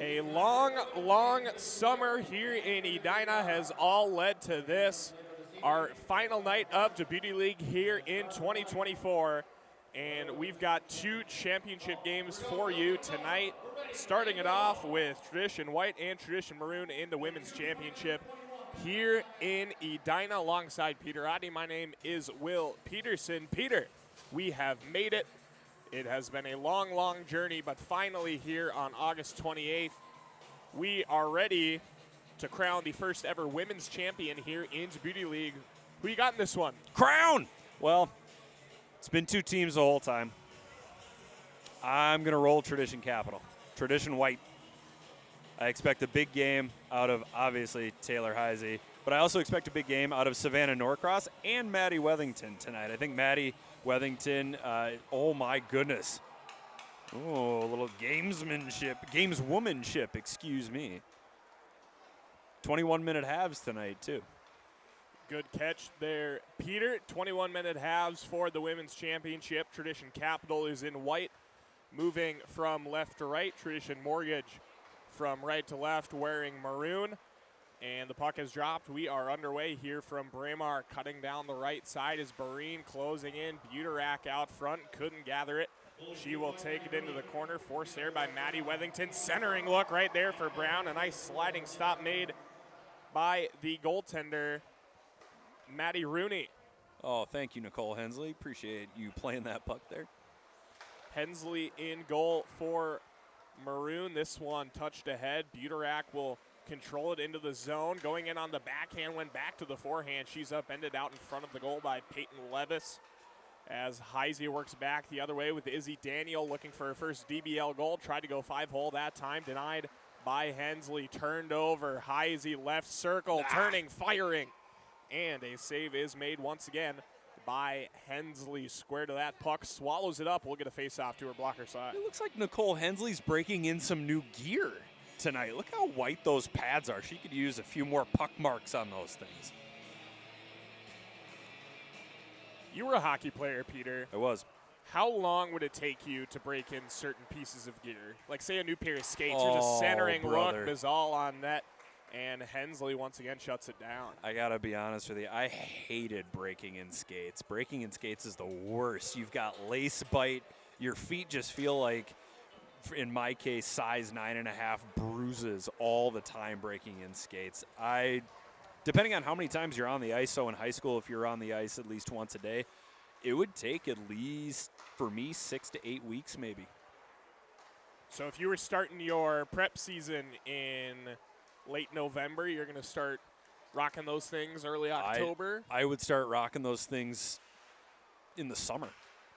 A long, long summer here in Edina has all led to this, our final night of the Beauty League here in 2024. And we've got two championship games for you tonight, starting it off with Tradition White and Tradition Maroon in the Women's Championship here in Edina alongside Peter Oddy. My name is Will Peterson. Peter, we have made it. It has been a long, long journey, but finally here on August 28th, we are ready to crown the first ever women's champion here in the Beauty League. Who you got in this one? Crown! Well, it's been two teams the whole time. I'm going to roll Tradition Capital. Tradition White. I expect a big game out of, obviously, Taylor Heisey, but I also expect a big game out of Savannah Norcross and Maddie Wethington tonight. I think Maddie Wethington, oh my goodness. Oh, a little gameswomanship, excuse me. 21-minute halves tonight, too. Good catch there, Peter. 21-minute halves for the Women's Championship. Tradition Capital is in white. Moving from left to right, Tradition Mortgage from right to left wearing maroon. And the puck has dropped. We are underway here from Braemar. Cutting down the right side is Barine closing in. Buterak out front, couldn't gather it. She will take it into the corner, forced there by Maddie Wethington. Centering look right there for Brown. A nice sliding stop made by the goaltender, Maddie Rooney. Oh, thank you, Nicole Hensley. Appreciate you playing that puck there. Hensley in goal for Maroon. This one touched ahead. Buterak will control it into the zone. Going in on the backhand, went back to the forehand. She's upended out in front of the goal by Peyton Levis. As Heisey works back the other way with Izzy Daniel looking for her first DBL goal. Tried to go 5-hole that time, denied by Hensley. Turned over, Heisey left circle, turning, firing. And a save is made once again by Hensley. Square to that puck, swallows it up. We'll get a face-off to her blocker side. It looks like Nicole Hensley's breaking in some new gear tonight. Look how white those pads are. She could use a few more puck marks on those things. You were a hockey player, Peter. I was. How long would it take you to break in certain pieces of gear? Like, say, a new pair of skates or just centering look, Bizal on net, and Hensley once again shuts it down. I got to be honest with you. I hated breaking in skates. Breaking in skates is the worst. You've got lace bite. Your feet just feel like, in my case, size 9.5 bruises all the time breaking in skates. Depending on how many times you're on the ice, so in high school, if you're on the ice at least once a day, it would take at least, for me, 6 to 8 weeks maybe. So if you were starting your prep season in late November, you're going to start rocking those things early October? I would start rocking those things in the summer,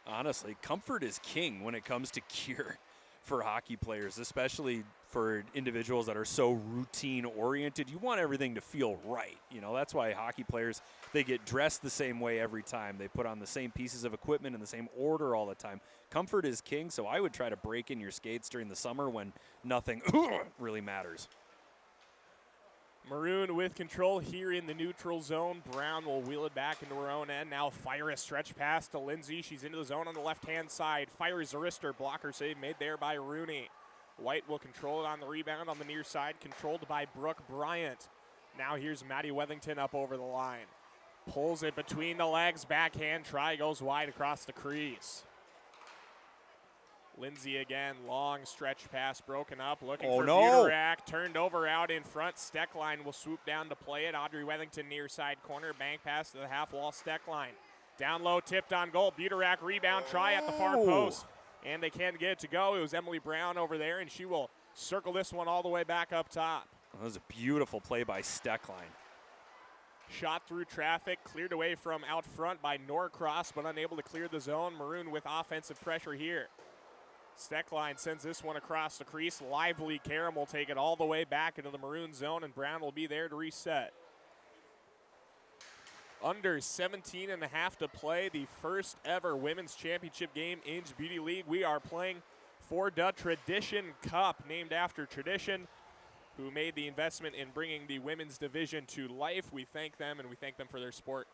honestly. Comfort is king when it comes to gear for hockey players, especially for individuals that are so routine-oriented. You want everything to feel right. You know, that's why hockey players, they get dressed the same way every time. They put on the same pieces of equipment in the same order all the time. Comfort is king, so I would try to break in your skates during the summer when nothing really matters. Maroon with control here in the neutral zone. Brown will wheel it back into her own end. Now fire a stretch pass to Lindsay. She's into the zone on the left-hand side. Fires a wrister. Blocker save made there by Rooney. White will control it on the rebound on the near side. Controlled by Brooke Bryant. Now here's Maddie Wethington up over the line. Pulls it between the legs. Backhand try goes wide across the crease. Lindsay again, long stretch pass broken up, looking for Buterak, turned over out in front. Steckline will swoop down to play it. Audrey Wethington near side corner, bank pass to the half wall. Steckline down low, tipped on goal. Buterak rebound try at the far post, and they can't get it to go. It was Emily Brown over there, and she will circle this one all the way back up top. That was a beautiful play by Steckline. Shot through traffic, cleared away from out front by Norcross, but unable to clear the zone. Maroon with offensive pressure here. Steckline sends this one across the crease. Lively Karam will take it all the way back into the Maroon zone, and Brown will be there to reset. Under 17 and a half to play, the first ever women's championship game in Beauty League. We are playing for the Tradition Cup, named after Tradition, who made the investment in bringing the women's division to life. We thank them, and we thank them for their support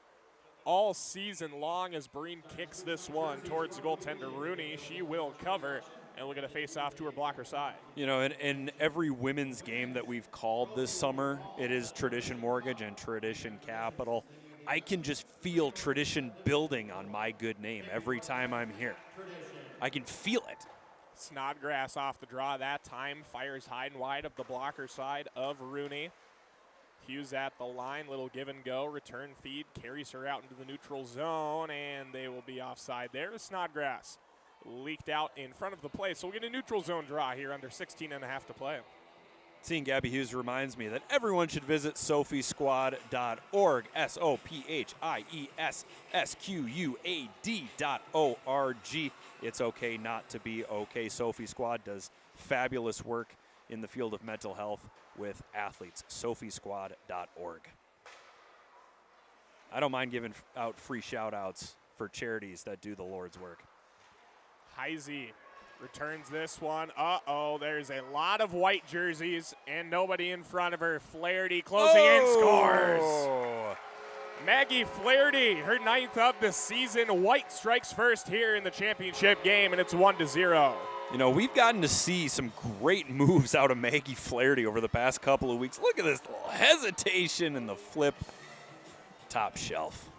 all season long as Breen kicks this one towards the goaltender Rooney. She will cover, And we'll get a face-off to her blocker side. You know, in every women's game that we've called this summer, it is Tradition Mortgage and Tradition Capital. I can just feel tradition building on my good name every time I'm here. I can feel it. Snodgrass off the draw that time, fires high and wide of the blocker side of Rooney. Hughes at the line, little give and go, return feed, carries her out into the neutral zone, and they will be offside there. Snodgrass leaked out in front of the play, so we'll get a neutral zone draw here under 16 and a half to play. Seeing Gabby Hughes reminds me that everyone should visit sophiesquad.org, SOPHIESSQUAD.org. It's okay not to be okay. Sophie Squad does fabulous work in the field of mental health with athletes. Sophiesquad.org. I don't mind giving out free shout-outs for charities that do the Lord's work. Heisey returns this one. Uh-oh, there's a lot of white jerseys and nobody in front of her. Flaherty closing in, scores. Maggie Flaherty, her 9th of the season. White strikes first here in the championship game, and it's 1-0. You know, we've gotten to see some great moves out of Maggie Flaherty over the past couple of weeks. Look at this little hesitation and the flip. Top shelf.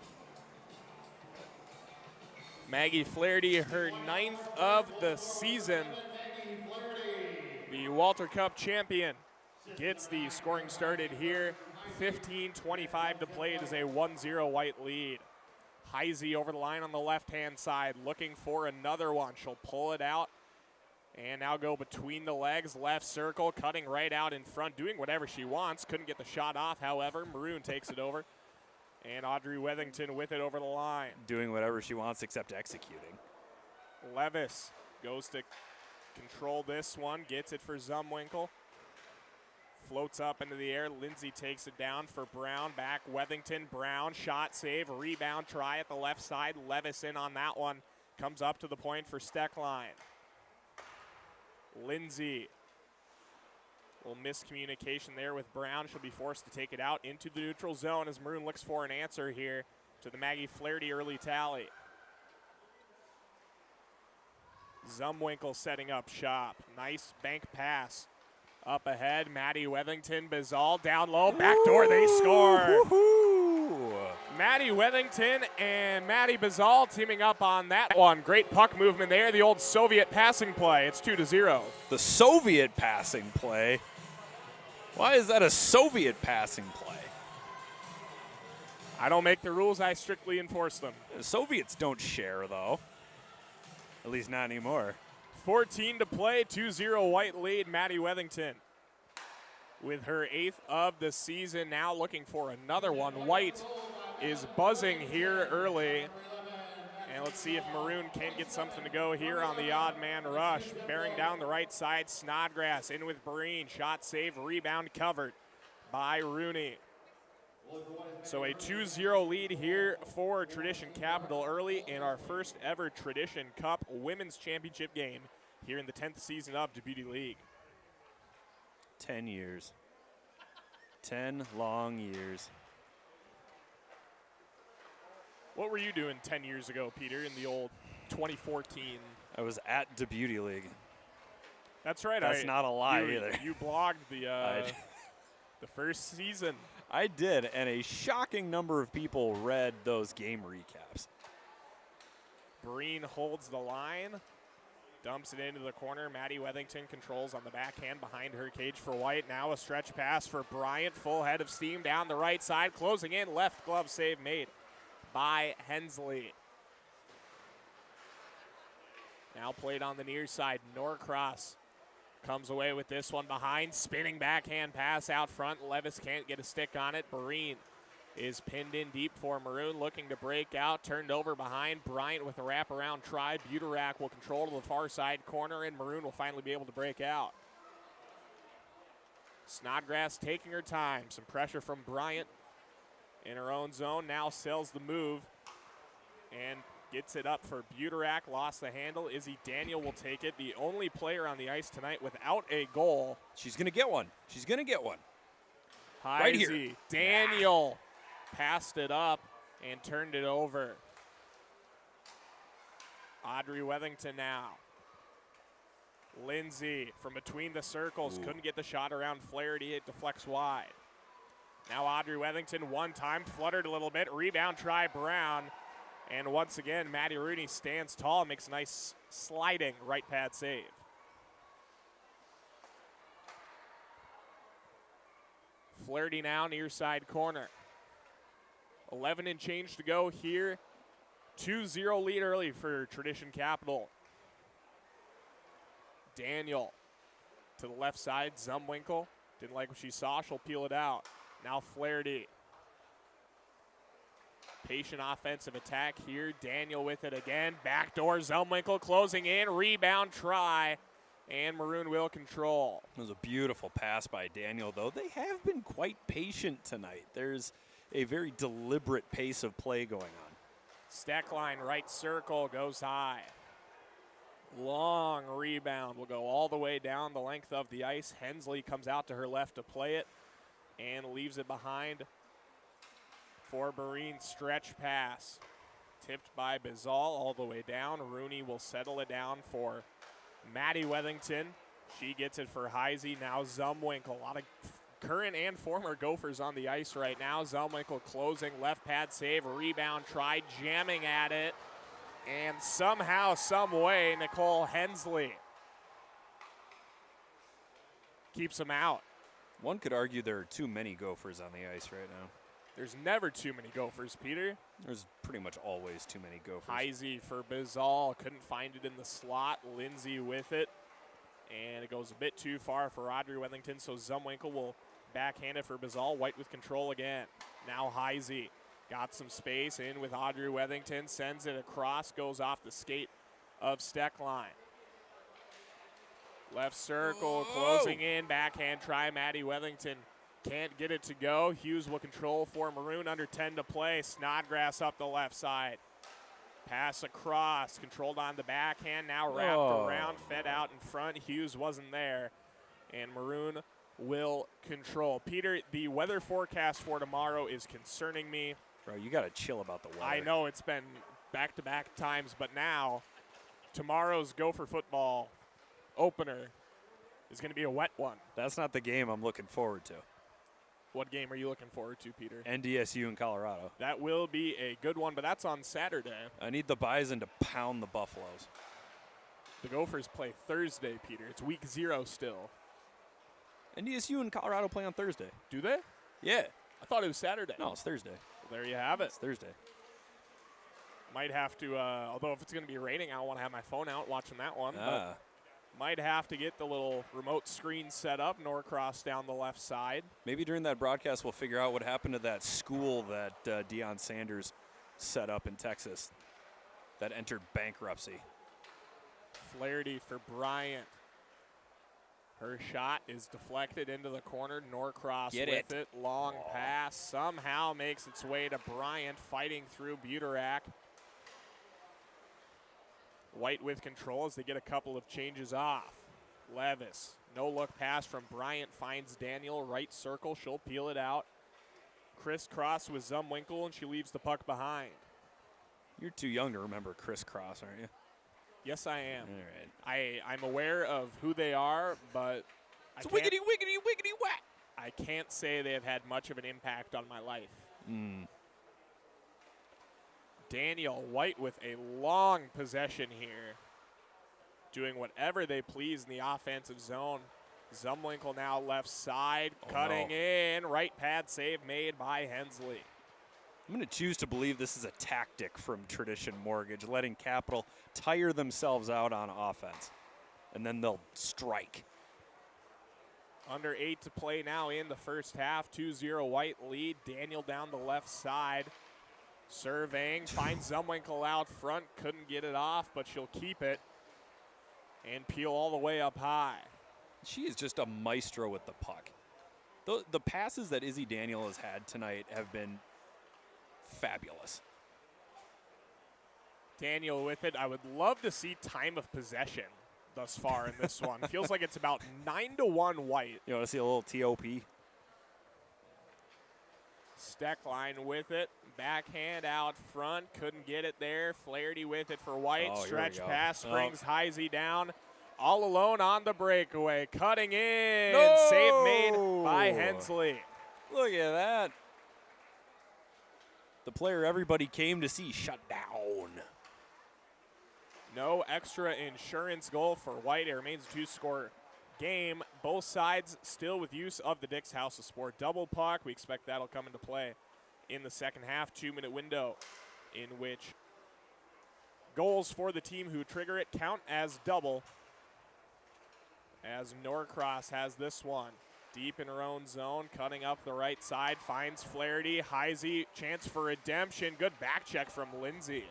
Maggie Flaherty, her 9th of the season. The Walter Cup champion gets the scoring started here. 15:25 to play. It is a 1-0 white lead. Heisey over the line on the left-hand side, looking for another one. She'll pull it out and now go between the legs, left circle, cutting right out in front, doing whatever she wants. Couldn't get the shot off, however. Maroon takes it over. And Audrey Wethington with it over the line. Doing whatever she wants except executing. Levis goes to control this one, gets it for Zumwinkle. Floats up into the air. Lindsay takes it down for Brown. Back Wethington. Brown, shot, save, rebound, try at the left side. Levis in on that one. Comes up to the point for Steckline. Lindsay. Little miscommunication there with Brown. She'll be forced to take it out into the neutral zone as Maroon looks for an answer here to the Maggie Flaherty early tally. Zumwinkle setting up shop. Nice bank pass. Up ahead, Maddie Wethington, Bizal down low, backdoor, they score. Maddie Wethington and Maddie Bizal teaming up on that one. Great puck movement there, the old Soviet passing play. It's 2-0. The Soviet passing play? Why is that a Soviet passing play? I don't make the rules, I strictly enforce them. The Soviets don't share, though. At least not anymore. 14 to play, 2-0 white lead, Maddie Wethington. With her 8th of the season, now looking for another one. White is buzzing here early. And let's see if Maroon can get something to go here on the odd man rush. Bearing down the right side, Snodgrass in with Breen. Shot save, rebound covered by Rooney. So a 2-0 lead here for Tradition Capital early in our first ever Tradition Cup Women's Championship game here in the 10th season of Deputy League. 10 years. 10 long years. What were you doing 10 years ago, Peter, in the old 2014? I was at Deputy League. That's right. That's not a lie either. You blogged the first season. I did, and a shocking number of people read those game recaps. Breen holds the line, dumps it into the corner. Maddie Wethington controls on the backhand behind her cage for White. Now a stretch pass for Bryant, full head of steam down the right side, closing in, left glove save made by Hensley. Now played on the near side, Norcross comes away with this one behind, spinning backhand pass out front. Levis can't get a stick on it. Breen is pinned in deep for Maroon, looking to break out, turned over behind. Bryant with a wraparound try. Buterak will control to the far side corner, and Maroon will finally be able to break out. Snodgrass taking her time. Some pressure from Bryant in her own zone. Now sells the move and gets it up for Buterak. Lost the handle. Izzy Daniel will take it. The only player on the ice tonight without a goal. She's going to get one. She's going to get one. Heisey. Right here. Daniel passed it up and turned it over. Audrey Wethington now. Lindsay from between the circles. Couldn't get the shot around Flaherty. It deflects wide. Now Audrey Wethington one time, fluttered a little bit. Rebound try Brown. And once again, Maddie Rooney stands tall, makes a nice sliding right pad save. Flaherty now near side corner. 11 and change to go here. 2-0 lead early for Tradition Capital. Daniel to the left side. Zumwinkle didn't like what she saw. She'll peel it out. Now Flaherty. Patient offensive attack here. Daniel with it again. Backdoor Zumwinkle closing in. Rebound try. And Maroon will control. It was a beautiful pass by Daniel, though. They have been quite patient tonight. There's a very deliberate pace of play going on. Steckline right circle goes high. Long rebound will go all the way down the length of the ice. Hensley comes out to her left to play it and leaves it behind for Bareen's stretch pass. Tipped by Bizal all the way down. Rooney will settle it down for Maddie Wethington. She gets it for Heisey. Now Zumwinkle. A lot of current and former Gophers on the ice right now. Zumwinkle closing, left pad save, rebound try, jamming at it. And somehow, some way, Nicole Hensley keeps him out. One could argue there are too many Gophers on the ice right now. There's never too many Gophers, Peter. There's pretty much always too many Gophers. Heisey for Bizal, couldn't find it in the slot. Lindsay with it, and it goes a bit too far for Audrey Wethington, so Zumwinkle will backhand it for Bizal. White with control again. Now Heisey got some space in with Audrey Wethington, sends it across, goes off the skate of Steckline. Left circle, closing in, backhand try, Maddie Wethington. Can't get it to go. Hughes will control for Maroon, under 10 to play. Snodgrass up the left side. Pass across, controlled on the backhand, now wrapped around, fed out in front. Hughes wasn't there, and Maroon will control. Peter, the weather forecast for tomorrow is concerning me. Bro, you got to chill about the weather. I know it's been back-to-back times, but now tomorrow's Gopher football opener is going to be a wet one. That's not the game I'm looking forward to. What game are you looking forward to, Peter? NDSU in Colorado. That will be a good one, but that's on Saturday. I need the Bison to pound the Buffaloes. The Gophers play Thursday, Peter. It's week 0 still. NDSU and Colorado play on Thursday. Do they? Yeah. I thought it was Saturday. No, it's Thursday. Well, there you have it. It's Thursday. Might have to, although if it's going to be raining, I don't want to have my phone out watching that one. But might have to get the little remote screen set up. Norcross down the left side. Maybe during that broadcast we'll figure out what happened to that school that Deion Sanders set up in Texas that entered bankruptcy. Flaherty for Bryant. Her shot is deflected into the corner. Norcross with it. Long pass. Somehow makes its way to Bryant, fighting through Buterak. White with control as they get a couple of changes off. Levis, no look pass from Bryant, finds Daniel, right circle, she'll peel it out. Crisscross with Zumwinkle, and she leaves the puck behind. You're too young to remember crisscross, aren't you? Yes, I am. All right. I'm aware of who they are, but it's wiggity, wiggity, wiggity, whack. I can't say they have had much of an impact on my life. Daniel White with a long possession here, doing whatever they please in the offensive zone. Zumwinkle now left side, cutting in. Right pad save made by Hensley. I'm going to choose to believe this is a tactic from Tradition Mortgage, letting Capital tire themselves out on offense, and then they'll strike. Under 8 to play now in the first half. 2-0 White lead. Daniel down the left side. Surveying, finds Zumwinkle out front, couldn't get it off, but she'll keep it and peel all the way up high. She is just a maestro with the puck. The passes that Izzy Daniel has had tonight have been fabulous. Daniel with it. I would love to see time of possession thus far in this one. Feels like it's about 9-1 White. You want to see a little TOP? Steckline with it. Backhand out front. Couldn't get it there. Flaherty with it for White. Stretch pass. Springs Heisey down. all alone on the breakaway, cutting in. No! Save made by Hensley. Look at that. The player everybody came to see shut down. No extra insurance goal for White. It remains a 2-score game. Both sides still with use of the Dick's House of Sport double puck. We expect that'll come into play in the second half. 2-minute window in which goals for the team who trigger it count as double. As Norcross has this one. Deep in her own zone, cutting up the right side, finds Flaherty. Heisey, chance for redemption. Good back check from Lindsay.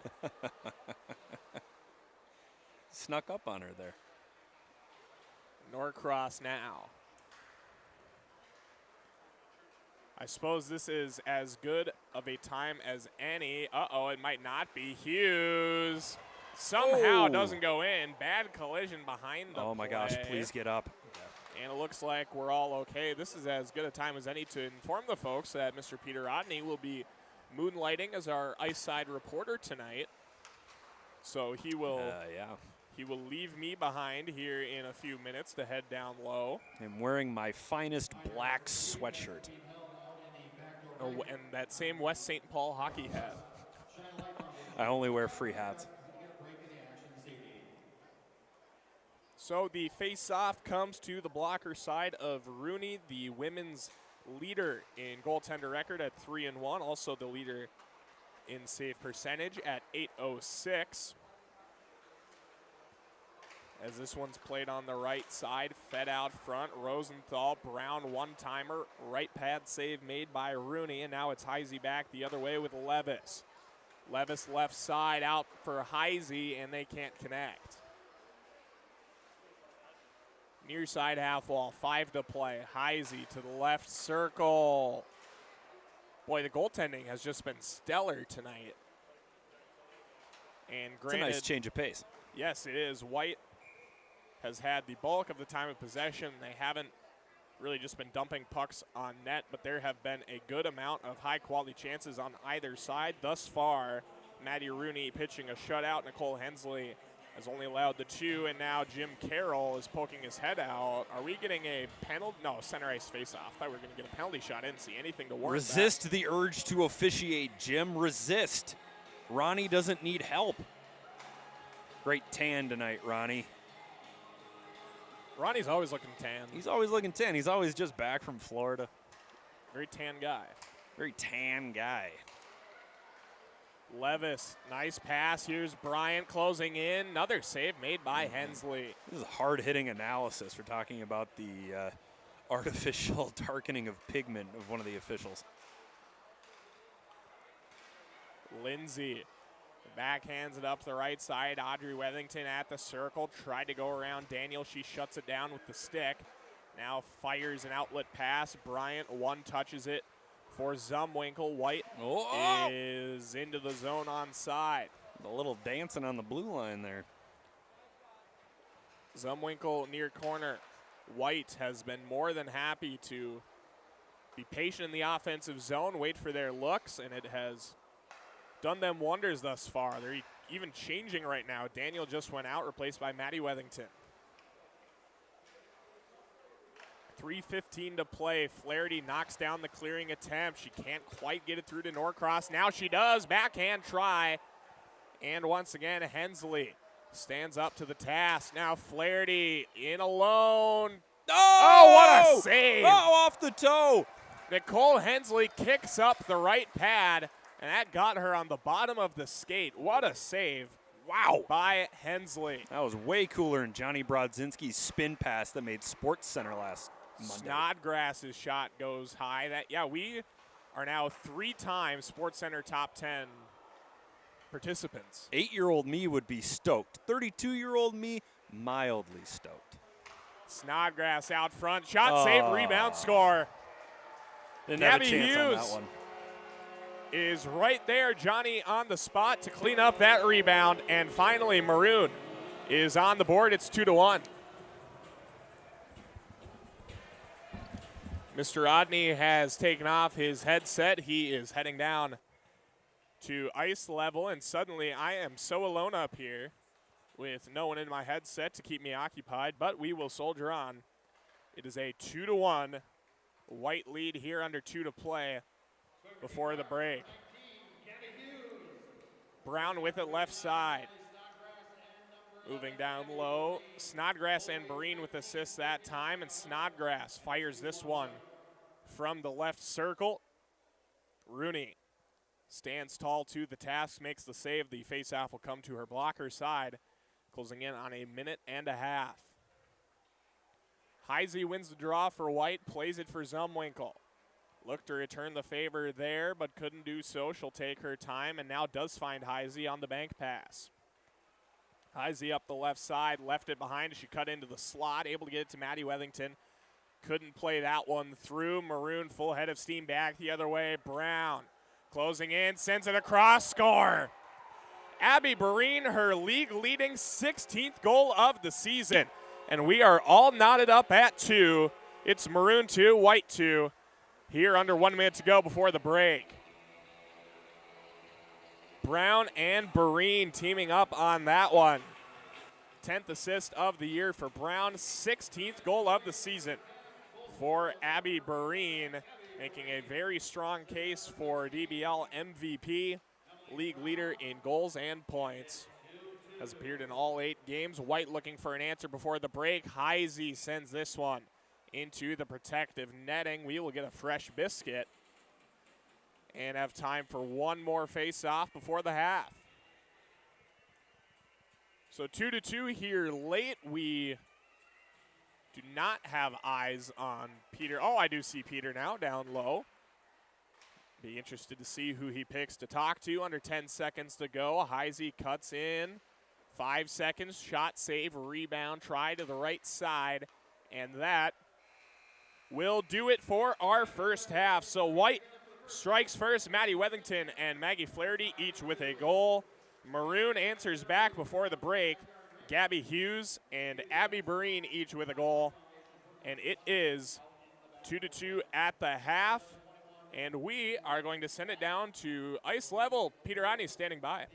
Snuck up on her there. Norcross now. I suppose this is as good of a time as any. Uh-oh, it might not be. Hughes somehow doesn't go in. Bad collision behind the Oh my gosh, please get up. And it looks like we're all okay. This is as good a time as any to inform the folks that Mr. Peter Rodney will be moonlighting as our ice side reporter tonight. So he will he will leave me behind here in a few minutes to head down low. I'm wearing my finest black sweatshirt. Oh, and that same West St. Paul hockey hat. I only wear free hats. So the face-off comes to the blocker side of Rooney, the women's leader in goaltender record at 3-1, also the leader in save percentage at .806. As this one's played on the right side, fed out front, Rosenthal, Brown one-timer, right pad save made by Rooney, and now it's Heisey back the other way with Levis. Levis left side out for Heisey, and they can't connect. Near side half wall, 5 to play. Heisey to the left circle. Boy, the goaltending has just been stellar tonight. And granted, it's a nice change of pace. Yes, it is. White has had the bulk of the time of possession. They haven't really just been dumping pucks on net, but there have been a good amount of high-quality chances on either side. Thus far, Maddie Rooney pitching a shutout. Nicole Hensley has only allowed the 2, and now Jim Carroll is poking his head out. Are we getting a penalty? No, center ice face-off. Thought we were going to get a penalty shot. I didn't see anything to warrant Resist that. the urge to officiate, Jim. Resist. Ronnie doesn't need help. Great tan tonight, Ronnie. Ronnie's always looking tan. He's always looking tan. He's always just back from Florida. Very tan guy. Very tan guy. Levis, nice pass. Here's Bryant closing in. Another save made by Hensley. This is hard-hitting analysis. We're talking about the artificial darkening of pigment of one of the officials. Lindsay backhands it up the right side. Audrey Wethington at the circle. Tried to go around Daniel. She shuts it down with the stick. Now fires an outlet pass. Bryant one-touches it for Zumwinkle. White is into the zone on side. A little dancing on the blue line there. Zumwinkle near corner. White has been more than happy to be patient in the offensive zone, wait for their looks, and it has done them wonders thus far. They're even changing right now. Daniel just went out, replaced by Maddie Wethington. 3:15 to play. Flaherty knocks down the clearing attempt. She can't quite get it through to Norcross. Now she does. Backhand try. And once again, Hensley stands up to the task. Now Flaherty in alone. Oh, what a save. Oh, off the toe. Nicole Hensley kicks up the right pad, and that got her on the bottom of the skate. What a save. Wow. By Hensley. That was way cooler than Johnny Brodzinski's spin pass that made Sports Center last Monday. Snodgrass's shot goes high. We are now 3-time Sports Center top 10 participants. 8-year-old me would be stoked. 32-year-old me, mildly stoked. Snodgrass out front. Shot, save, rebound, score. Didn't have a Gabby chance on Hughes that one. Is right there. Johnny on the spot to clean up that rebound. And finally, Maroon is on the board. It's 2-1. Mr. Rodney has taken off his headset. He is heading down to ice level, and suddenly I am so alone up here with no one in my headset to keep me occupied, but we will soldier on. It is a 2-1 White lead here under 2 to play before the break. Brown with it left side. Moving down low, Snodgrass and Breen with assists that time, and Snodgrass fires this one from the left circle. Rooney stands tall to the task, makes the save. The faceoff will come to her blocker side, closing in on a minute and a half. Heisey wins the draw for White, plays it for Zumwinkle. Looked to return the favor there, but couldn't do so. She'll take her time and now does find Heisey on the bank pass. Heisey up the left side, left it behind. She cut into the slot, able to get it to Maddie Wethington. Couldn't play that one through. Maroon full head of steam back the other way. Brown closing in, sends it across, score. Abby Breen, her league-leading 16th goal of the season. And we are all knotted up at 2. It's Maroon 2, White 2. Here under 1 minute to go before the break. Brown and Breen teaming up on that one. 10th assist of the year for Brown, 16th goal of the season for Abby Breen, making a very strong case for DBL MVP, league leader in goals and points. Has appeared in all 8 games. White looking for an answer before the break. Heisey sends this one into the protective netting. We will get a fresh biscuit and have time for one more face-off before the half. So 2-2 here late. We do not have eyes on Peter. Oh, I do see Peter now down low. Be interested to see who he picks to talk to. Under 10 seconds to go. Heisey cuts in. 5 seconds. Shot, save, rebound. Try to the right side. And that will do it for our first half. So White strikes first. Maddie Wethington and Maggie Flaherty each with a goal. Maroon answers back before the break. Gabby Hughes and Abby Breen each with a goal. And it is 2-2 at the half. And we are going to send it down to ice level. Peter Rodney standing by.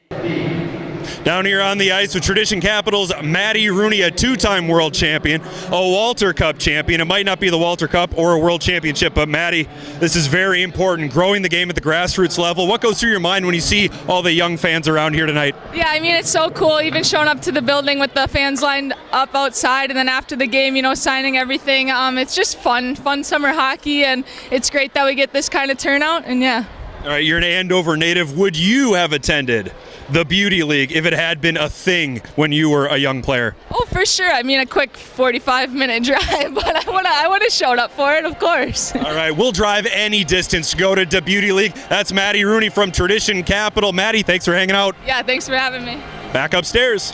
Down here on the ice with Tradition Capital's Maddie Rooney, a 2-time world champion, a Walter Cup champion. It might not be the Walter Cup or a world championship, but Maddie, this is very important, growing the game at the grassroots level. What goes through your mind when you see all the young fans around here tonight? Yeah, I mean, it's so cool, even showing up to the building with the fans lined up outside, and then after the game, you know, signing everything. It's just fun summer hockey, and it's great that we get this kind of turnout, and yeah. All right, you're an Andover native. Would you have attended the Beauty League if it had been a thing when you were a young player? Oh, for sure. I mean, a quick 45-minute drive, but I would have showed up for it, of course. All right, we'll drive any distance to go to the Beauty League. That's Maddie Rooney from Tradition Capital. Maddie, thanks for hanging out. Yeah, thanks for having me. Back upstairs.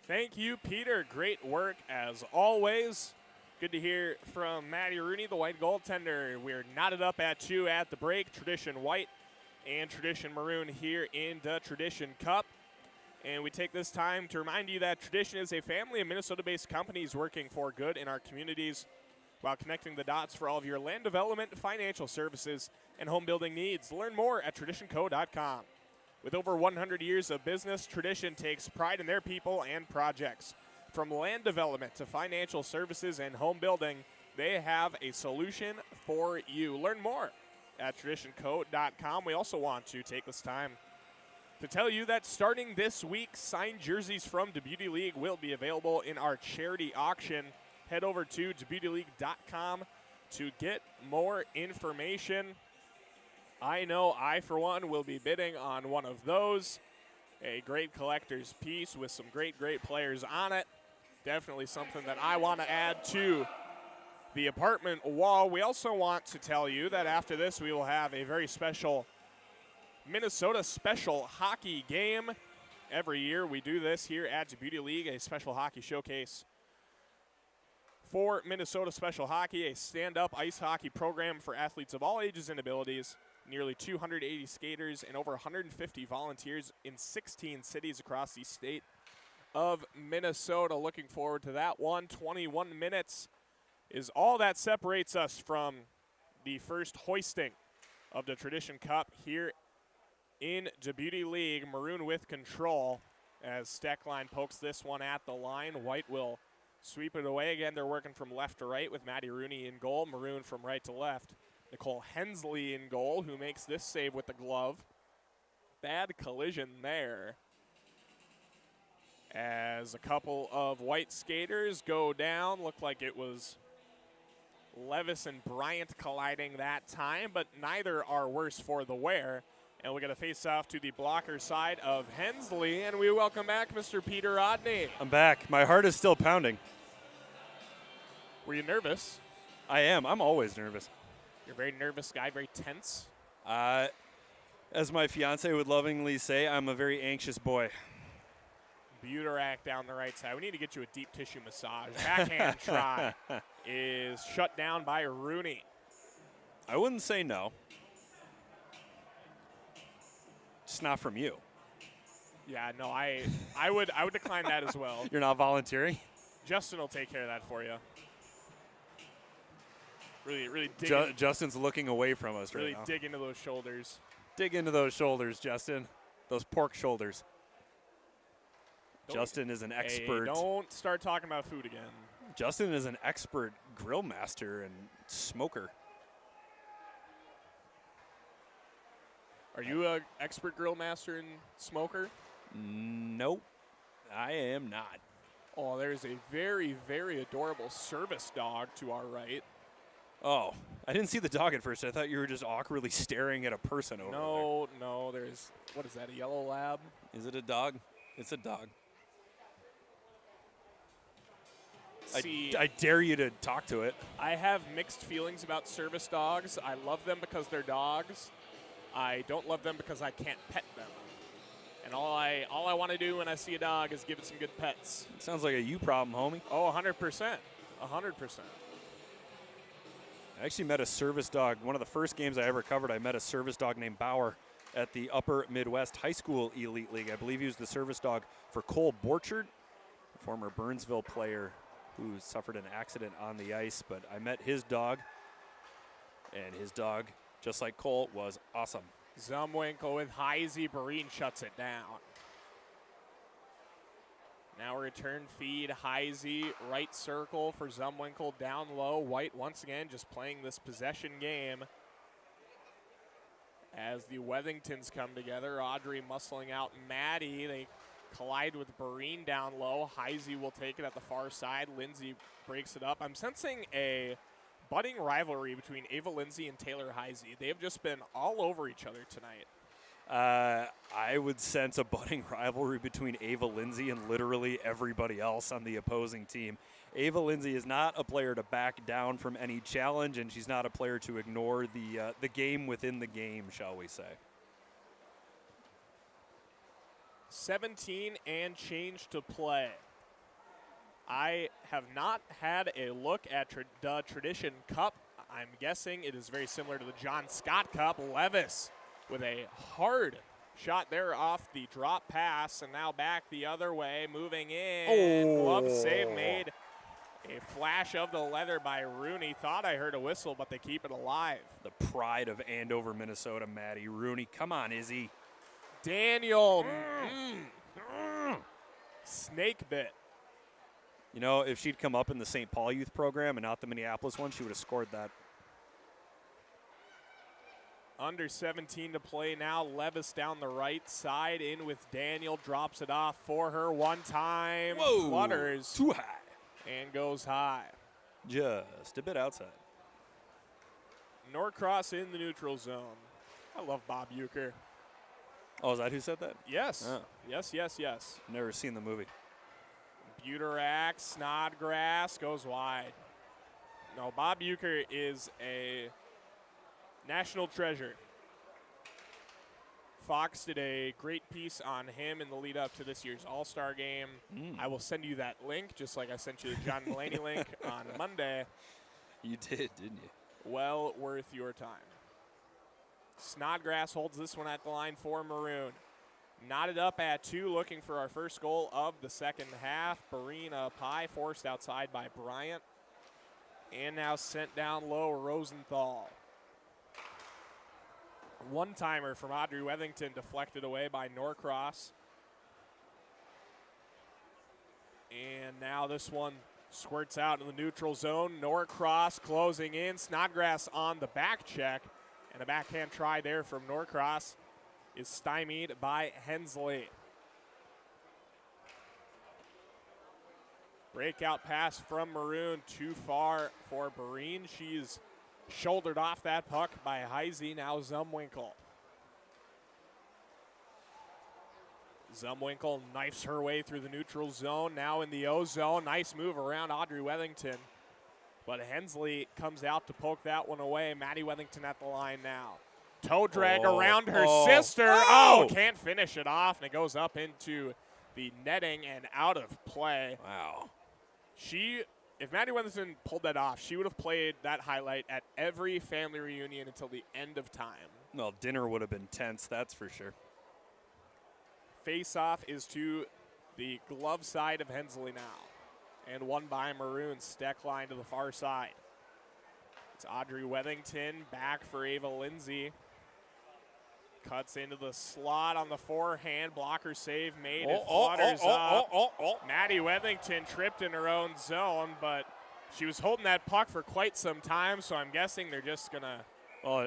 Thank you, Peter. Great work as always. Good to hear from Maddie Rooney, the White goaltender. We're knotted up at 2 at the break. Tradition White and Tradition Maroon here in the Tradition Cup. And we take this time to remind you that Tradition is a family of Minnesota-based companies working for good in our communities while connecting the dots for all of your land development, financial services, and home building needs. Learn more at traditionco.com. With over 100 years of business, Tradition takes pride in their people and projects. From land development to financial services and home building, they have a solution for you. Learn more at traditionco.com. We also want to take this time to tell you that starting this week, signed jerseys from the Beauty League will be available in our charity auction. Head over to debeautyleague.com to get more information. I know I, for one, will be bidding on one of those. A great collector's piece with some great players on it. Definitely something that I want to add to the apartment wall. We also want to tell you that after this, we will have a very special Minnesota special hockey game. Every year we do this here at the Beauty League, a special hockey showcase for Minnesota Special Hockey, a stand-up ice hockey program for athletes of all ages and abilities. Nearly 280 skaters and over 150 volunteers in 16 cities across the state of Minnesota. Looking forward to that one. 21 minutes is all that separates us from the first hoisting of the Tradition Cup here in the Beauty League. Maroon with control. as Steckline pokes this one at the line. White will sweep it away. Again, they're working from left to right with Maddie Rooney in goal. Maroon from right to left. Nicole Hensley in goal, who makes this save with the glove. Bad collision there, as a couple of White skaters go down. Looked like it was Levis and Bryant colliding that time, but neither are worse for the wear. And we get a face-off to the blocker side of Hensley, and we welcome back Mr. Peter Rodney. I'm back. My heart is still pounding. Were you nervous? I am. I'm always nervous. You're a very nervous guy, very tense. As my fiance would lovingly say, I'm a very anxious boy. Buterak down the right side. We need to get you a deep tissue massage. Backhand try is shut down by Rooney. I wouldn't say no. Just not from you. Yeah, no, I would decline that as well. You're not volunteering? Justin will take care of that for you. Really dig Justin's looking away from us right now. Really dig into those shoulders. Dig into those shoulders, Justin. Those pork shoulders. Justin is an expert. Hey, don't start talking about food again. Justin is an expert grill master and smoker. Are you an expert grill master and smoker? Nope, I am not. Oh, there's a very, very adorable service dog to our right. Oh, I didn't see the dog at first. I thought you were just awkwardly staring at a person over there. No, there's, what is that, a yellow lab? Is it a dog? It's a dog. See, I dare you to talk to it. I have mixed feelings about service dogs. I love them because they're dogs. I don't love them because I can't pet them. And all I want to do when I see a dog is give it some good pets. It sounds like a you problem, homie. Oh, 100%. 100%. I actually met a service dog. One of the first games I ever covered, I met a service dog named Bauer at the Upper Midwest High School Elite League. I believe he was the service dog for Cole Borchard, a former Burnsville player who suffered an accident on the ice. But I met his dog, and his dog, just like Cole, was awesome. Zumwinkle with Heisey. Barine shuts it down. Now return feed, Heisey, right circle for Zumwinkle, down low. White once again just playing this possession game. As the Wethingtons come together, Audrey muscling out Maddie. They collide with Barine down low. Heisey will take it at the far side. Lindsay breaks it up. I'm sensing a budding rivalry between Ava Lindsay and Taylor Heisey. They have just been all over each other tonight. I would sense a budding rivalry between Ava Lindsay and literally everybody else on the opposing team. Ava Lindsay is not a player to back down from any challenge, and she's not a player to ignore the game within the game, shall we say. 17 and change to play. I have not had a look at the Tradition Cup. I'm guessing it is very similar to the John Scott Cup. Levis with a hard shot there off the drop pass, and now back the other way, moving in. Glove save made. A flash of the leather by Rooney. Thought I heard a whistle, but they keep it alive. The pride of Andover, Minnesota, Maddie Rooney. Come on, Izzy. Daniel. Snake bit. You know, if she'd come up in the St. Paul youth program and not the Minneapolis one, she would have scored that. Under 17 to play now. Levis down the right side, in with Daniel, drops it off for her one time. Whoa, flutters too high. And goes high. Just a bit outside. Norcross in the neutral zone. I love Bob Euchre. Oh, is that who said that? Yes. Oh. Yes. Never seen the movie. Buterak, Snodgrass goes wide. No, Bob Euchre is a national treasure. Fox did a great piece on him in the lead up to this year's All-Star game. I will send you that link, just like I sent you the John Mulaney link on Monday. You did, didn't you? Well worth your time. Snodgrass holds this one at the line for Maroon. Knotted up at 2, looking for our first goal of the second half. Barine up high, forced outside by Bryant. And now sent down low, Rosenthal. One-timer from Audrey Wethington, deflected away by Norcross. And now this one squirts out in the neutral zone. Norcross closing in. Snodgrass on the back check. And a backhand try there from Norcross is stymied by Hensley. Breakout pass from Maroon, too far for Breen. She's shouldered off that puck by Heisey, now Zumwinkle. Zumwinkle knifes her way through the neutral zone, now in the O zone. Nice move around Audrey Wethington. But Hensley comes out to poke that one away. Maddie Wethington at the line now. Toe drag around her sister. Oh, can't finish it off, and it goes up into the netting and out of play. Wow. If Maddie Wethington pulled that off, she would have played that highlight at every family reunion until the end of time. Well, dinner would have been tense, that's for sure. Face-off is to the glove side of Hensley now. And won by Maroon. Steck line to the far side. It's Audrey Wethington back for Ava Lindsay. Cuts into the slot on the forehand. Blocker save made. It flutters up. Maddie Wethington tripped in her own zone, but she was holding that puck for quite some time, so I'm guessing they're just going to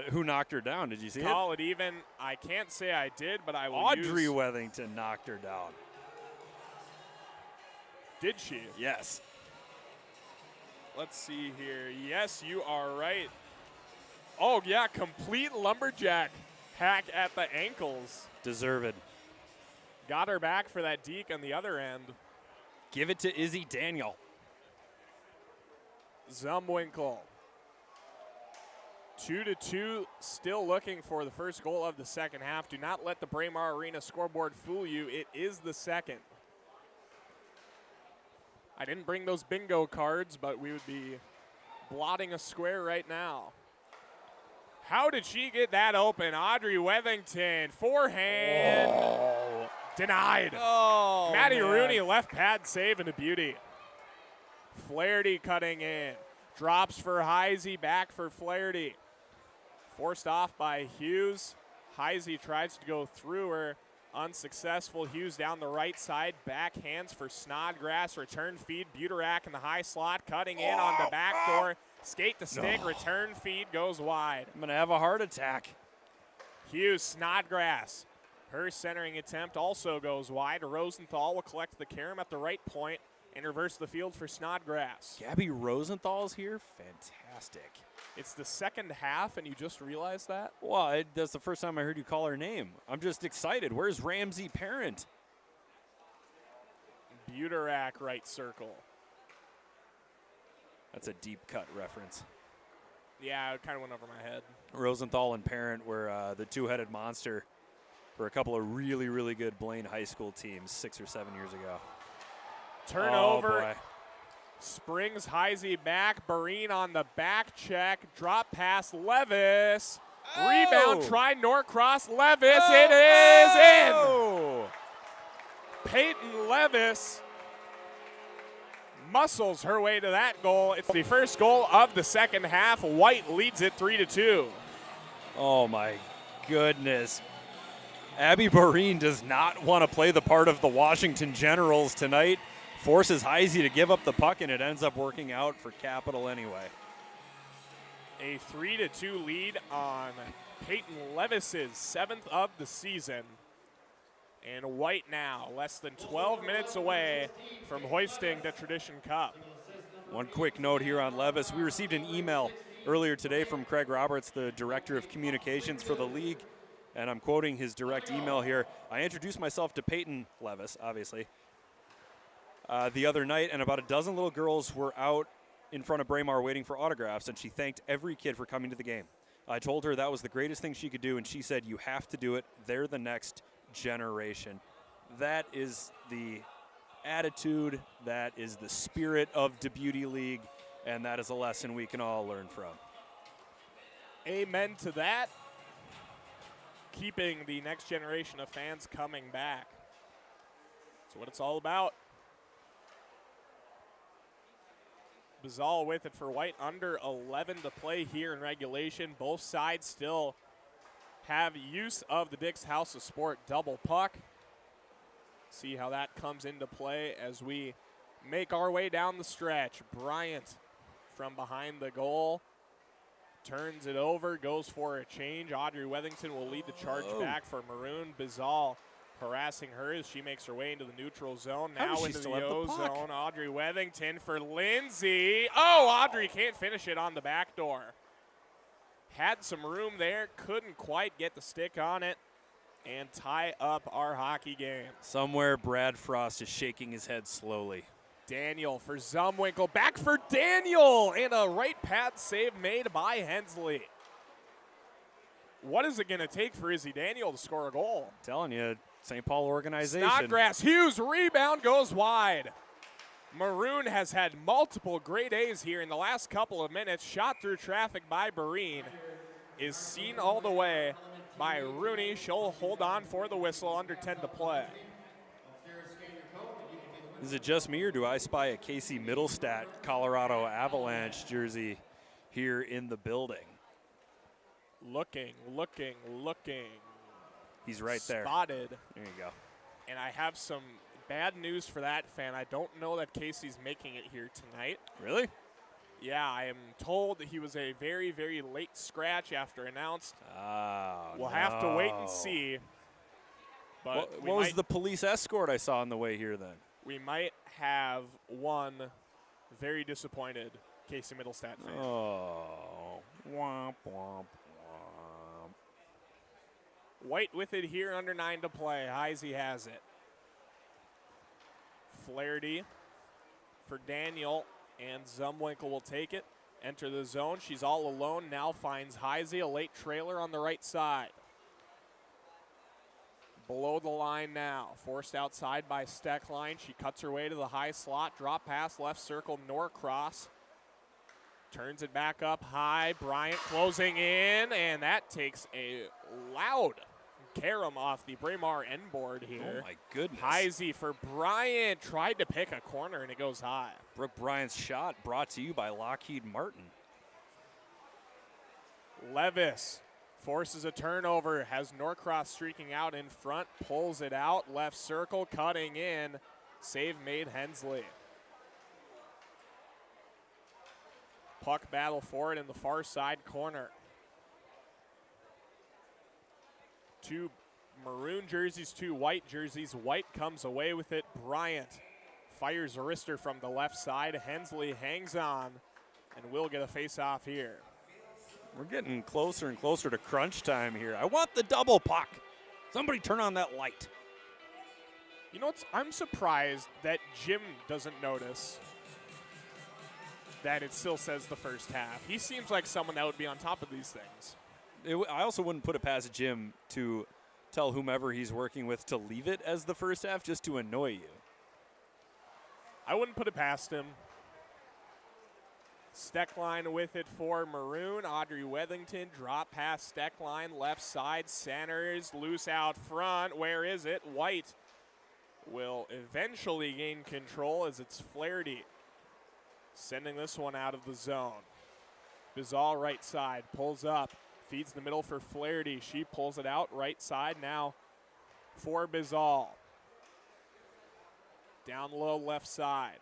who knocked her down? Did you see call it even. I can't say I did, but I will Audrey Wethington knocked her down. Did she? Yes. Let's see here. Yes, you are right. Oh, yeah, complete lumberjack hack at the ankles. Deserved. Got her back for that deke on the other end. Give it to Izzy Daniel. Zumwinkle. 2-2, still looking for the first goal of the second half. Do not let the Braemar Arena scoreboard fool you. It is the second. I didn't bring those bingo cards, but we would be blotting a square right now. How did she get that open? Audrey Wethington, forehand. Oh. Denied. Oh, Maddie man. Rooney, left pad save and a beauty. Flaherty cutting in. Drops for Heisey, back for Flaherty. Forced off by Hughes. Heisey tries to go through her. Unsuccessful. Hughes down the right side. Backhands for Snodgrass. Return feed. Buterak in the high slot. Cutting in on the back door. Skate to stick. Return feed goes wide. I'm going to have a heart attack. Hughes, Snodgrass. Her centering attempt also goes wide. Rosenthal will collect the carom at the right point and reverse the field for Snodgrass. Gabby Rosenthal's here? Fantastic. It's the second half, and you just realized that? Well, that's the first time I heard you call her name. I'm just excited. Where's Ramsey Parent? Buterak, right circle. That's a deep cut reference. Yeah, it kind of went over my head. Rosenthal and Parent were the two-headed monster for a couple of really, really good Blaine High School teams 6 or 7 years ago. Turnover. Oh, boy. Springs Heisey back. Barine on the back check. Drop pass Levis. Oh. Rebound try Norcross Levis. It is in. Peyton Levis muscles her way to that goal. It's the first goal of the second half. White leads it 3-2. Oh, my goodness. Abby Barine does not want to play the part of the Washington Generals tonight. Forces Heisey to give up the puck, and it ends up working out for Capital anyway. A 3-2 lead on Peyton Levis's 7th of the season. And White now less than 12 minutes away from hoisting the Tradition Cup. One quick note here on Levis. We received an email earlier today from Craig Roberts, the Director of Communications for the league, and I'm quoting his direct email here. I introduced myself to Peyton Levis, obviously, the other night, and about a dozen little girls were out in front of Braemar waiting for autographs, and she thanked every kid for coming to the game. I told her that was the greatest thing she could do, and she said, you have to do it. They're the next generation. That is the attitude, that is the spirit of the Beauty League, and that is a lesson we can all learn from. Amen to that. Keeping the next generation of fans coming back. That's what it's all about. Bazal with it for White. Under 11 to play here in regulation. Both sides still have use of the Dick's House of Sport double puck. See how that comes into play as we make our way down the stretch. Bryant from behind the goal turns it over, goes for a change. Audrey Wethington will lead the charge back for Maroon. Bizal harassing her as she makes her way into the neutral zone. Now into the O zone. Audrey Wethington for Lindsay. Oh, Audrey can't finish it on the back door. Had some room there, couldn't quite get the stick on it and tie up our hockey game. Somewhere Brad Frost is shaking his head slowly. Daniel for Zumwinkle, back for Daniel, and a right pad save made by Hensley. What is it going to take for Izzy Daniel to score a goal? I'm telling you, St. Paul organization. Snodgrass, Hughes, rebound goes wide. Maroon has had multiple great A's here in the last couple of minutes. Shot through traffic by Barine is seen all the way by Rooney. She'll hold on for the whistle, under 10 to play. Is it just me, or do I spy a Casey Middlestat Colorado Avalanche jersey here in the building? Looking. He's right there. Spotted. There you go. And I have some bad news for that fan. I don't know that Casey's making it here tonight. Really? Yeah, I am told that he was a very, very late scratch after announced. We'll have to wait and see. But what was the police escort I saw on the way here then? We might have one very disappointed Casey Middlestat fan. Oh. Womp, womp, womp. White with it here, under 9 to play. Heisey has it. Flaherty for Daniel, and Zumwinkle will take it. Enter the zone. She's all alone. Now finds Heisey, a late trailer on the right side. Below the line now. Forced outside by Steckline. She cuts her way to the high slot. Drop pass, left circle, Norcross. Turns it back up high. Bryant closing in, and that takes a loud carom off the Braemar end board here. Oh, my goodness. Heisey for Bryant. Tried to pick a corner, and it goes high. Brooke Bryant's shot brought to you by Lockheed Martin. Levis forces a turnover, has Norcross streaking out in front, pulls it out, left circle, cutting in. Save made Hensley. Puck battle for it in the far side corner. 2 maroon jerseys, 2 white jerseys. White comes away with it. Bryant fires a wrister from the left side. Hensley hangs on, and will get a face-off here. We're getting closer and closer to crunch time here. I want the double puck. Somebody turn on that light. You know what? I'm surprised that Jim doesn't notice that it still says the first half. He seems like someone that would be on top of these things. I also wouldn't put it past Jim to tell whomever he's working with to leave it as the first half just to annoy you. I wouldn't put it past him. Steckline with it for Maroon. Audrey Wethington, drop pass Steckline, left side, centers, loose out front. Where is it? White will eventually gain control as it's Flaherty sending this one out of the zone. Bizal right side, pulls up, feeds the middle for Flaherty. She pulls it out right side now for Bizal. Down low left side.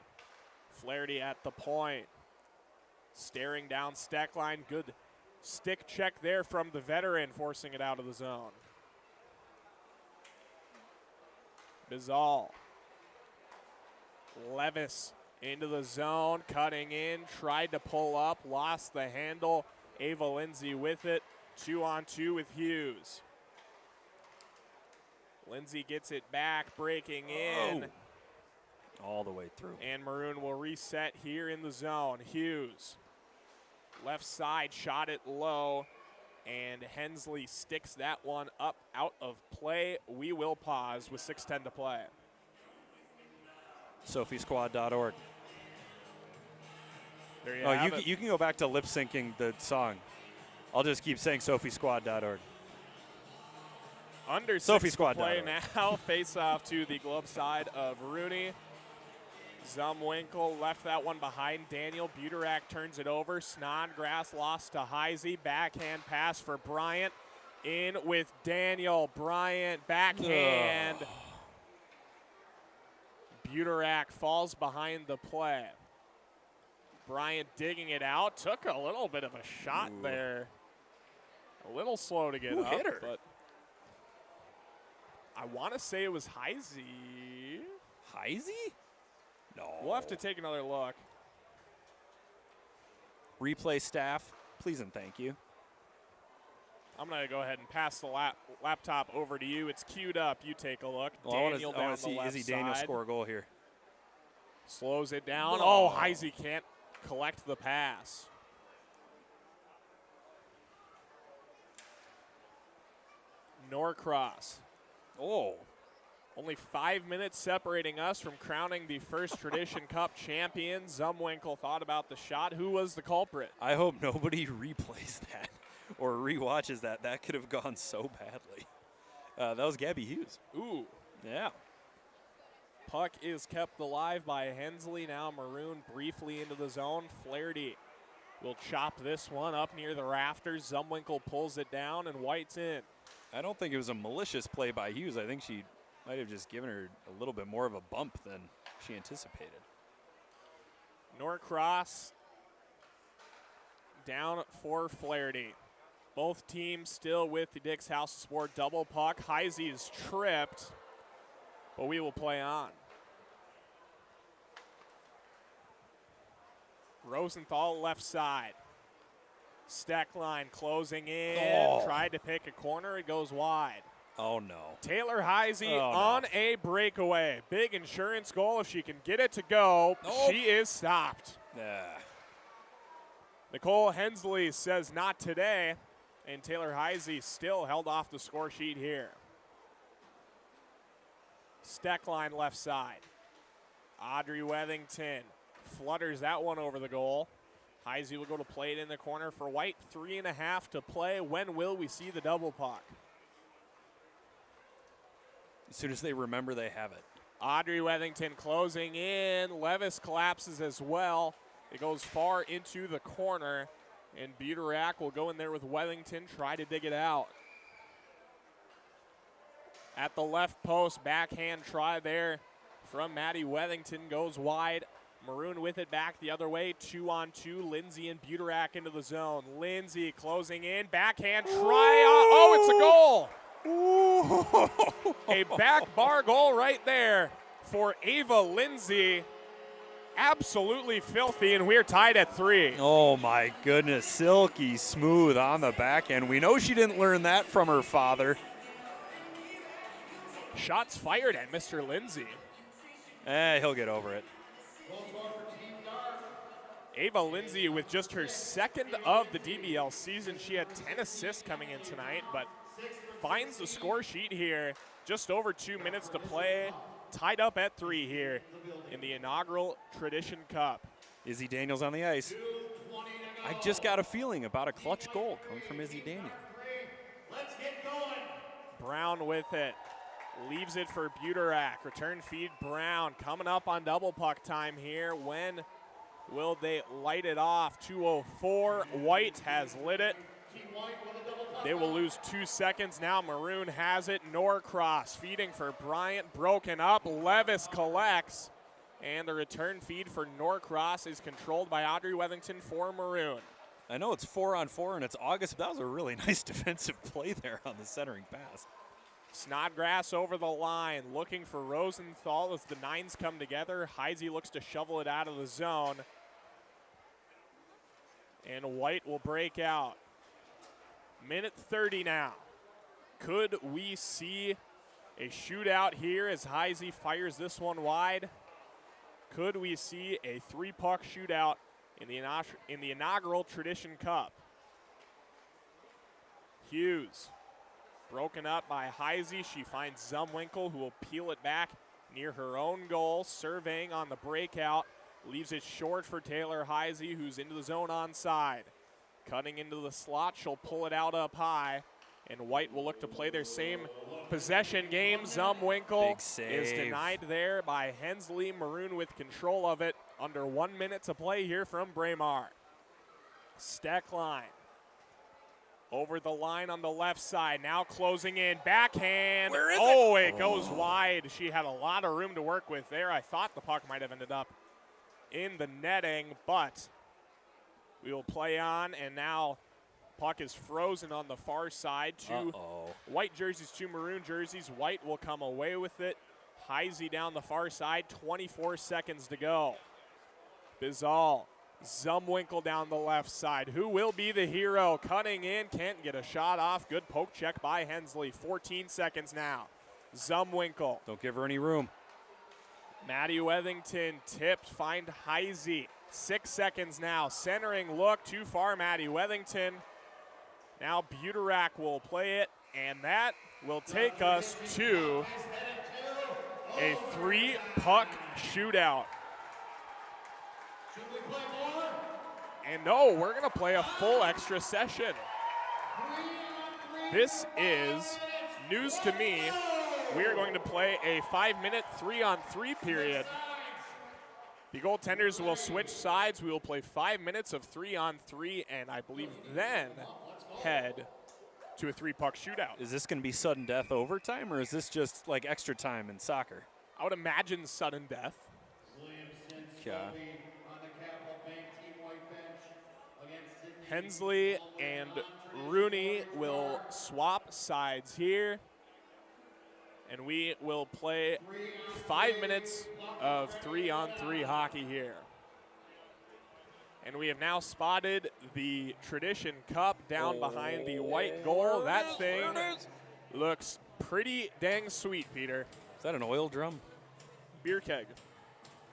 Flaherty at the point. Staring down Steckline. Good stick check there from the veteran, forcing it out of the zone. Bizal. Levis into the zone, cutting in, tried to pull up, lost the handle. Ava Lindsay with it. 2-on-2 with Hughes. Lindsay gets it back, breaking in. All the way through. And Maroon will reset here in the zone. Hughes. Left side, shot it low, and Hensley sticks that one up out of play. We will pause with 6:10 to play. SophieSquad.org. There you have it. You can go back to lip syncing the song. I'll just keep saying SophieSquad.org. Under SophieSquad play now. Face off to the glove side of Rooney. Zumwinkle left that one behind. Daniel Buterak turns it over. Snodgrass lost to Heisey. Backhand pass for Bryant. In with Daniel. Bryant backhand. Buterak falls behind the play. Bryant digging it out. Took a little bit of a shot there. A little slow to get Who up, hit her? but I want to say it was Heisey. Heisey? No. We'll have to take another look. Replay staff, please and thank you. I'm going to go ahead and pass the laptop over to you. It's queued up. You take a look. Well, Daniel I down want to the see left Izzy Daniel side. score a goal here. Slows it down. No. Oh, Heisey can't collect the pass. Norcross. Oh. Only 5 minutes separating us from crowning the first Tradition Cup champion. Zumwinkle thought about the shot. Who was the culprit? I hope nobody replays that or rewatches that. That could have gone so badly. That was Gabby Hughes. Ooh. Yeah. Puck is kept alive by Hensley. Now Maroon briefly into the zone. Flaherty will chop this one up near the rafters. Zumwinkle pulls it down, and White's in. I don't think it was a malicious play by Hughes. I think she might have just given her a little bit more of a bump than she anticipated. Norcross down for Flaherty. Both teams still with the Dick's House of Sport double puck. Heisey is tripped, but we will play on. Rosenthal left side. Steckline closing in. Oh. Tried to pick a corner. It goes wide. Oh, no. Taylor Heisey Oh, no. on a breakaway. Big insurance goal if she can get it to go. Oh. She is stopped. Yeah. Nicole Hensley says not today, and Taylor Heisey still held off the score sheet here. Steckline left side. Audrey Wethington flutters that one over the goal. Heisey will go to play it in the corner for White. 3.5 to play. When will we see the double puck? As soon as they remember they have it. Audrey Wethington closing in. Levis collapses as well. It goes far into the corner, and Buterak will go in there with Wethington, try to dig it out. At the left post, backhand try there from Maddie Wethington, goes wide. Maroon with it back the other way, 2-on-2. Lindsay and Buterak into the zone. Lindsay closing in, backhand try. Oh, it's a goal. A back bar goal right there for Ava Lindsay. Absolutely filthy, and we're tied at 3. Oh, my goodness. Silky smooth on the back end. We know she didn't learn that from her father. Shots fired at Mr. Lindsay. He'll get over it. Ava Lindsay with just her second of the DBL season. She had 10 assists coming in tonight, but finds the score sheet here. Just over 2 minutes to play. Tied up at 3 here in the inaugural Tradition Cup. Izzy Daniels on the ice. I just got a feeling about a clutch goal coming from Izzy Daniels. Let's get going. Brown with it. Leaves it for Buterak. Return feed Brown. Coming up on double puck time here. When will they light it off? 2:04. White has lit it. They will lose 2 seconds now. Maroon has it. Norcross feeding for Bryant. Broken up. Levis collects. And the return feed for Norcross is controlled by Audrey Wethington for Maroon. I know it's 4-on-4 and it's August, but that was a really nice defensive play there on the centering pass. Snodgrass over the line, looking for Rosenthal as the nines come together. Heisey looks to shovel it out of the zone. And White will break out. Minute 30 now. Could we see a shootout here as Heisey fires this one wide? Could we see a 3-puck shootout in the inaugural Tradition Cup? Hughes. Broken up by Heisey. She finds Zumwinkle, who will peel it back near her own goal. Surveying on the breakout. Leaves it short for Taylor Heisey, who's into the zone onside. Cutting into the slot. She'll pull it out up high. And White will look to play their same possession game. Zumwinkle is denied there by Hensley. Maroon with control of it. Under 1 minute to play here from Braemar. Steckline. Over the line on the left side, now closing in, backhand. Where is it? Oh, it goes wide. She had a lot of room to work with there. I thought the puck might have ended up in the netting, but we will play on, and now puck is frozen on the far side. Two white jerseys, two maroon jerseys. White will come away with it. Heisey down the far side, 24 seconds to go. Bizal, Zumwinkle down the left side. Who will be the hero? Cutting in, can't get a shot off. Good poke check by Hensley. 14 seconds now. Zumwinkle. Don't give her any room. Maddie Wethington tipped, find Heisey. 6 seconds now. Centering look, too far, Maddie Wethington. Now Buterak will play it, and that will take us to a 3-puck shootout. And no, we're going to play a full extra session. This is news to me. We are going to play a 5-minute 3-on-3 period. The goaltenders will switch sides. We will play 5 minutes of 3-on-3, and I believe then head to a 3-puck shootout. Is this going to be sudden death overtime, or is this just like extra time in soccer? I would imagine sudden death. Okay. Hensley and Rooney will swap sides here, and we will play 5 minutes of 3-on-3 hockey here. And we have now spotted the Tradition Cup down behind the white goal. That thing looks pretty dang sweet, Peter. Is that an oil drum? Beer keg.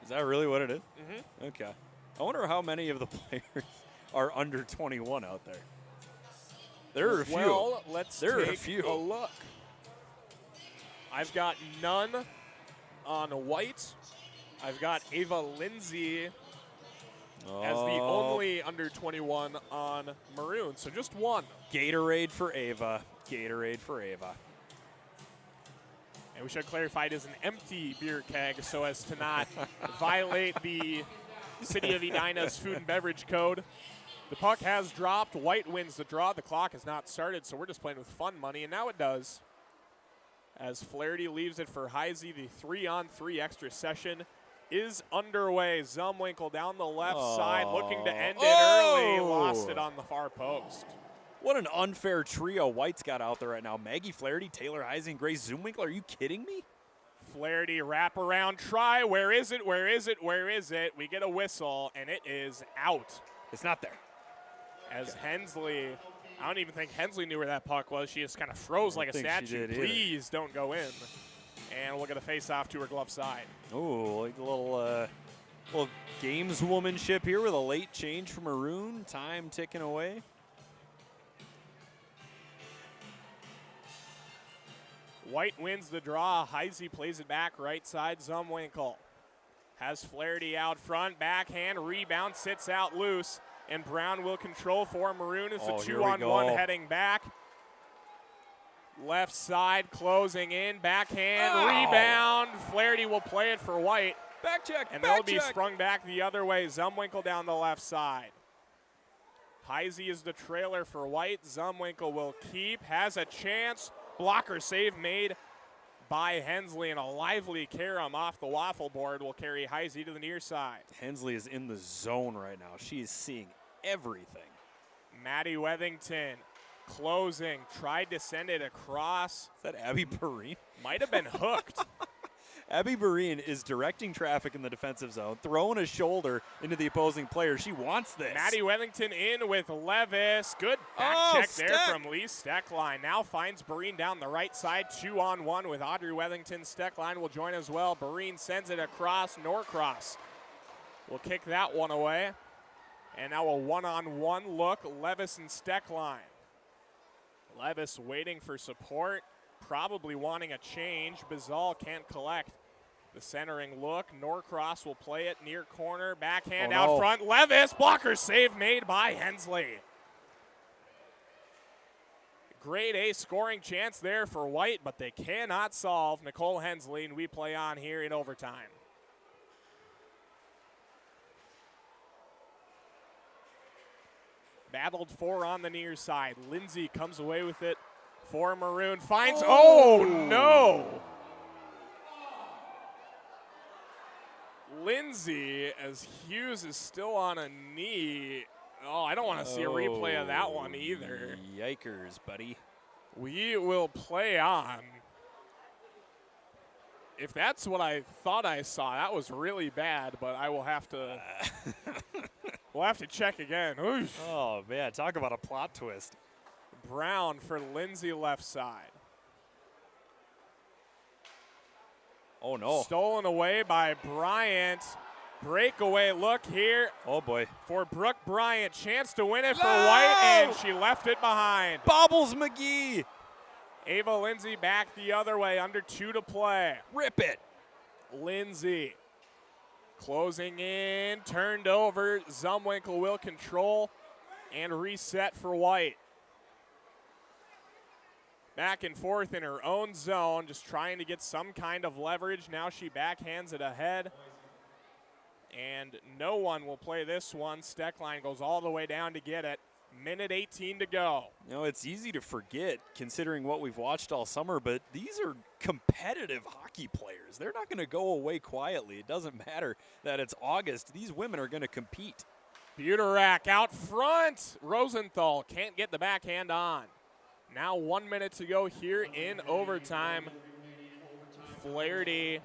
Is that really what it is? Mm-hmm. Okay. I wonder how many of the players are under 21 out there. There are a few. Well, let's take a look. I've got none on white. I've got Ava Lindsay as the only under 21 on maroon, so just one. Gatorade for Ava. Gatorade for Ava. And we should clarify it is an empty beer keg so as to not violate the City of Edina's food and beverage code. The puck has dropped. White wins the draw. The clock has not started, so we're just playing with fun money, and now it does. As Flaherty leaves it for Heisey, the 3-on-3 extra session is underway. Zumwinkle down the left side, looking to end it early. Lost it on the far post. What an unfair trio White's got out there right now. Maggie Flaherty, Taylor Heisey, and Grace Zumwinkle. Are you kidding me? Flaherty wraparound try. Where is it? Where is it? Where is it? We get a whistle, and it is out. It's not there. As Hensley, I don't even think Hensley knew where that puck was. She just kind of froze like a statue. Please don't go in. And we'll get a face-off to her glove side. Oh, like a little gameswomanship here with a late change from Maroon. Time ticking away. White wins the draw. Heisey plays it back right side. Zumwinkle has Flaherty out front. Backhand rebound sits out loose. And Brown will control for Maroon. It's a 2-on-1 heading back. Left side closing in. Backhand rebound. Flaherty will play it for White. Back check. And they'll be sprung back the other way. Zumwinkle down the left side. Heisey is the trailer for White. Zumwinkle will keep. Has a chance. Blocker save made by Hensley, and a lively carom off the waffle board will carry Heisey to the near side. Hensley is in the zone right now. She is seeing everything. Maddie Wethington closing, tried to send it across. Is that Abby Barine? Might have been hooked. Abby Barine is directing traffic in the defensive zone, throwing a shoulder into the opposing player. She wants this. Maddie Wethington in with Levis. Good back check there from Lee Steckline. Now finds Barine down the right side. 2-on-1 with Audrey Wethington. Steckline will join as well. Barine sends it across. Norcross will kick that one away. And now a 1-on-1 look. Levis and Steckline. Levis waiting for support. Probably wanting a change. Bizal can't collect. The centering look. Norcross will play it near corner. Backhand out front. Levis. Blocker save made by Hensley. Grade A scoring chance there for White, but they cannot solve Nicole Hensley, and we play on here in overtime. Battled for on the near side. Lindsay comes away with it for Maroon. Finds, oh no! Lindsay, as Hughes is still on a knee. Oh, I don't want to see a replay of that one either. Yikers, buddy. We will play on. If that's what I thought I saw, that was really bad, but I will have to we'll have to check again. Oof. Oh, man, talk about a plot twist. Brown for Lindsay left side. Oh, no. Stolen away by Bryant. Breakaway look here. Oh, boy. For Brooke Bryant. Chance to win it for White, and she left it behind. Bobbles McGee. Ava Lindsay back the other way, under 2 to play. Rip it. Lindsay closing in, turned over. Zumwinkle will control and reset for White. Back and forth in her own zone, just trying to get some kind of leverage. Now she backhands it ahead. And no one will play this one. Steckline goes all the way down to get it. Minute 18 to go. You know, it's easy to forget considering what we've watched all summer, but these are competitive hockey players. They're not going to go away quietly. It doesn't matter that it's August. These women are going to compete. Buterak out front. Rosenthal can't get the backhand on. Now 1 minute to go here in overtime. Flaherty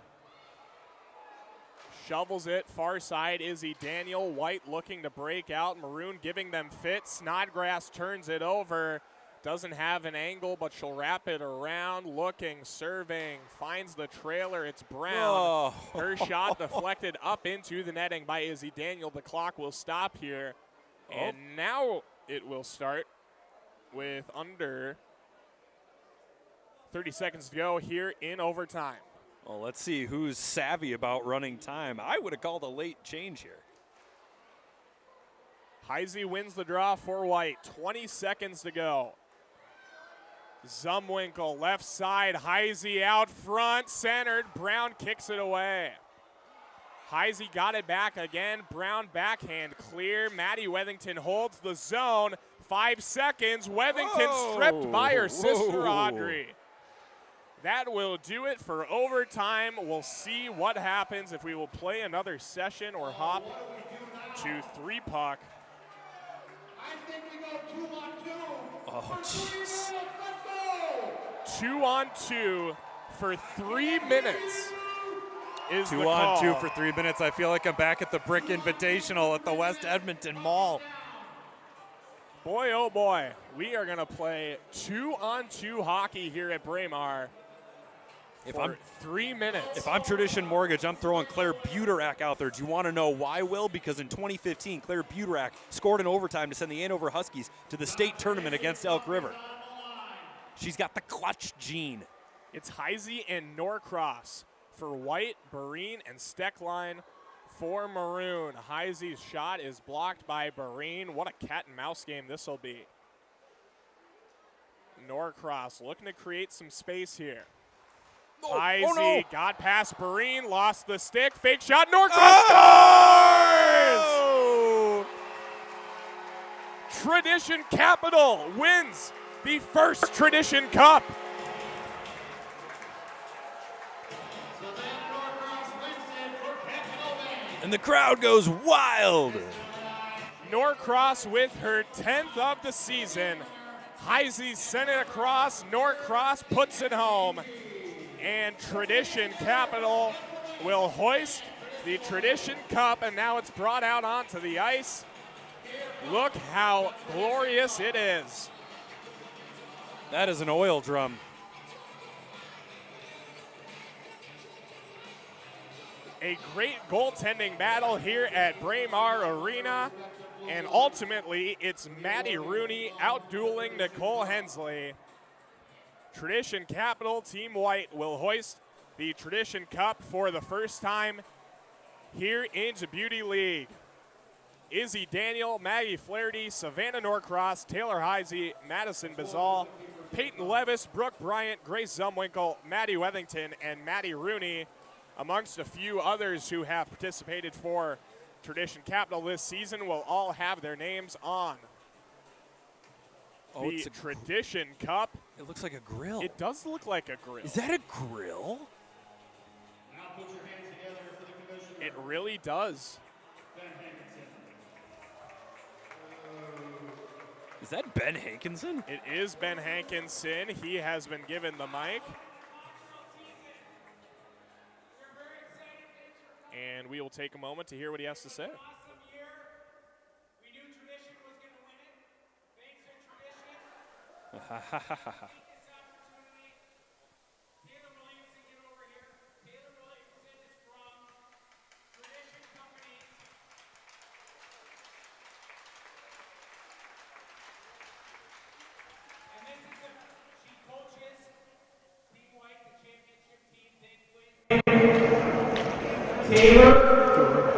shovels it far side. Izzy Daniel. White looking to break out. Maroon giving them fit. Snodgrass turns it over. Doesn't have an angle, but she'll wrap it around. Looking, serving, finds the trailer. It's Brown. Oh. Her shot deflected up into the netting by Izzy Daniel. The clock will stop here. And now it will start with under 30 seconds to go here in overtime. Well, let's see who's savvy about running time. I would have called a late change here. Heisey wins the draw for White. 20 seconds to go. Zumwinkle left side. Heisey out front. Centered. Brown kicks it away. Heisey got it back again. Brown backhand clear. Maddie Wethington holds the zone. 5 seconds. Wethington stripped by her sister Audrey. That will do it for overtime. We'll see what happens if we will play another session or hop to 3 puck. I think we go 2 on 2. Oh, jeez. 2 on 2 for 3 minutes is the 2 call. on 2 for 3 minutes. I feel like I'm back at the Brick Invitational at the West Edmonton Mall. Boy, oh boy, we are going to play 2 on 2 hockey here at Braemar for 3 minutes. If I'm Tradition Mortgage, I'm throwing Claire Buterak out there. Do you want to know why, Will? Because in 2015, Claire Buterak scored in overtime to send the Andover Huskies to the state tournament against Elk River. She's got the clutch gene. It's Heisey and Norcross for White, Barine, and Steckline for Maroon. Heisey's shot is blocked by Barine. What a cat and mouse game this will be. Norcross looking to create some space here. Heisey got past Barine, lost the stick, fake shot, Norcross scores! Tradition Capital wins the first Tradition Cup. And the crowd goes wild. Norcross with her 10th of the season. Heisey sent it across. Norcross puts it home. And Tradition Capital will hoist the Tradition Cup, and now it's brought out onto the ice. Look how glorious it is. That is an oil drum. A great goaltending battle here at Braemar Arena. And ultimately, it's Maddie Rooney outdueling Nicole Hensley. Tradition Capital, Team White, will hoist the Tradition Cup for the first time here in Beauty League. Izzy Daniel, Maggie Flaherty, Savannah Norcross, Taylor Heisey, Madison Bazal, Peyton Levis, Brooke Bryant, Grace Zumwinkle, Maddie Wethington, and Maddie Rooney, amongst a few others who have participated for Tradition Capital this season, will all have their names on Oh, the it's a Tradition Cup. It looks like a grill. It does look like a grill. Is that a grill? Now put your hands together for the commissioner. It really does. Is that Ben Hankinson? It is Ben Hankinson. He has been given the mic. And we will take a moment to hear what he has to say. Taylor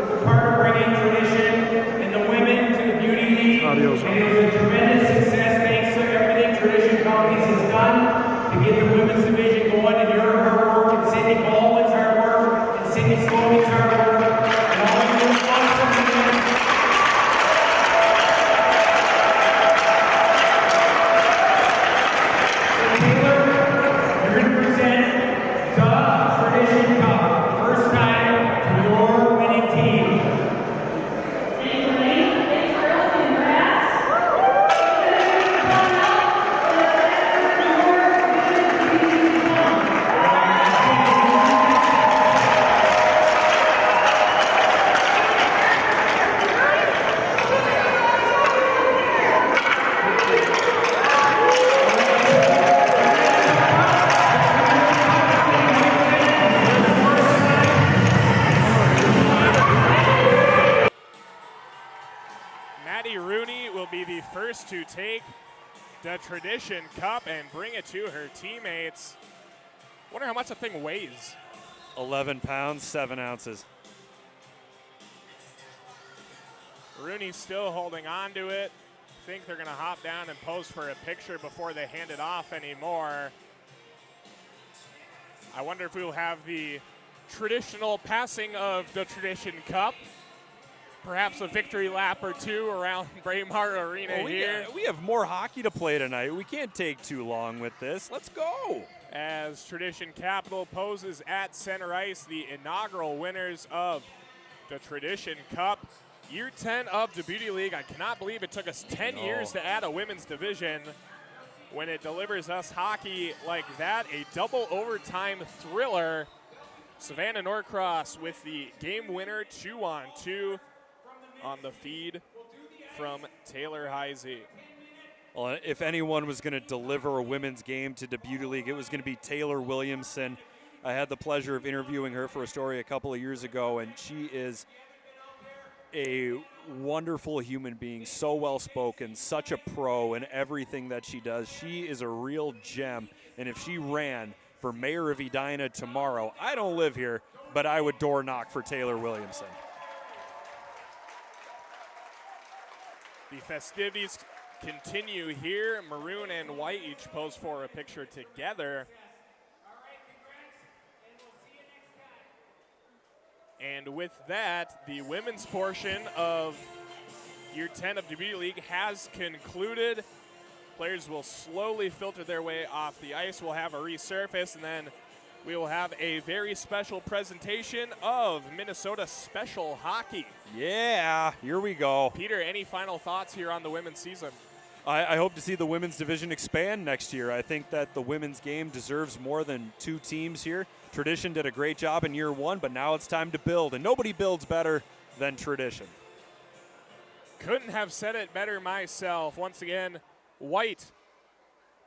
is a part of bringing tradition and the women to the Beauty League. And it was a tremendous success thanks to everything Tradition Companies has done to get the women's division going, and your hard work and Cindy Baldwin's hard work and Cindy Stoney's hard work and all of you awesome women. Taylor, you're going to present the Tradition Cup. First time to your winning team. Maddie Rooney will be the first to take the Tradition Cup and bring it to her teammates. Wonder how much the thing weighs. 11 pounds, 7 ounces. Rooney's still holding on to it. Think they're going to hop down and pose for a picture before they hand it off anymore. I wonder if we'll have the traditional passing of the Tradition Cup. Perhaps a victory lap or two around Braemar Arena Well, here. we have more hockey to play tonight. We can't take too long with this. Let's go. As Tradition Capital poses at center ice, the inaugural winners of the Tradition Cup. Year 10 of the Beauty League. I cannot believe it took us 10 years to add a women's division. When it delivers us hockey like that, a double overtime thriller. Savannah Norcross with the game winner, 2-on-2 on the feed from Taylor Heisey. Well, if anyone was going to deliver a women's game to the Beauty League, it was going to be Taylor Williamson. I had the pleasure of interviewing her for a story a couple of years ago, and she is a wonderful human being, so well-spoken, such a pro in everything that she does. She is a real gem, and if she ran for mayor of Edina tomorrow, I don't live here, but I would door knock for Taylor Williamson. The festivities continue here. Maroon and white each pose for a picture together. And with that, the women's portion of Year 10 of the Beauty League has concluded. Players will slowly filter their way off the ice. We'll have a resurface, and then we will have a very special presentation of Minnesota Special Hockey. Yeah, here we go. Peter, any final thoughts here on the women's season? I hope to see the women's division expand next year. I think that the women's game deserves more than 2 teams here. Tradition did a great job in year 1, but now it's time to build, and nobody builds better than Tradition. Couldn't have said it better myself. Once again, white,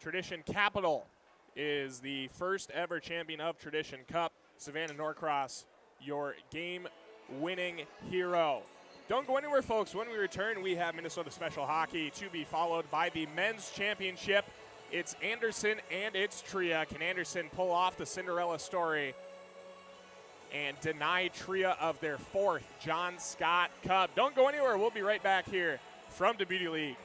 Tradition Capital, is the first ever champion of Tradition Cup. Savannah Norcross, your game-winning hero. Don't go anywhere, folks. When we return, we have Minnesota Special Hockey to be followed by the men's championship. It's Anderson and it's Tria. Can Anderson pull off the Cinderella story and deny Tria of their 4th John Scott Cup? Don't go anywhere. We'll be right back here from the Beauty League.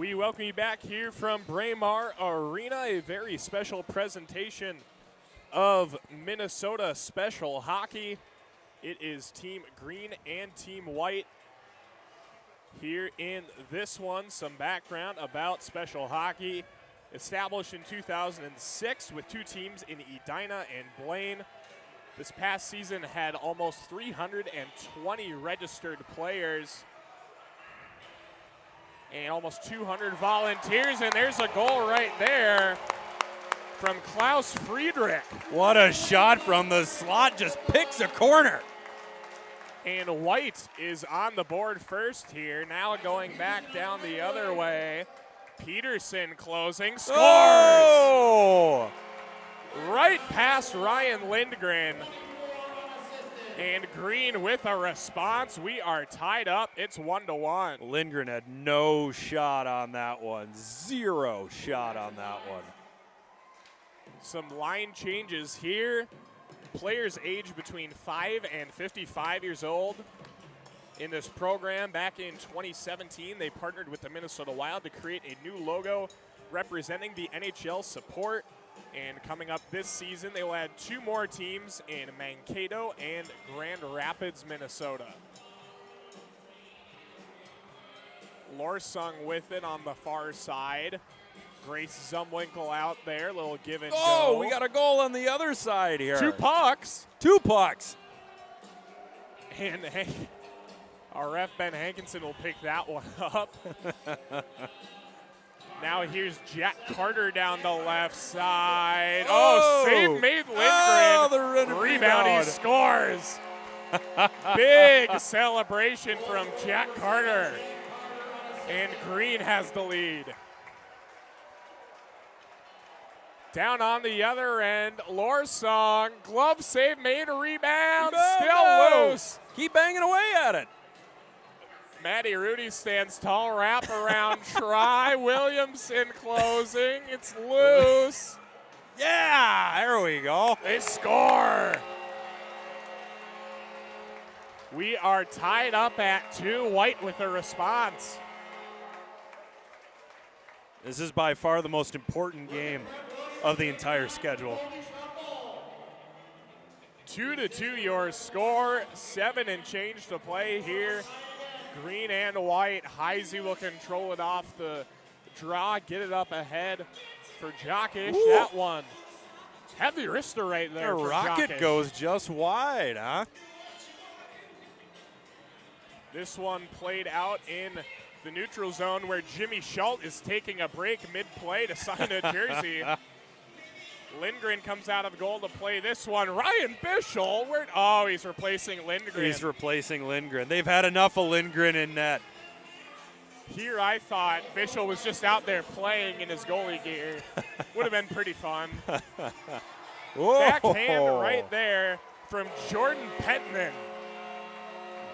We welcome you back here from Braemar Arena, a very special presentation of Minnesota Special Hockey. It is Team Green and Team White. Here in this one, some background about Special Hockey. Established in 2006 with 2 teams in Edina and Blaine. This past season had almost 320 registered players and almost 200 volunteers, and there's a goal right there from Klaus Friedrich. What a shot from the slot, just picks a corner. And White is on the board first here, now going back down the other way. Peterson closing, scores! Oh! Right past Ryan Lindgren. And Green with a response. We are tied up. It's 1-1. Lindgren had no shot on that one. 0 shot on that one. Some line changes here. Players aged between 5 and 55 years old. In this program, back in 2017, they partnered with the Minnesota Wild to create a new logo representing the NHL support. And coming up this season, they will add 2 more teams in Mankato and Grand Rapids, Minnesota. Lorsung with it on the far side. Grace Zumwinkle out there, little give and go. Oh, we got a goal on the other side here. 2 pucks. 2 pucks. And our ref, Ben Hankinson, will pick that one up. Now here's Jack Carter down the left side. Oh, save made Lindgren. Oh, the Rebound, he scores. Big celebration from Jack Carter. And Green has the lead. Down on the other end, Lorsung, glove save made, a rebound, still loose. Keep banging away at it. Matty Rudy stands tall, wrap around, try. Williamson closing, it's loose. Yeah, there we go. They score. We are tied up at 2, White with a response. This is by far the most important game of the entire schedule. 2-2 your score, 7 and change to play here. Green and White. Heisey will control it off the draw, get it up ahead for Jockish. Ooh. That one. Heavy wrister right there. The for rocket Jockish. goes just wide, huh? This one played out in the neutral zone where Jimmy Schultz is taking a break mid-play to sign a jersey. Lindgren comes out of goal to play this one. Ryan Bischel, he's replacing Lindgren. He's replacing Lindgren. They've had enough of Lindgren in net. Here I thought Bischel was just out there playing in his goalie gear. Would have been pretty fun. Backhand right there from Jordan Pettman.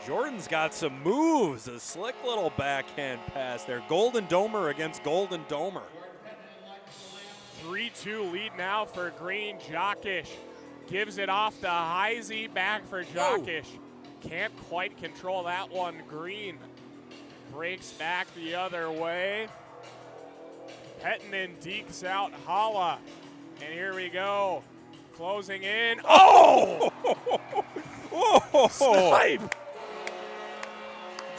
Jordan's got some moves. A slick little backhand pass there. Golden Domer against Golden Domer. 3-2 lead now for Green. Jockish gives it off to Heisey, back for Jockish. Can't quite control that one. Green breaks back the other way. Pettinen dekes out Holla. And here we go. Closing in. Oh! Snipe!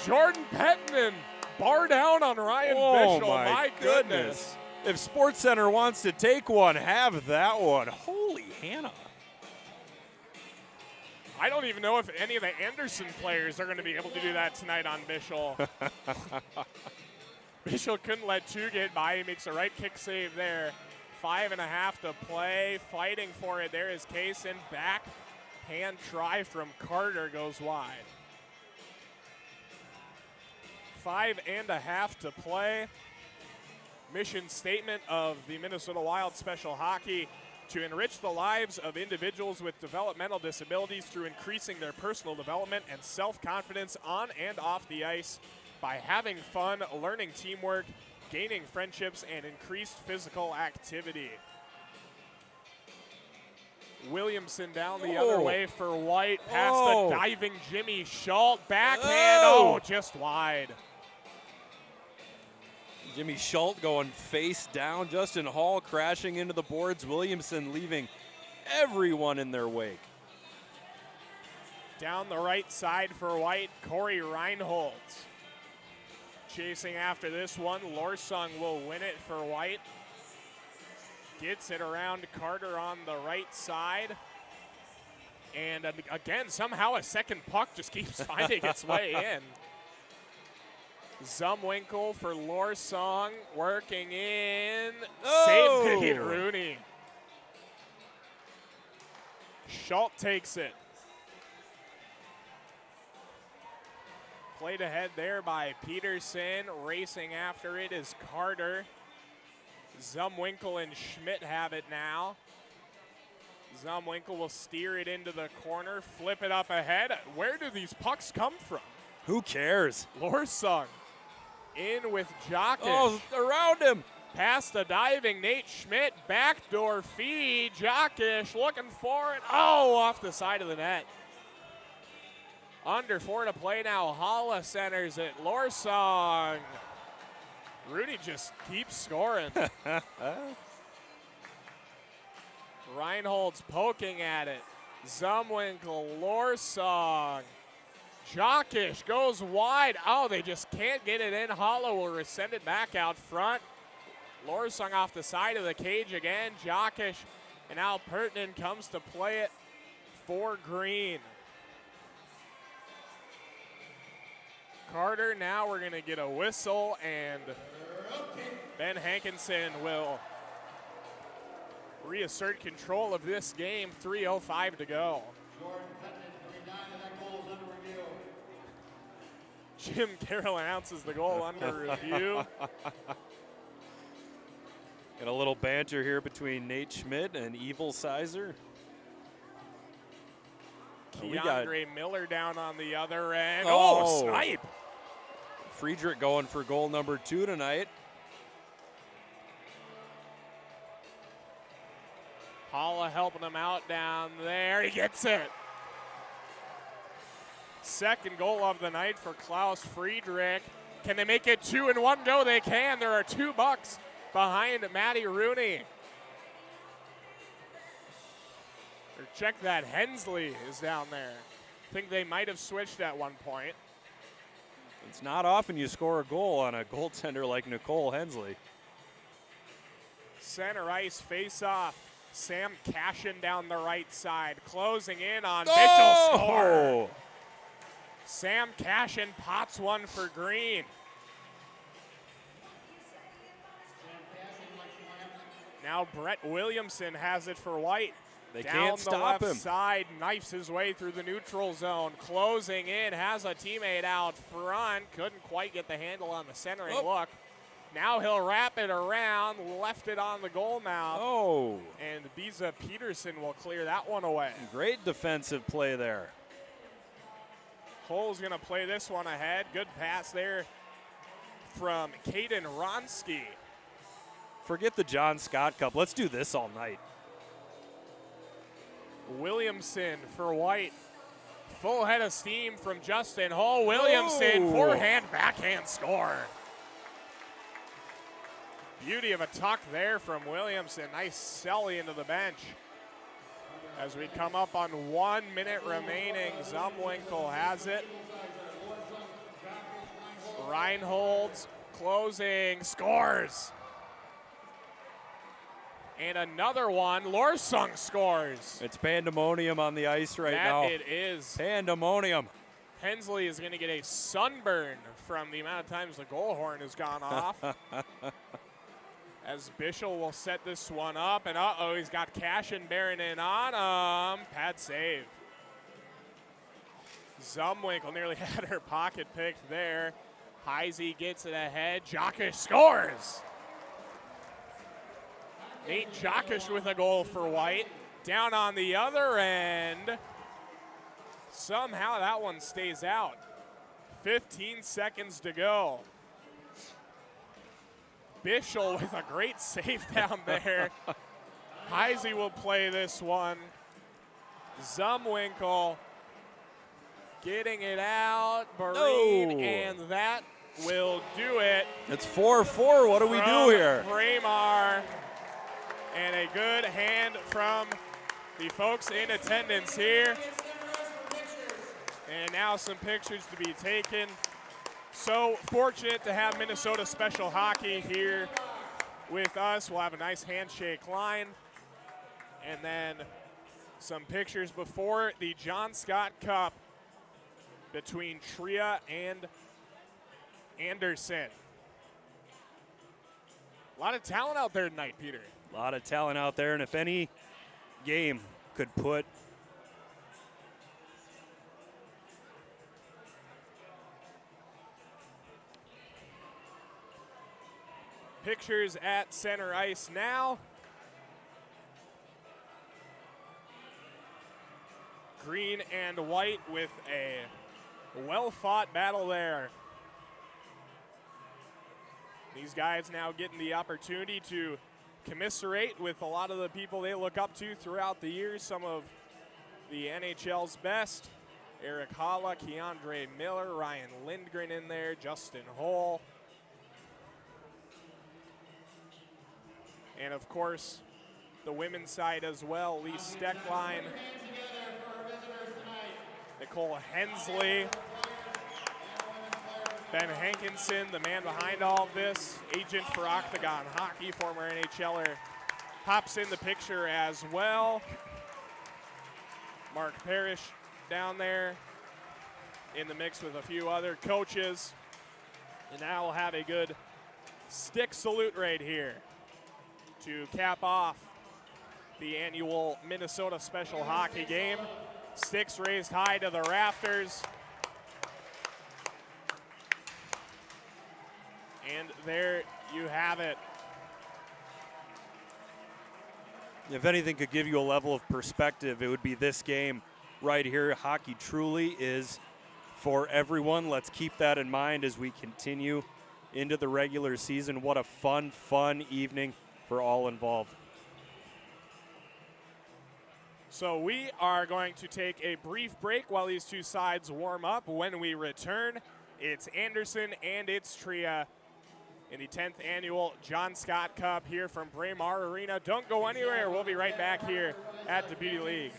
Jordan Pettinen, bar down on Ryan Bischel. My goodness. If SportsCenter wants to take one, have that one. Holy Hannah. I don't even know if any of the Anderson players are going to be able to do that tonight on Bischel. Bischel couldn't let 2 get by. He makes a right kick save there. 5.5 to play. Fighting for it. There is Kaysen. Back hand try from Carter goes wide. 5.5 to play. Mission statement of the Minnesota Wild Special Hockey: to enrich the lives of individuals with developmental disabilities through increasing their personal development and self-confidence on and off the ice by having fun, learning teamwork, gaining friendships, and increased physical activity. Williamson down the other way for White, past the diving Jimmy Schultz, backhand, just wide. Jimmy Schultz going face down. Justin Hall crashing into the boards. Williamson leaving everyone in their wake. Down the right side for White, Corey Reinhold. Chasing after this one, Lorsong will win it for White. Gets it around Carter on the right side. And again, somehow a second puck just keeps finding its way in. Zumwinkle for Lorsong, working in. Oh! Save Pete Rooney. Schultz takes it. Played ahead there by Peterson. Racing after it is Carter. Zumwinkle and Schmidt have it now. Zumwinkle will steer it into the corner, flip it up ahead. Where do these pucks come from? Who cares? Lorsong in with Jockish. Oh, around him. Past the diving Nate Schmidt, backdoor feed. Jockish looking for it. Oh, off the side of the net. Under 4 to play now. Holla centers it. Lorsong. Rudy just keeps scoring. Reinhold's poking at it. Zumwinkle, Lorsong. Jockish goes wide. Oh, they just can't get it in. Holla will send it back out front. Lorsong off the side of the cage again. Jockish and now Pertinen comes to play it for Green. Carter, now we're going to get a whistle, and Ben Hankinson will reassert control of this game. 3:05 to go. Jim Carroll announces the goal under review. Got a little banter here between Nate Schmidt and Evil Sizer. Keandre Miller down on the other end. Oh, Snipe! Friedrich going for goal number 2 tonight. Holla helping him out down there. He gets it. Second goal of the night for Klaus Friedrich. Can they make it 2 in 1 go? They can. There are 2 bucks behind Matty Rooney. Or check that. Hensley is down there. I think they might have switched at one point. It's not often you score a goal on a goaltender like Nicole Hensley. Center ice face-off. Sam Cashin down the right side. Closing in on Oh! Bishel score. Sam Cashin pots one for Green. Now Brett Williamson has it for White. They Down can't the stop left him. side, knifes his way through the neutral zone. Closing in, has a teammate out front. Couldn't quite get the handle on the centering look. Now he'll wrap it around, left it on the goal mouth. Oh. And Biza Peterson will clear that one away. Great defensive play there. Hull's gonna play this one ahead. Good pass there from Caden Ronsky. Forget the John Scott Cup. Let's do this all night. Williamson for White. Full head of steam from Justin Hull. Williamson, Oh. forehand, backhand score. Beauty of a tuck there from Williamson. Nice celly into the bench. As we come up on 1 minute remaining, Zumwinkle has it. Reinhold's closing, scores. And another one, Lorsong scores. It's pandemonium on the ice right now. That it is. Pandemonium. Hensley is going to get a sunburn from the amount of times the goal horn has gone off. As Bishel will set this one up, and uh-oh, he's got Cashin bearing in on him. Pad save. Zumwinkle nearly had her pocket picked there. Heisey gets it ahead. Jockish scores. Nate Jockish with a goal for White. Down on the other end. Somehow that one stays out. 15 seconds to go. Bishel with a great save down there. Heisey will play this one. Zumwinkle getting it out. Barine, and that will do it. It's 4-4. What do we do here? Braemar, and a good hand from the folks in attendance here. And now some pictures to be taken. So fortunate to have Minnesota Special Hockey here with us. We'll have a nice handshake line. And then some pictures before the John Scott Cup between Tria and Anderson. A lot of talent out there tonight, Peter. A lot of talent out there, and if any game could put pictures at center ice now. Green and white with a well-fought battle there. These guys now getting the opportunity to commiserate with a lot of the people they look up to throughout the years. Some of the NHL's best. Eric Halla, Keandre Miller, Ryan Lindgren in there, Justin Hull. And of course, the women's side as well. Lee Steckline, Nicole Hensley, Ben Hankinson, the man behind all of this, agent for Octagon Hockey, former NHLer, pops in the picture as well. Mark Parrish down there in the mix with a few other coaches. And now we'll have a good stick salute right here to cap off the annual Minnesota Special Hockey game. Sticks raised high to the rafters. And there you have it. If anything could give you a level of perspective, it would be this game right here. Hockey truly is for everyone. Let's keep that in mind as we continue into the regular season. What a fun, fun evening for all involved. So we are going to take a brief break while these two sides warm up. When we return, it's Anderson and it's Tria in the 10th annual John Scott Cup here from Braemar Arena. Don't go anywhere. We'll be right back here at the Beauty League.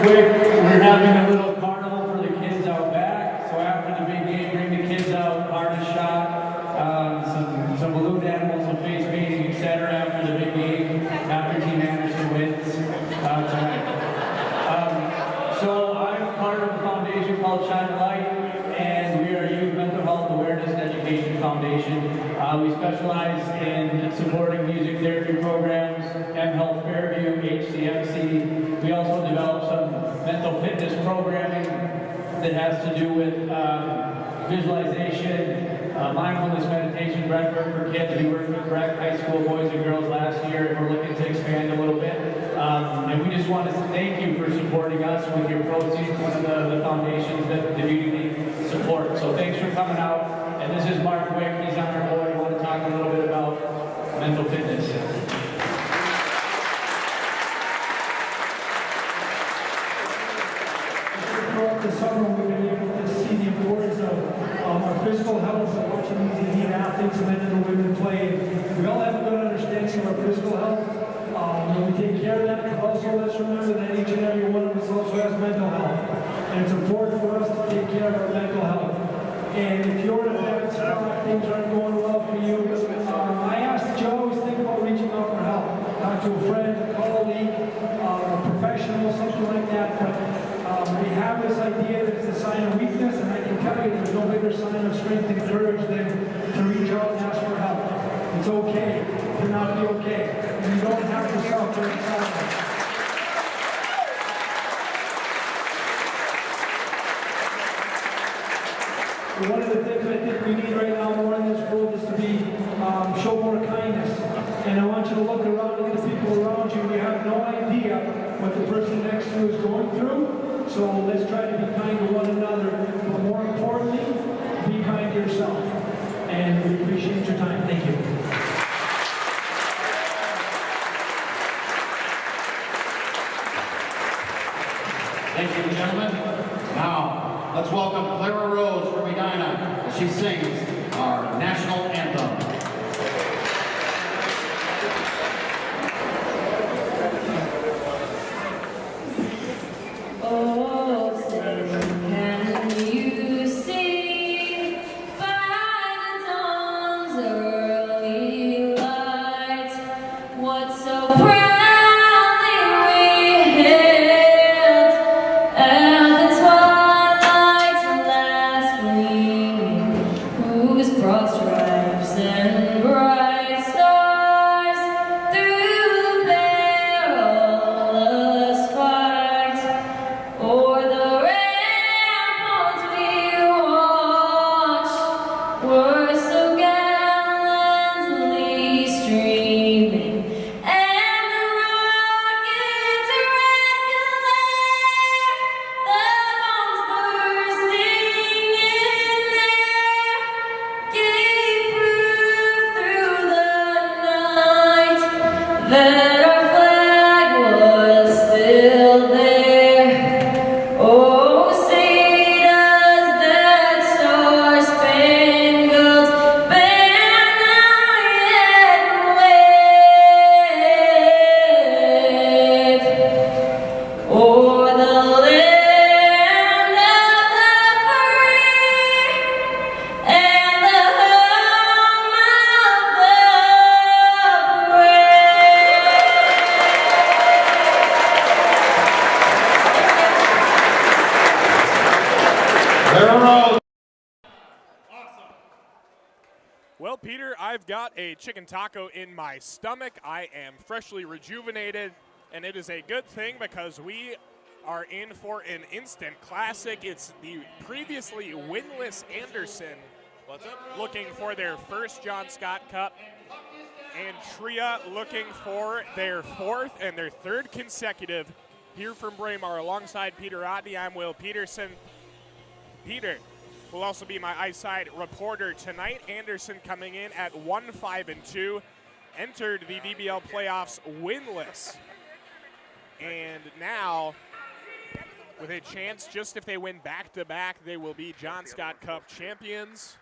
quick, we're having a little carnival for the kids out back. So after the big game, bring the kids out, hardest shot, some balloon animals, some face painting, etc. After the big game, after Team Anderson wins tonight. So I'm part of a foundation called Shine a Light, and we are a youth mental health awareness and education foundation. We specialize in supporting music therapy programs, M Health Fairview, HCMC. We also develop some mental fitness programming that has to do with visualization, mindfulness meditation, breathwork for kids. We worked with Breck High School boys and girls last year, and we're looking to expand a little bit. And we just want to thank you for supporting us with your proceeds, one of the foundations that the Beauty League supports. So thanks for coming out. And this is Mark Wick. He's on our board. I want to talk a little bit about mental fitness. Throughout the summer, we've been able to see the importance of our physical health and watching these elite athletes, men and women play. We all have a good understanding of our physical health. And we take care of that, but also let's remember that each and every one of us also has mental health. And it's important for us to take care of our mental health. And if you're in a bad spot, things aren't going well for you, I ask that you always think about reaching out for help. Talk to a friend, a colleague, a professional, something like that. But we have this idea that it's a sign of weakness, and I can tell you there's no bigger sign of strength and courage than to reach out and ask for help. It's okay to not be okay. And you don't have to suffer in silence. One of the things I think we need right now more in this world is to be show more kindness. And I want you to look around at the people around you. You have no idea what the person next to you is going through. So let's try to be kind to one another. But more importantly, be kind to yourself. And we appreciate your time. Thank you. Thank you, gentlemen. Now, let's welcome Clara Rose from Edina as she sings our national anthem. Oh, say, can you see by the dawn's early light what so proudly we hailed at the twilight's last gleaming, whose broad stripes and bright stars through the perilous fight o'er the ramparts we watched were so gallantly streaming, and the rocket's red glare, the bombs bursting in air, gave proof through the night that our flag was still there. Oh, say does that star-spangled banner yet wave o'er the land of the free and the home of the Clara Rose. Well, Peter, I've got a chicken taco in my stomach. I am freshly rejuvenated, and it is a good thing because we are in for an instant classic. It's the previously winless Anderson looking for their first John Scott Cup, and Tria looking for their fourth and their third consecutive here from Braemar. Alongside Peter Rodney, I'm Will Peterson. Peter will also be my eyesight reporter tonight. Anderson coming in at 1-5-2, entered the DBL playoffs winless, and now with a chance, just if they win back-to-back, they will be John Scott Cup champions.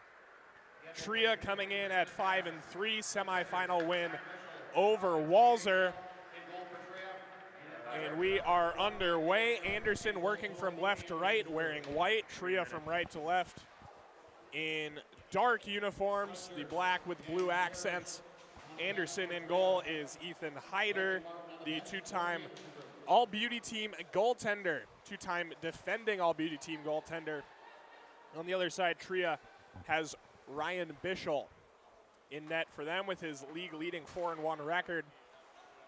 Tria coming in at 5-3, semifinal win over Walser. And we are underway. Anderson working from left to right, wearing white. Tria from right to left in dark uniforms, the black with blue accents. Anderson in goal is Ethan Hyder, the two-time All-Beauty Team goaltender, two-time defending All-Beauty Team goaltender. On the other side, Tria has Ryan Bischel in net for them with his league-leading 4-1 record.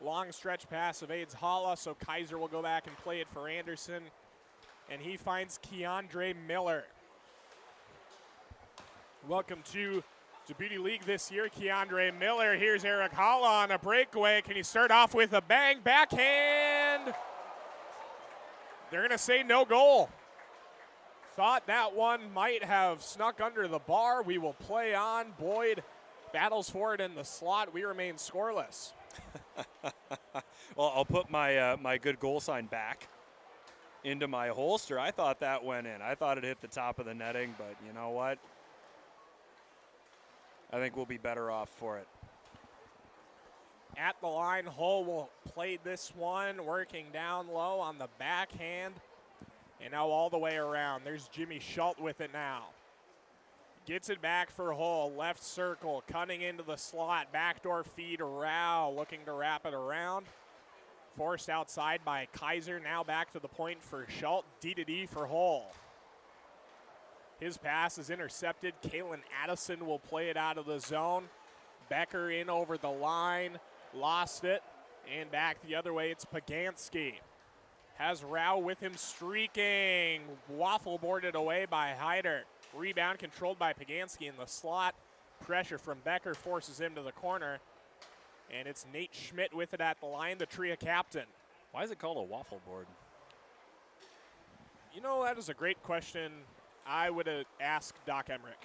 Long stretch pass evades Halla, so Kaiser will go back and play it for Anderson. And he finds Keandre Miller. Welcome to Beauty League this year, Keandre Miller. Here's Eric Halla on a breakaway. Can he start off with a bang? Backhand! They're going to say no goal. Thought that one might have snuck under the bar. We will play on. Boyd battles for it in the slot. We remain scoreless. Well, I'll put my my good goal sign back into my holster. I thought that went in. I thought it hit the top of the netting, but you know what? I think we'll be better off for it. At the line, Hull will play this one, working down low on the backhand. And now all the way around. There's Jimmy Schultz with it now. Gets it back for Hull, left circle, cutting into the slot, backdoor feed, Rao looking to wrap it around. Forced outside by Kaiser, now back to the point for Schultz, D-to-D for Hull. His pass is intercepted. Kalen Addison will play it out of the zone. Becker in over the line, lost it, and back the other way, it's Pagansky. Has Rao with him streaking, waffle boarded away by Hyder. Rebound controlled by Pagansky in the slot. Pressure from Becker forces him to the corner. And it's Nate Schmidt with it at the line, the Tria captain. Why is it called a waffle board? You know, that is a great question. I would have asked Doc Emmerich,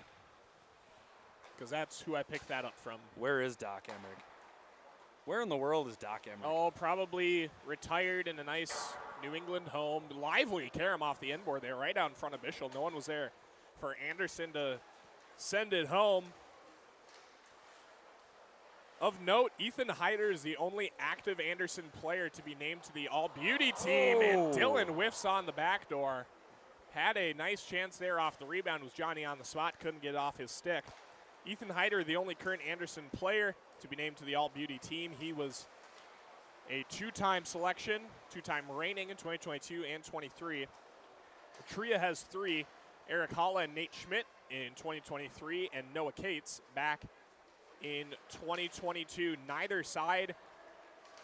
because that's who I picked that up from. Where is Doc Emmerich? Where in the world is Doc Emmerich? Oh, probably retired in a nice New England home. Lively carom off the end board there, right out in front of Bischel. No one was there for Anderson to send it home. Of note, Ethan Hyder is the only active Anderson player to be named to the All-Beauty team, and Dylan whiffs on the back door. Had a nice chance there off the rebound, was Johnny on the spot, couldn't get it off his stick. Ethan Hyder, the only current Anderson player to be named to the All-Beauty team. He was a two-time selection, two-time reigning in 2022 and 23. Tria has 3, Eric Halla and Nate Schmidt in 2023, and Noah Cates back in 2022. Neither side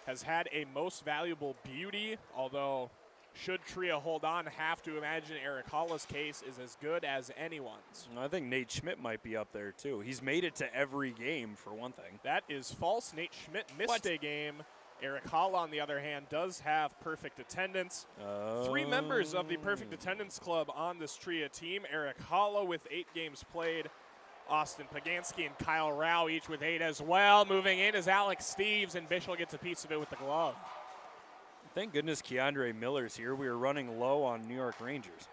has had a most valuable beauty, although should Tria hold on, have to imagine Eric Halla's case is as good as anyone's. I think Nate Schmidt might be up there too. He's made it to every game for one thing. That is false. Nate Schmidt missed a game. Eric Halla, on the other hand, does have perfect attendance. 3 members of the perfect attendance club on this Tria team. Eric Halla with 8 games played. Austin Pagansky and Kyle Rao each with 8 as well. Moving in is Alex Steves, and Bischel gets a piece of it with the glove. Thank goodness Keandre Miller's here. We were running low on New York Rangers.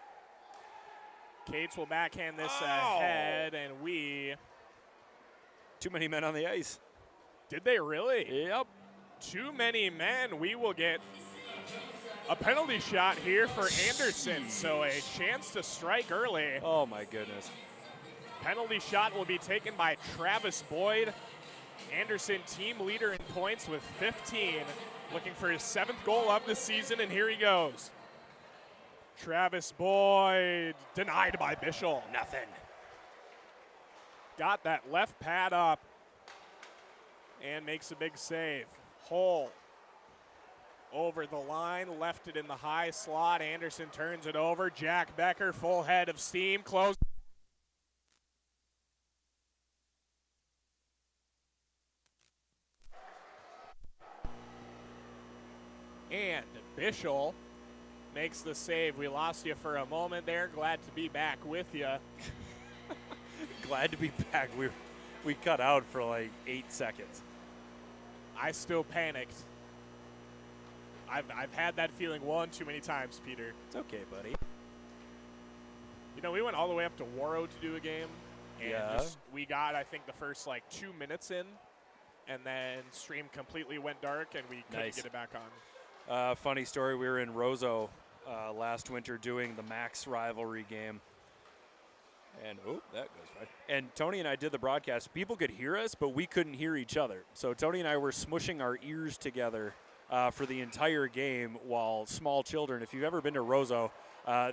Cates will backhand this ahead, and Too many men on the ice. Did they really? Yep. Too many men. We will get a penalty shot here for Anderson, so a chance to strike early. Oh, my goodness. Penalty shot will be taken by Travis Boyd. Anderson team leader in points with 15. Looking for his 7th goal of the season, and here he goes. Travis Boyd denied by Bischel. Nothing. Got that left pad up and makes a big save. Hull over the line, left it in the high slot. Anderson turns it over. Jack Becker, full head of steam, close. And Bischel makes the save. We lost you for a moment there. Glad to be back with you. Glad to be back. We cut out for like 8 seconds. I still panicked. I've had that feeling one too many times, Peter. It's okay, buddy. You know, we went all the way up to Warrow to do a game. And Yeah. we got, I think, the first like 2 minutes in. And then stream completely went dark and we couldn't Nice. get it back on. Funny story, we were in Roseau last winter doing the Max rivalry game. And, oh, that goes right. And Tony and I did the broadcast. People could hear us, but we couldn't hear each other. So Tony and I were smushing our ears together for the entire game while small children, if you've ever been to Roseau,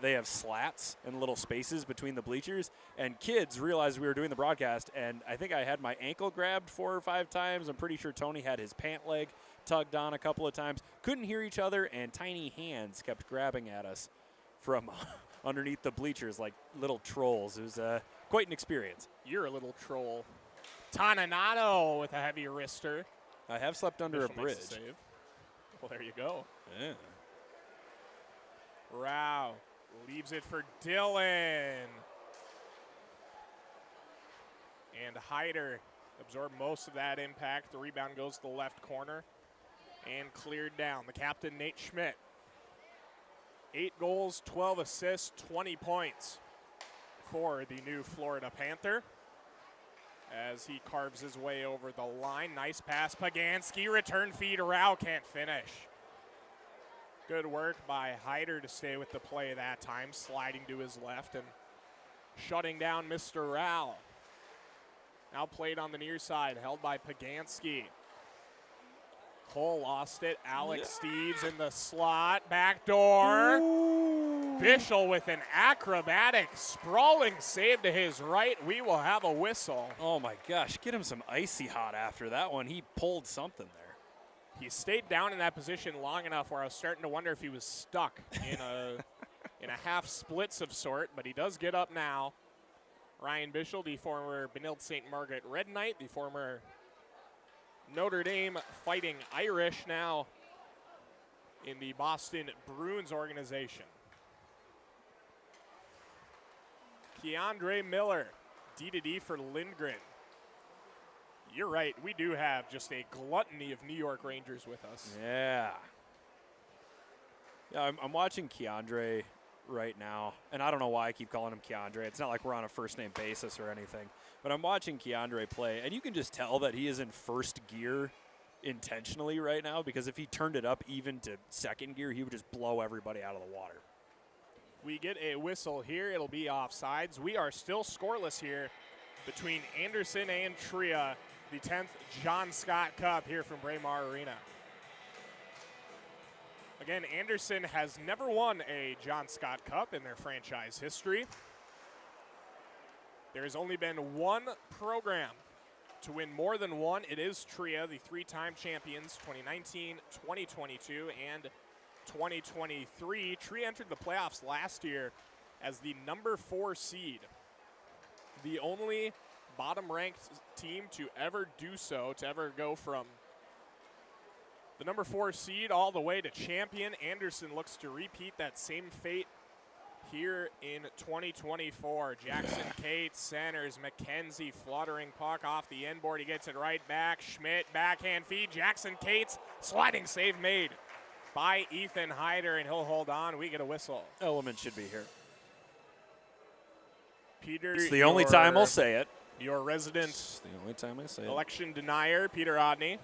they have slats and little spaces between the bleachers. And kids realized we were doing the broadcast, and I think I had my ankle grabbed 4 or 5 times. I'm pretty sure Tony had his pant leg tugged on a couple of times. Couldn't hear each other, and tiny hands kept grabbing at us from underneath the bleachers like little trolls. It was quite an experience. You're a little troll. Toninato with a heavy wrister. I have slept under a bridge. Save. Well, there you go. Yeah. Rao leaves it for Dylan. And Hyder absorbed most of that impact. The rebound goes to the left corner and cleared down. The captain, Nate Schmidt. 8 goals, 12 assists, 20 points for the new Florida Panther as he carves his way over the line. Nice pass, Paganski, return feed, Rao can't finish. Good work by Hyder to stay with the play that time, sliding to his left and shutting down Mr. Rao. Now played on the near side, held by Paganski. Cole lost it. Alex Steves in the slot. Backdoor. Bischel with an acrobatic, sprawling save to his right. We will have a whistle. Oh, my gosh. Get him some icy hot after that one. He pulled something there. He stayed down in that position long enough where I was starting to wonder if he was stuck in a half splits of sort, but he does get up now. Ryan Bischel, the former Benilde St. Margaret Red Knight, the former Notre Dame Fighting Irish, now in the Boston Bruins organization. Keandre Miller, D2D for Lindgren. You're right, we do have just a gluttony of New York Rangers with us. Yeah. Yeah, I'm watching Keandre right now, and I don't know why I keep calling him Keandre. It's not like we're on a first-name basis or anything. But I'm watching Keandre play, and you can just tell that he is in first gear intentionally right now, because if he turned it up even to second gear, he would just blow everybody out of the water. We get a whistle here. It'll be offsides. We are still scoreless here between Anderson and Tria, the 10th John Scott Cup here from Braemar Arena. Again, Anderson has never won a John Scott Cup in their franchise history. There has only been one program to win more than one. It is Tria, the 3-time champions, 2019, 2022, and 2023. Tria entered the playoffs last year as the number 4 seed. The only bottom-ranked team to ever do so, to ever go from the number 4 seed all the way to champion. Anderson looks to repeat that same fate here in 2024. Jackson Cates centers. McKenzie fluttering puck off the end board. He gets it right back. Schmidt backhand feed. Jackson Cates sliding save made by Ethan Hyder, and he'll hold on. We get a whistle. Element should be here. Peter, It's the only time I'll say it. Your resident It's the only time I say it. election denier, Peter Odney.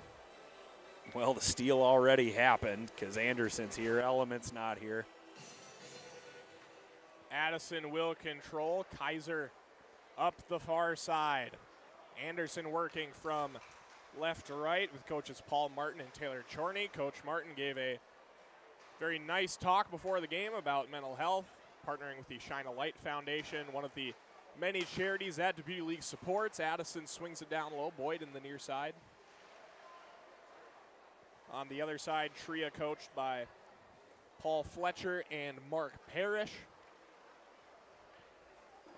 Well, the steal already happened because Anderson's here. Element's not here. Addison will control. Kaiser up the far side. Anderson working from left to right with coaches Paul Martin and Taylor Chorney. Coach Martin gave a very nice talk before the game about mental health, partnering with the Shine a Light Foundation, one of the many charities that Deputy League supports. Addison swings it down low. Boyd in the near side. On the other side, Tria coached by Paul Fletcher and Mark Parrish,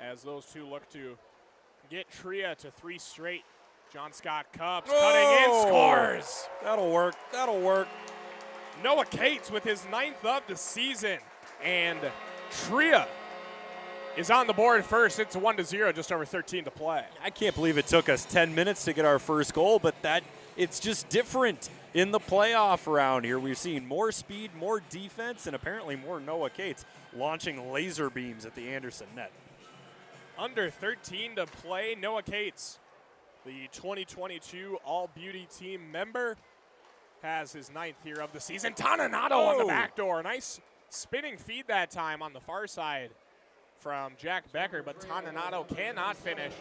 as those two look to get Tria to 3 straight John Scott Cups. Cutting in, scores. That'll work. That'll work. Noah Cates with his 9th of the season. And Tria is on the board first. It's a 1-0, just over 13 to play. I can't believe it took us 10 minutes to get our first goal, but it's just different in the playoff round here. We've seen more speed, more defense, and apparently more Noah Cates launching laser beams at the Anderson net. Under 13 to play. Noah Cates, the 2022 All-Beauty Team member, has his 9th here of the season. Toninato on the back door. Nice spinning feed that time on the far side from Jack Becker, but Toninato cannot finish.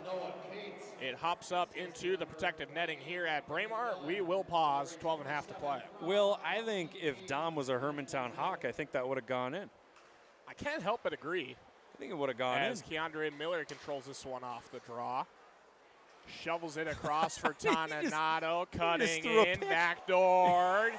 It hops up into the protective netting here at Braemar. We will pause, 12.5 to play. Will, I think if Dom was a Hermantown Hawk, I think that would have gone in. I can't help but agree. I think it would have gone as in. Keandre Miller controls this one off the draw. Shovels it across for Toninato, cutting in, backdoor.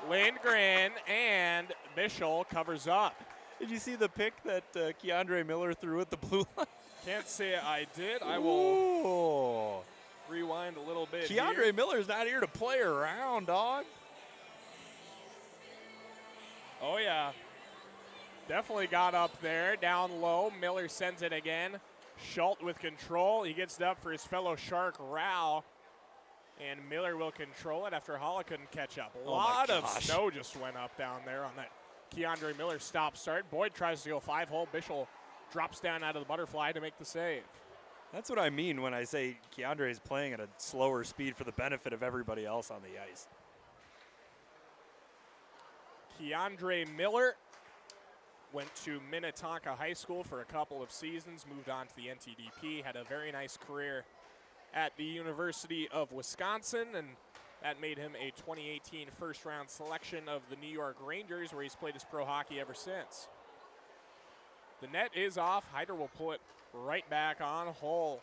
Lindgren and Bischel covers up. Did you see the pick that Keandre Miller threw at the blue line? Can't say I did. I will rewind a little bit. Keandre Miller's not here to play around, dog. Oh, yeah. Definitely got up there, down low. Miller sends it again. Schultz with control. He gets it up for his fellow Shark, Rao. And Miller will control it after Holla couldn't catch up. A lot of snow just went up down there on that Keandre Miller stop start. Boyd tries to go 5-hole. Bischel drops down out of the butterfly to make the save. That's what I mean when I say Keandre is playing at a slower speed for the benefit of everybody else on the ice. Keandre Miller went to Minnetonka High School for a couple of seasons, moved on to the NTDP, had a very nice career at the University of Wisconsin, and that made him a 2018 first-round selection of the New York Rangers, where he's played his pro hockey ever since. The net is off. Hyder will pull it right back on. Hull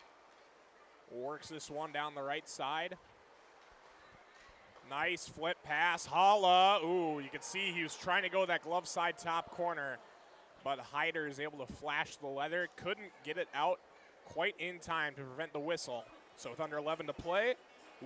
works this one down the right side. Nice flip pass. Holla. Ooh, you can see he was trying to go that glove side top corner, but Hyder is able to flash the leather. Couldn't get it out quite in time to prevent the whistle. So with under 11 to play,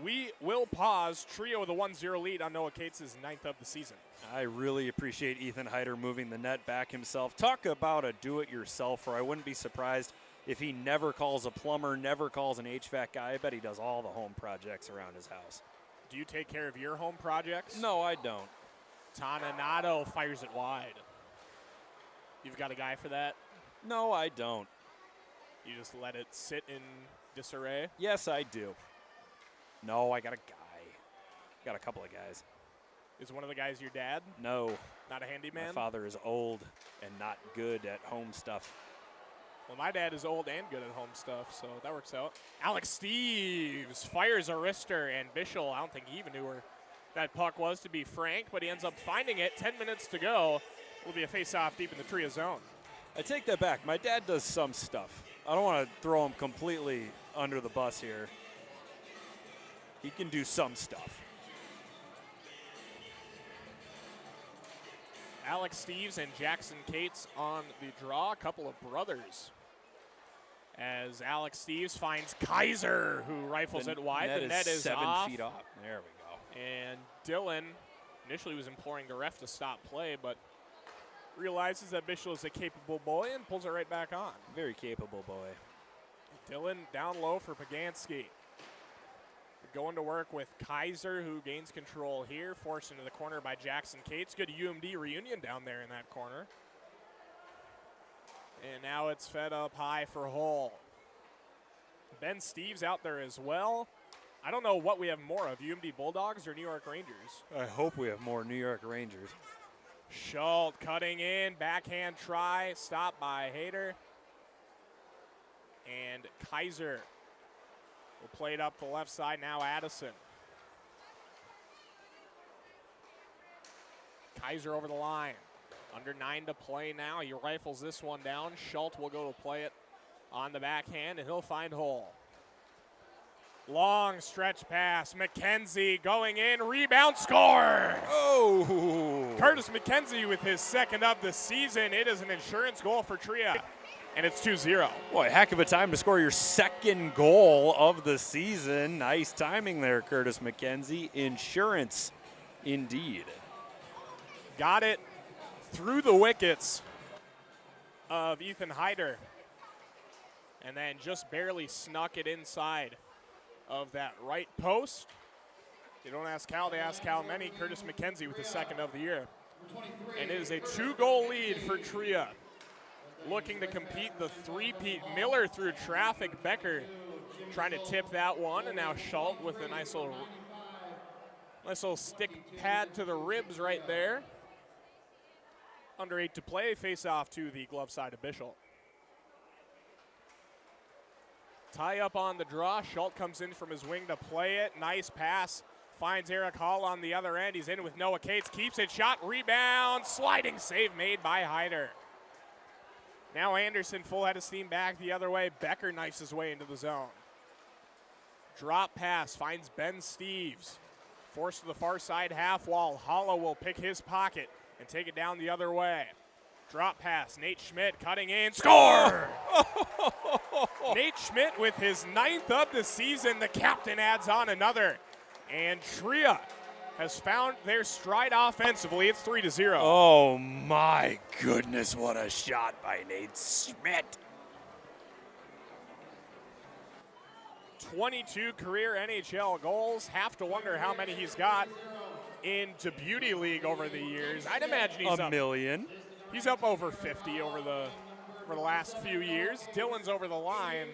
we will pause. Trio with a 1-0 lead on Noah Cates' 9th of the season. I really appreciate Ethan Hyder moving the net back himself. Talk about a do-it-yourselfer. I wouldn't be surprised if he never calls a plumber, never calls an HVAC guy. I bet he does all the home projects around his house. Do you take care of your home projects? No, I don't. Toninato fires it wide. You've got a guy for that? No, I don't. You just let it sit in disarray? Yes, I do. No, I got a guy. Got a couple of guys. Is one of the guys your dad? No. Not a handyman? My father is old and not good at home stuff. Well, my dad is old and good at home stuff, so that works out. Alex Steves fires a wrister, and Bischel, I don't think he even knew where that puck was, to be frank, but he ends up finding it. 10 minutes to go. Will be a face-off deep in the Tria zone. I take that back. My dad does some stuff. I don't want to throw him completely under the bus here. He can do some stuff. Alex Steves and Jackson Cates on the draw, a couple of brothers. As Alex Steves finds Kaiser, who rifles it wide. The net is 7 off. feet off. There we go. And Dylan initially was imploring the ref to stop play, but realizes that Bischel is a capable boy and pulls it right back on. Very capable boy. Dylan down low for Pagansky. Going to work with Kaiser, who gains control here, forced into the corner by Jackson Cates. Good UMD reunion down there in that corner. And now it's fed up high for Hull. Ben Steves out there as well. I don't know what we have more of, UMD Bulldogs or New York Rangers. I hope we have more New York Rangers. Schultz cutting in, backhand try, stopped by Hayter. And Kaiser will play it up the left side, now Addison. Kaiser over the line. Under 9 to play now. He rifles this one down. Schultz will go to play it on the backhand, and he'll find Hull. Long stretch pass. McKenzie going in. Rebound, score! Oh! Curtis McKenzie with his 2nd of the season. It is an insurance goal for Tria, and it's 2-0. Boy, heck of a time to score your 2nd goal of the season. Nice timing there, Curtis McKenzie. Insurance, indeed. Got it through the wickets of Ethan Hyder, and then just barely snuck it inside of that right post. They don't ask Cal, they ask Cal Many. Curtis McKenzie with the 2nd of the year. And it is a 2-goal lead for Tria. Looking to compete the three-peat. Miller through traffic. Becker trying to tip that one, and now Schultz with a nice little Nice little stick pad to the ribs right there. Under 8 to play, face off to the glove side of Bishop. Tie up on the draw. Schultz comes in from his wing to play it. Nice pass. Finds Eric Hall on the other end. He's in with Noah Cates. Keeps it. Shot. Rebound. Sliding save made by Hyder. Now Anderson full head of steam back the other way. Becker knifes his way into the zone. Drop pass. Finds Ben Steves. Forced to the far side half wall. Hollow will pick his pocket and take it down the other way. Drop pass, Nate Schmidt cutting in, score! Nate Schmidt with his 9th of the season. The captain adds on another. And Tria has found their stride offensively. It's 3-0. Oh my goodness, what a shot by Nate Schmidt. 22 career NHL goals. Have to wonder how many he's got in Beauty League over the years. I'd imagine he's a million. He's up over 50 over the last few years. Dylan's over the line.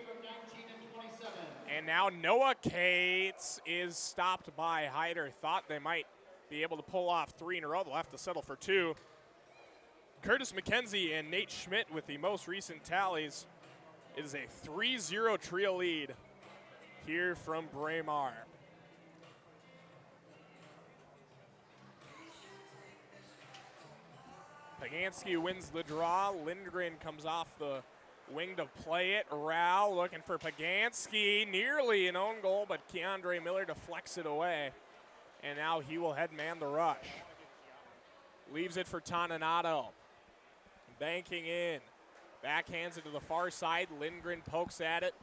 And now Noah Cates is stopped by Hyder. Thought they might be able to pull off 3 in a row. They'll have to settle for 2. Curtis McKenzie and Nate Schmidt with the most recent tallies. It is a 3-0 Tria lead here from Braemar. Pagansky wins the draw. Lindgren comes off the wing to play it. Rao looking for Pagansky. Nearly an own goal, but Keandre Miller deflects it away. And now he will head man the rush. Leaves it for Toninato. Banking in. Backhands it to the far side. Lindgren pokes at it.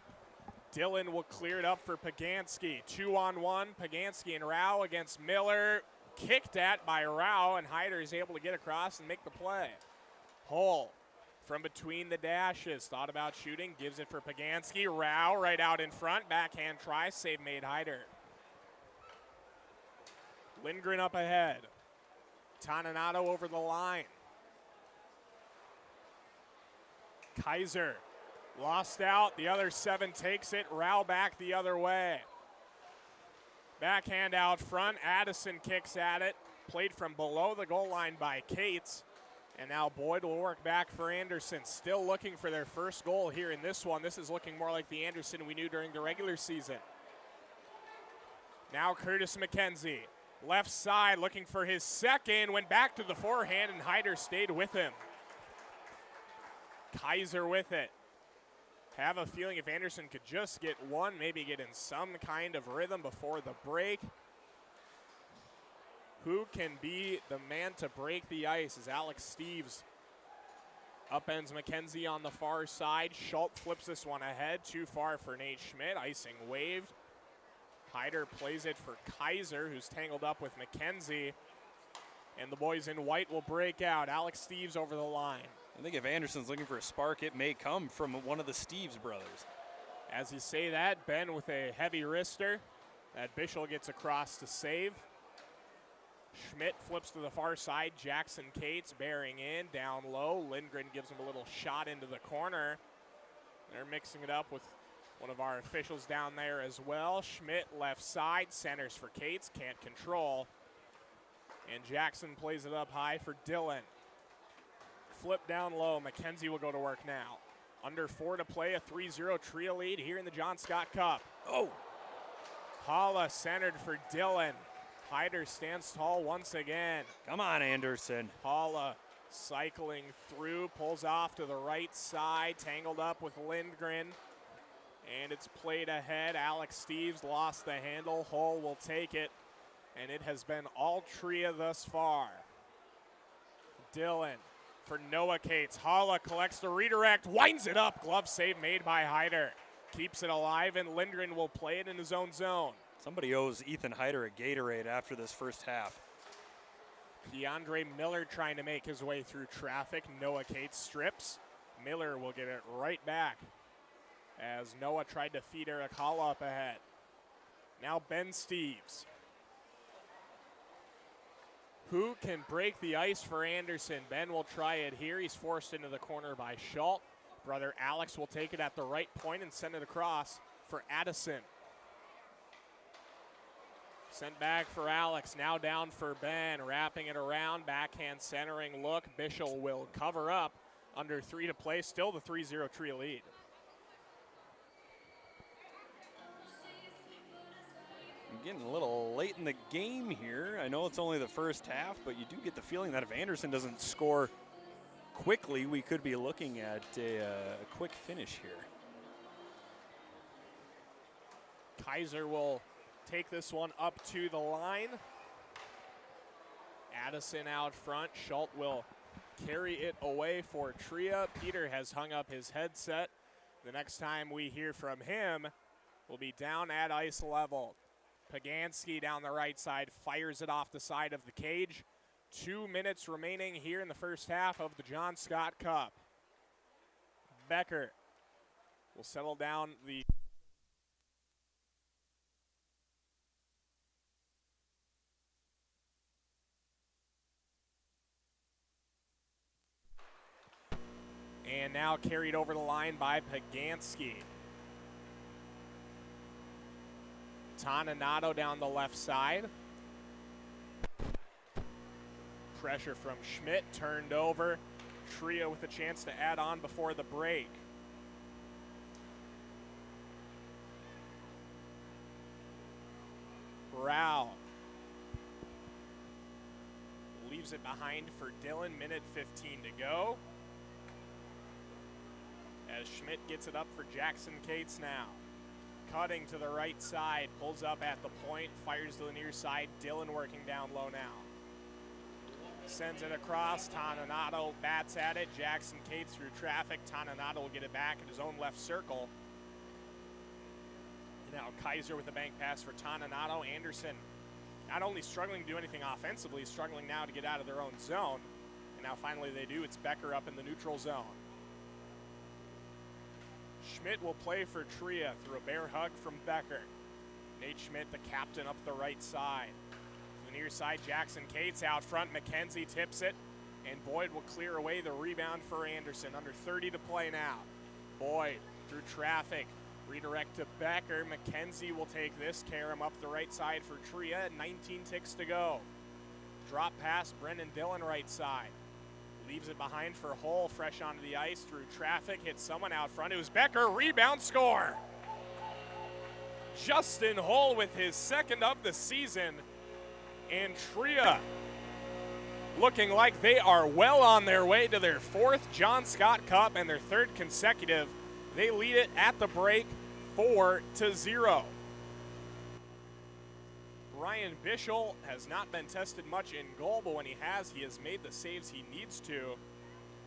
Dylan will clear it up for Pagansky. 2-on-1. Pagansky and Rao against Miller. Kicked at by Rao, and Hyder is able to get across and make the play. Hull from between the dashes. Thought about shooting. Gives it for Pagansky. Rao right out in front. Backhand try. Save made Hyder. Lindgren up ahead. Toninato over the line. Kaiser lost out. The other 7 takes it. Rao back the other way. Backhand out front. Addison kicks at it. Played from below the goal line by Cates. And now Boyd will work back for Anderson. Still looking for their first goal here in this one. This is looking more like the Anderson we knew during the regular season. Now Curtis McKenzie. Left side looking for his second. Went back to the forehand and Hyder stayed with him. Kaiser with it. Have a feeling if Anderson could just get one, maybe get in some kind of rhythm before the break. Who can be the man to break the ice as Alex Steves upends McKenzie on the far side. Schultz flips this one ahead. Too far for Nate Schmidt. Icing waved. Hyder plays it for Kaiser, who's tangled up with McKenzie. And the boys in white will break out. Alex Steves over the line. I think if Anderson's looking for a spark, it may come from one of the Steves brothers. As you say that, Ben with a heavy wrister. That Bishop gets across to save. Schmidt flips to the far side. Jackson Cates bearing in, down low. Lindgren gives him a little shot into the corner. They're mixing it up with one of our officials down there as well. Schmidt left side, centers for Cates, can't control. And Jackson plays it up high for Dylan. Flip down low. McKenzie will go to work now. Under 4 to play, a 3-0 Tria lead here in the John Scott Cup. Oh! Hala centered for Dylan. Hyder stands tall once again. Come on, Anderson. Hala cycling through, pulls off to the right side, tangled up with Lindgren. And it's played ahead. Alex Steves lost the handle. Hull will take it. And it has been all Tria thus far. Dylan for Noah Cates. Hala collects the redirect, winds it up. Glove save made by Hyder. Keeps it alive, and Lindgren will play it in his own zone. Somebody owes Ethan Hyder a Gatorade after this first half. Keandre Miller trying to make his way through traffic. Noah Cates strips. Miller will get it right back as Noah tried to feed Eric Hala up ahead. Now Ben Steves. Who can break the ice for Anderson? Ben will try it here. He's forced into the corner by Schultz. Brother Alex will take it at the right point and send it across for Addison. Sent back for Alex, now down for Ben, wrapping it around, backhand centering look. Bischel will cover up, under 3 to play, still the 3-0 Tria lead. I'm getting a little late in the game here. I know it's only the first half, but you do get the feeling that if Anderson doesn't score quickly, we could be looking at a quick finish here. Kaiser will take this one up to the line. Addison out front. Schultz will carry it away for Tria. Peter has hung up his headset. The next time we hear from him will be down at ice level. Pagansky down the right side fires it off the side of the cage. 2 minutes remaining here in the first half of the John Scott Cup. Becker will settle down the and now carried over the line by Pagansky. Toninato down the left side. Pressure from Schmidt, turned over. Tria with a chance to add on before the break. Rao leaves it behind for Dillon, minute 15 to go. As Schmidt gets it up for Jackson Cates now. Cutting to the right side, pulls up at the point, fires to the near side. Dillon working down low now. Sends it across, Toninato bats at it. Jackson Cates through traffic. Toninato will get it back at his own left circle. Now Kaiser with a bank pass for Toninato. Anderson not only struggling to do anything offensively, struggling now to get out of their own zone. And now finally they do. It's Becker up in the neutral zone. Schmidt will play for Tria through a bear hug from Becker. Nate Schmidt, the captain, up the right side. To the near side, Jackson Cates out front. McKenzie tips it, and Boyd will clear away the rebound for Anderson. Under 30 to play now. Boyd through traffic. Redirect to Becker. McKenzie will take this. Karam up the right side for Tria. 19 ticks to go. Drop pass, Brendan Dillon right side. Leaves it behind for Hull, fresh onto the ice through traffic, hits someone out front. It was Becker, rebound, score. Justin Hull with his second of the season. And Tria looking like they are well on their way to their 4th John Scott Cup and their 3rd consecutive. They lead it at the break 4-0. Ryan Bischel has not been tested much in goal, but when he has made the saves he needs to.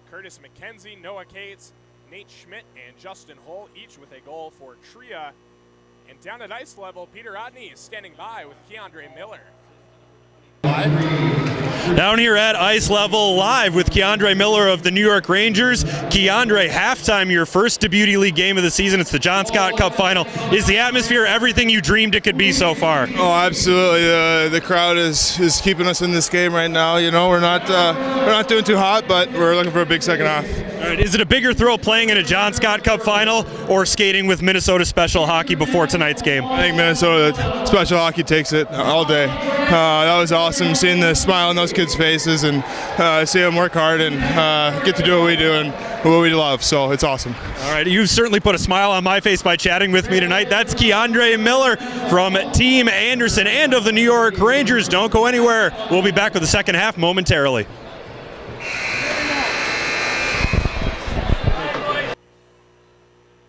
Curtis McKenzie, Noah Cates, Nate Schmidt, and Justin Hull, each with a goal for Tria. And down at ice level, Peter Odney is standing by with Keandre Miller. Down here at ice level, live with Keandre Miller of the New York Rangers. Keandre, halftime, your first Beauty League game of the season. It's the John Scott Cup final. Is the atmosphere everything you dreamed it could be so far? Oh, absolutely. The crowd is keeping us in this game right now. You know, we're not doing too hot, but we're looking for a big second half. All right, is it a bigger thrill playing in a John Scott Cup final or skating with Minnesota Special Hockey before tonight's game? I think Minnesota Special Hockey takes it all day. That was awesome, seeing the smile on those kids' faces and see them work hard and get to do what we do and what we love. So it's awesome. All right, you've certainly put a smile on my face by chatting with me tonight. That's Keandre Miller from Team Anderson and of the New York Rangers. Don't go anywhere. We'll be back with the second half momentarily.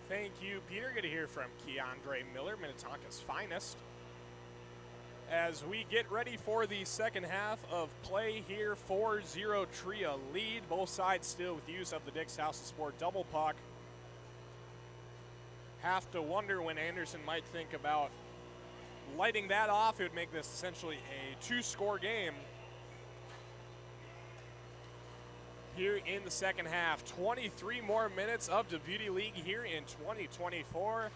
Thank you, Peter. Good to hear from Keandre Miller, Minnetonka's finest. As we get ready for the second half of play here, 4-0 Tria lead. Both sides still with use of the Dick's House of Sport double puck. Have to wonder when Anderson might think about lighting that off. It would make this essentially a 2-score game. Here in the second half, 23 more minutes of the Beauty League here in 2024.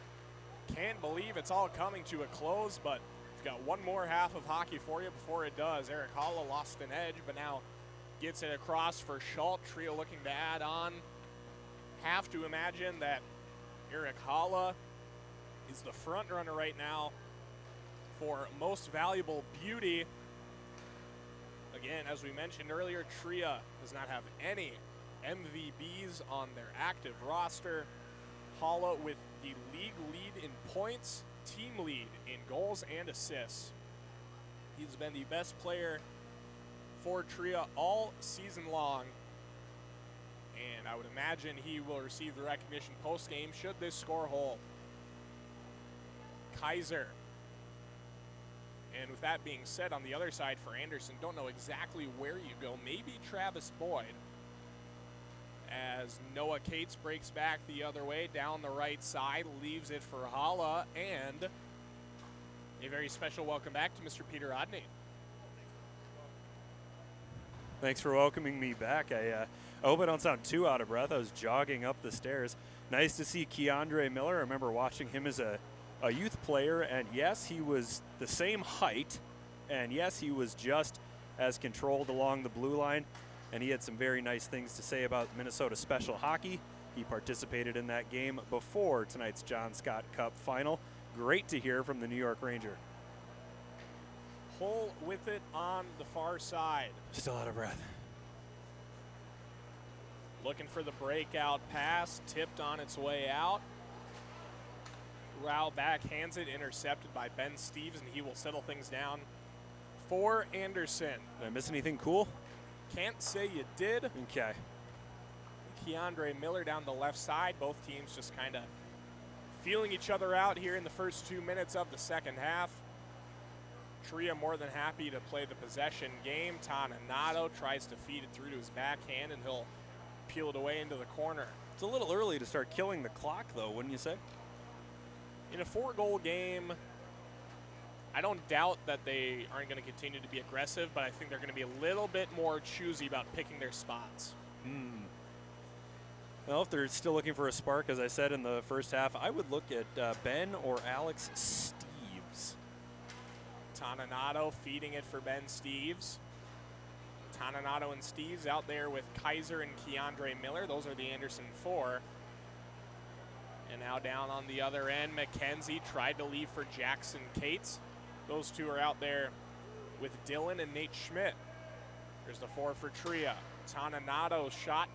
Can't believe it's all coming to a close, but we've got one more half of hockey for you before it does. Eric Holla lost an edge, but now gets it across for Schultz. Trio looking to add on. Have to imagine that Eric Holla is the front runner right now for Most Valuable Beauty. Again, as we mentioned earlier, Tria does not have any MVBs on their active roster. Hala with the league lead in points, team lead in goals and assists. He's been the best player for Tria all season long, and I would imagine he will receive the recognition post-game should this score hold. Kaiser. And with that being said, on the other side for Anderson, don't know exactly where you go. Maybe Travis Boyd. As Noah Cates breaks back the other way down the right side, leaves it for Hala, and a very special welcome back to Mr. Peter Odney. Thanks for welcoming me back. I hope I don't sound too out of breath. I was jogging up the stairs. Nice to see Keandre Miller. I remember watching him as a youth player, and yes, he was the same height, and yes, he was just as controlled along the blue line, and he had some very nice things to say about Minnesota Special Hockey. He participated in that game before tonight's John Scott Cup final. Great to hear from the New York Ranger. Pull with it on the far side. Still out of breath. Looking for the breakout pass, tipped on its way out. Rao backhands it, intercepted by Ben Steves, and he will settle things down for Anderson. Did I miss anything cool? Can't say you did. Okay. Keandre Miller down the left side. Both teams just kind of feeling each other out here in the first 2 minutes of the second half. Tria more than happy to play the possession game. Toninato tries to feed it through to his backhand, and he'll peel it away into the corner. It's a little early to start killing the clock, though, wouldn't you say? In a 4-goal game, I don't doubt that they aren't going to continue to be aggressive, but I think they're going to be a little bit more choosy about picking their spots. Well, if they're still looking for a spark, as I said in the first half, I would look at Ben or Alex Steves. Toninato feeding it for Ben Steves. Toninato and Steves out there with Kaiser and Keandre Miller. Those are the Anderson 4. And now down on the other end, McKenzie tried to leave for Jackson Cates. Those two are out there with Dylan and Nate Schmidt. There's the 4 for Tria. Toninato's shot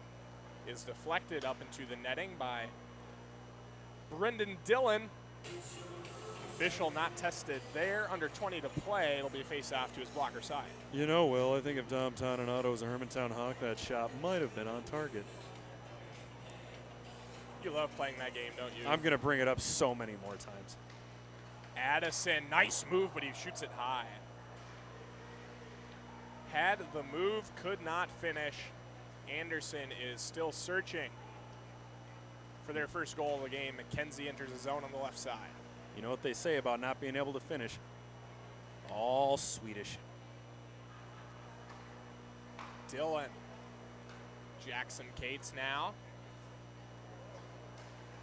is deflected up into the netting by Brendan Dillon. Official not tested there. Under 20 to play. It'll be a face-off to his blocker side. You know, Will, I think if Dom Toninato was a Hermantown Hawk, that shot might have been on target. You love playing that game, don't you? I'm going to bring it up so many more times. Addison, nice move, but he shoots it high. Had the move, could not finish. Anderson is still searching for their first goal of the game. McKenzie enters the zone on the left side. You know what they say about not being able to finish? All Swedish. Dylan. Jackson Cates now.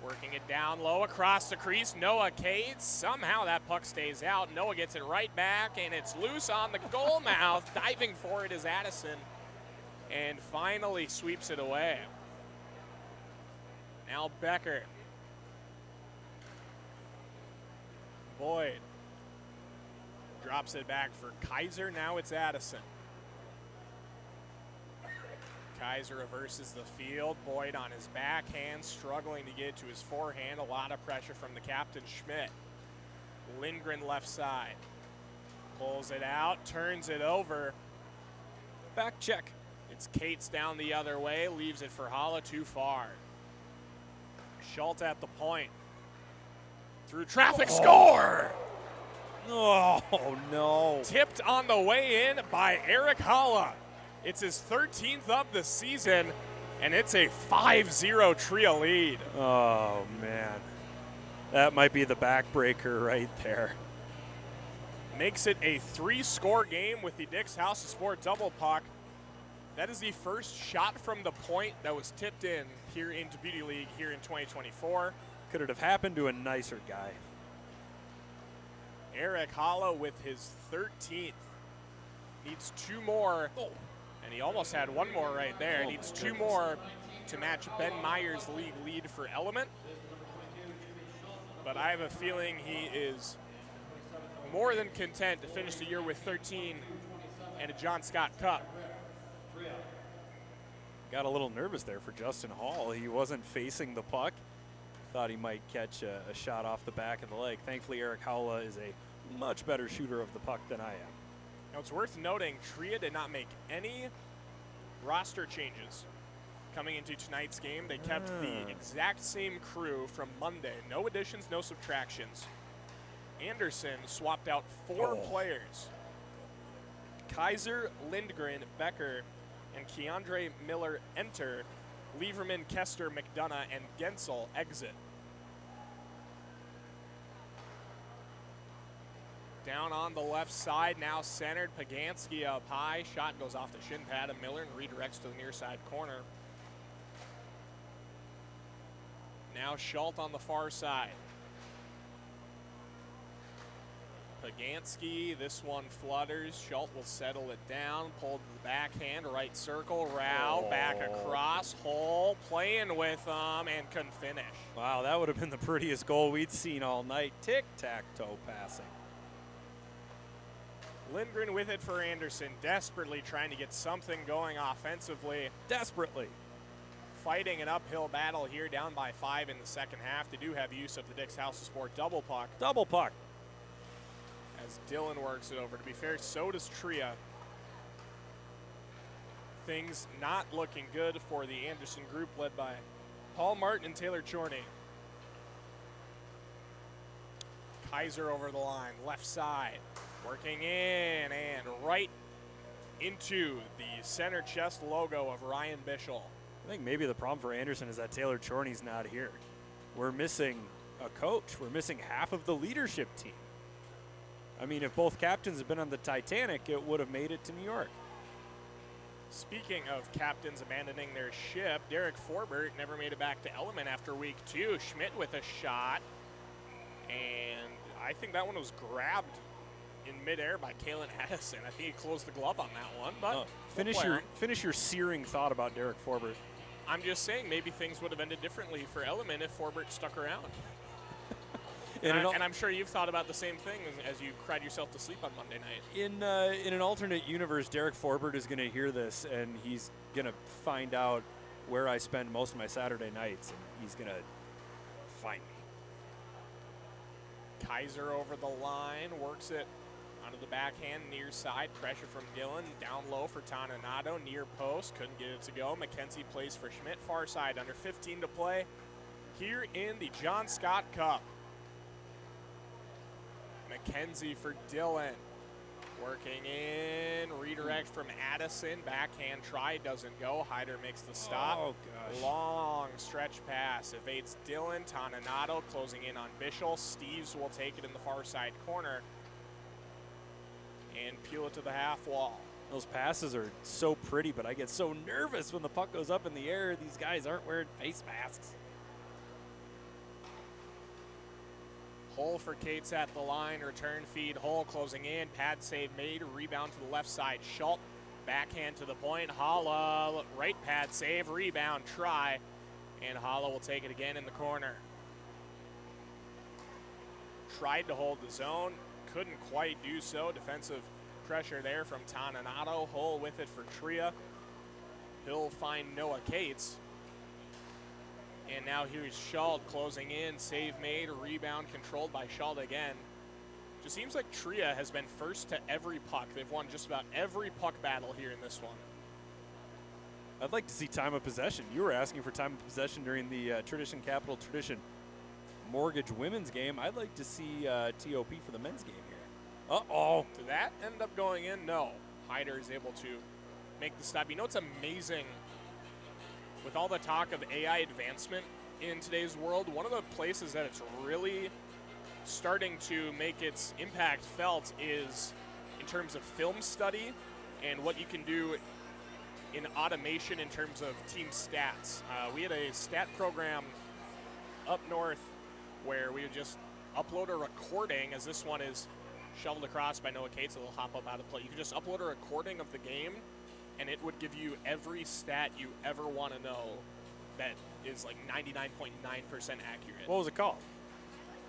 Working it down low across the crease. Noah Cates. Somehow that puck stays out. Noah gets it right back, and it's loose on the goal mouth. Diving for it is Addison, and finally sweeps it away. Now Becker. Boyd drops it back for Kaiser. Now it's Addison. Kaiser reverses the field. Boyd on his backhand, struggling to get to his forehand. A lot of pressure from the captain, Schmidt. Lindgren left side. Pulls it out, turns it over. Back check. It's Cates down the other way, leaves it for Hala too far. Schultz at the point. Through traffic, score! Oh, no. Tipped on the way in by Eric Hala. It's his 13th of the season, and it's a 5-0 Tria lead. Oh, man. That might be the backbreaker right there. Makes it a 3-score game with the Dick's House of Sport double puck. That is the first shot from the point that was tipped in here into Beauty League here in 2024. Could it have happened to a nicer guy? Eric Hala with his 13th. Needs 2 more. And he almost had 1 more right there. Needs 2 more to match Ben Meyer's league lead for Element. But I have a feeling he is more than content to finish the year with 13 and a John Scott Cup. Got a little nervous there for Justin Hall. He wasn't facing the puck. Thought he might catch a shot off the back of the leg. Thankfully, Eric Howla is a much better shooter of the puck than I am. Now, it's worth noting, Tria did not make any roster changes coming into tonight's game. They kept the exact same crew from Monday. No additions, no subtractions. Anderson swapped out 4 players. Kaiser, Lindgren, Becker, and Keandre Miller enter. Lieberman, Kester, McDonough, and Gensel exit. Down on the left side, now centered. Pagansky up high. Shot goes off the shin pad of Miller and redirects to the near side corner. Now Schultz on the far side. Pagansky, this one flutters. Schultz will settle it down. Pulled to the backhand, right circle. Rao back across. Hole playing with them and couldn't finish. Wow, that would have been the prettiest goal we'd seen all night. Tic-tac-toe passing. Lindgren with it for Anderson, desperately trying to get something going offensively. Desperately. Fighting an uphill battle here, down by 5 in the second half. They do have use of the Dick's House of Sport double puck. Double puck. As Dylan works it over. To be fair, so does Tria. Things not looking good for the Anderson group led by Paul Martin and Taylor Chorney. Kaiser over the line, left side, working in and right into the center chest logo of Ryan Bischel. I think maybe the problem for Anderson is that Taylor Chorney's not here. We're missing a coach. We're missing half of the leadership team. I mean, if both captains had been on the Titanic, it would have made it to New York. Speaking of captains abandoning their ship, Derek Forbert never made it back to Element after week 2. Schmidt with a shot, and I think that one was grabbed in midair by Kalen Addison. I think he closed the glove on that one. But finish your searing thought about Derek Forbert. I'm just saying maybe things would have ended differently for Element if Forbert stuck around. And I'm sure you've thought about the same thing as you cried yourself to sleep on Monday night. In an alternate universe, Derek Forbert is going to hear this, and he's going to find out where I spend most of my Saturday nights, and he's going to find me. Kaiser over the line, works it onto the backhand, near side. Pressure from Gillen, down low for Toninato, near post, couldn't get it to go. McKenzie plays for Schmidt, far side, under 15 to play here in the John Scott Cup. McKenzie for Dillon. Working in, redirect from Addison. Backhand try, doesn't go. Hyder makes the stop. Oh, gosh. Long stretch pass. Evades Dillon. Toninato closing in on Bischel. Steves will take it in the far side corner and peel it to the half wall. Those passes are so pretty, but I get so nervous when the puck goes up in the air. These guys aren't wearing face masks. Hole for Cates at the line, return feed, Hole closing in, pad save made, rebound to the left side, Schultz, backhand to the point, Holla, right pad save, rebound, try, and Holla will take it again in the corner. Tried to hold the zone, couldn't quite do so, defensive pressure there from Toninato, Hole with it for Tria. He'll find Noah Cates. And now here's Schultz closing in, save made, rebound controlled by Schultz again. Just seems like Tria has been first to every puck. They've won just about every puck battle here in this one. I'd like to see time of possession. You were asking for time of possession during the Tradition Capital Tradition Mortgage women's game. I'd like to see TOP for the men's game here. Uh-oh. Did that end up going in? No. Hyder is able to make the stop. You know what's amazing? With all the talk of AI advancement in today's world, one of the places that it's really starting to make its impact felt is in terms of film study and what you can do in automation in terms of team stats. We had a stat program up north where we would just upload a recording, as this one is shoveled across by Noah Cates, so it'll hop up out of play. You can just upload a recording of the game, and it would give you every stat you ever want to know that is like 99.9% accurate. What was it called?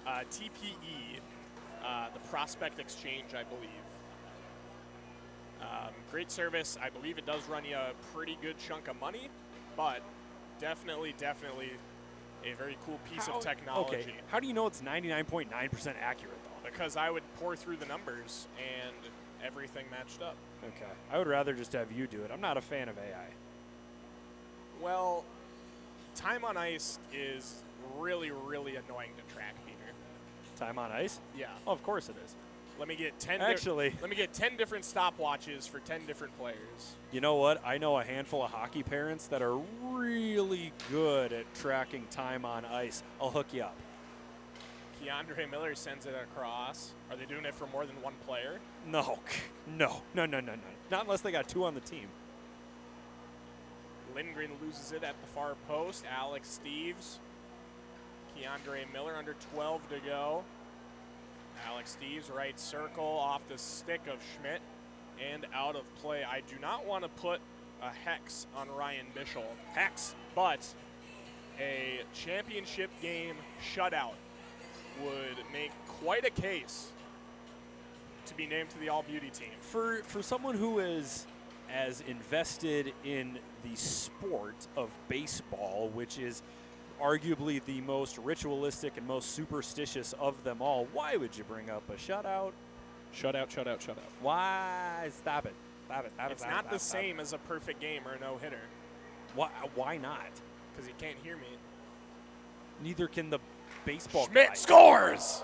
TPE. the Prospect Exchange, I believe. Great service. I believe it does run you a pretty good chunk of money, but definitely a very cool piece of technology. Okay, how do you know it's 99.9% accurate, though? Because I would pour through the numbers and everything matched up. Okay, I would rather just have you do it. I'm not a fan of AI. Well, time on ice is really annoying to track, Peter. Time on ice? Yeah. Oh, of course it is. Let me get 10 Actually, let me get 10 different stopwatches for 10 different players. you know what? I know a handful of hockey parents that are really good at tracking time on ice. I'll hook you up. Keandre Miller sends it across. Are they doing it for more than one player? No. Not unless they got two on the team. Lindgren loses it at the far post. Alex Steves. Keandre Miller under 12 to go. Alex Steves, right circle, off the stick of Schmidt, and out of play. I do not want to put a hex on Ryan Bischel. Hex, but a championship game shutout would make quite a case to be named to the All-Beauty team. For someone who is as invested in the sport of baseball, which is arguably the most ritualistic and most superstitious of them all, why would you bring up a shutout? Shutout. Why? Stop it. It's not the same as a perfect game or a no-hitter. Why not? Because you can't hear me. Neither can the baseball Schmidt guy. scores!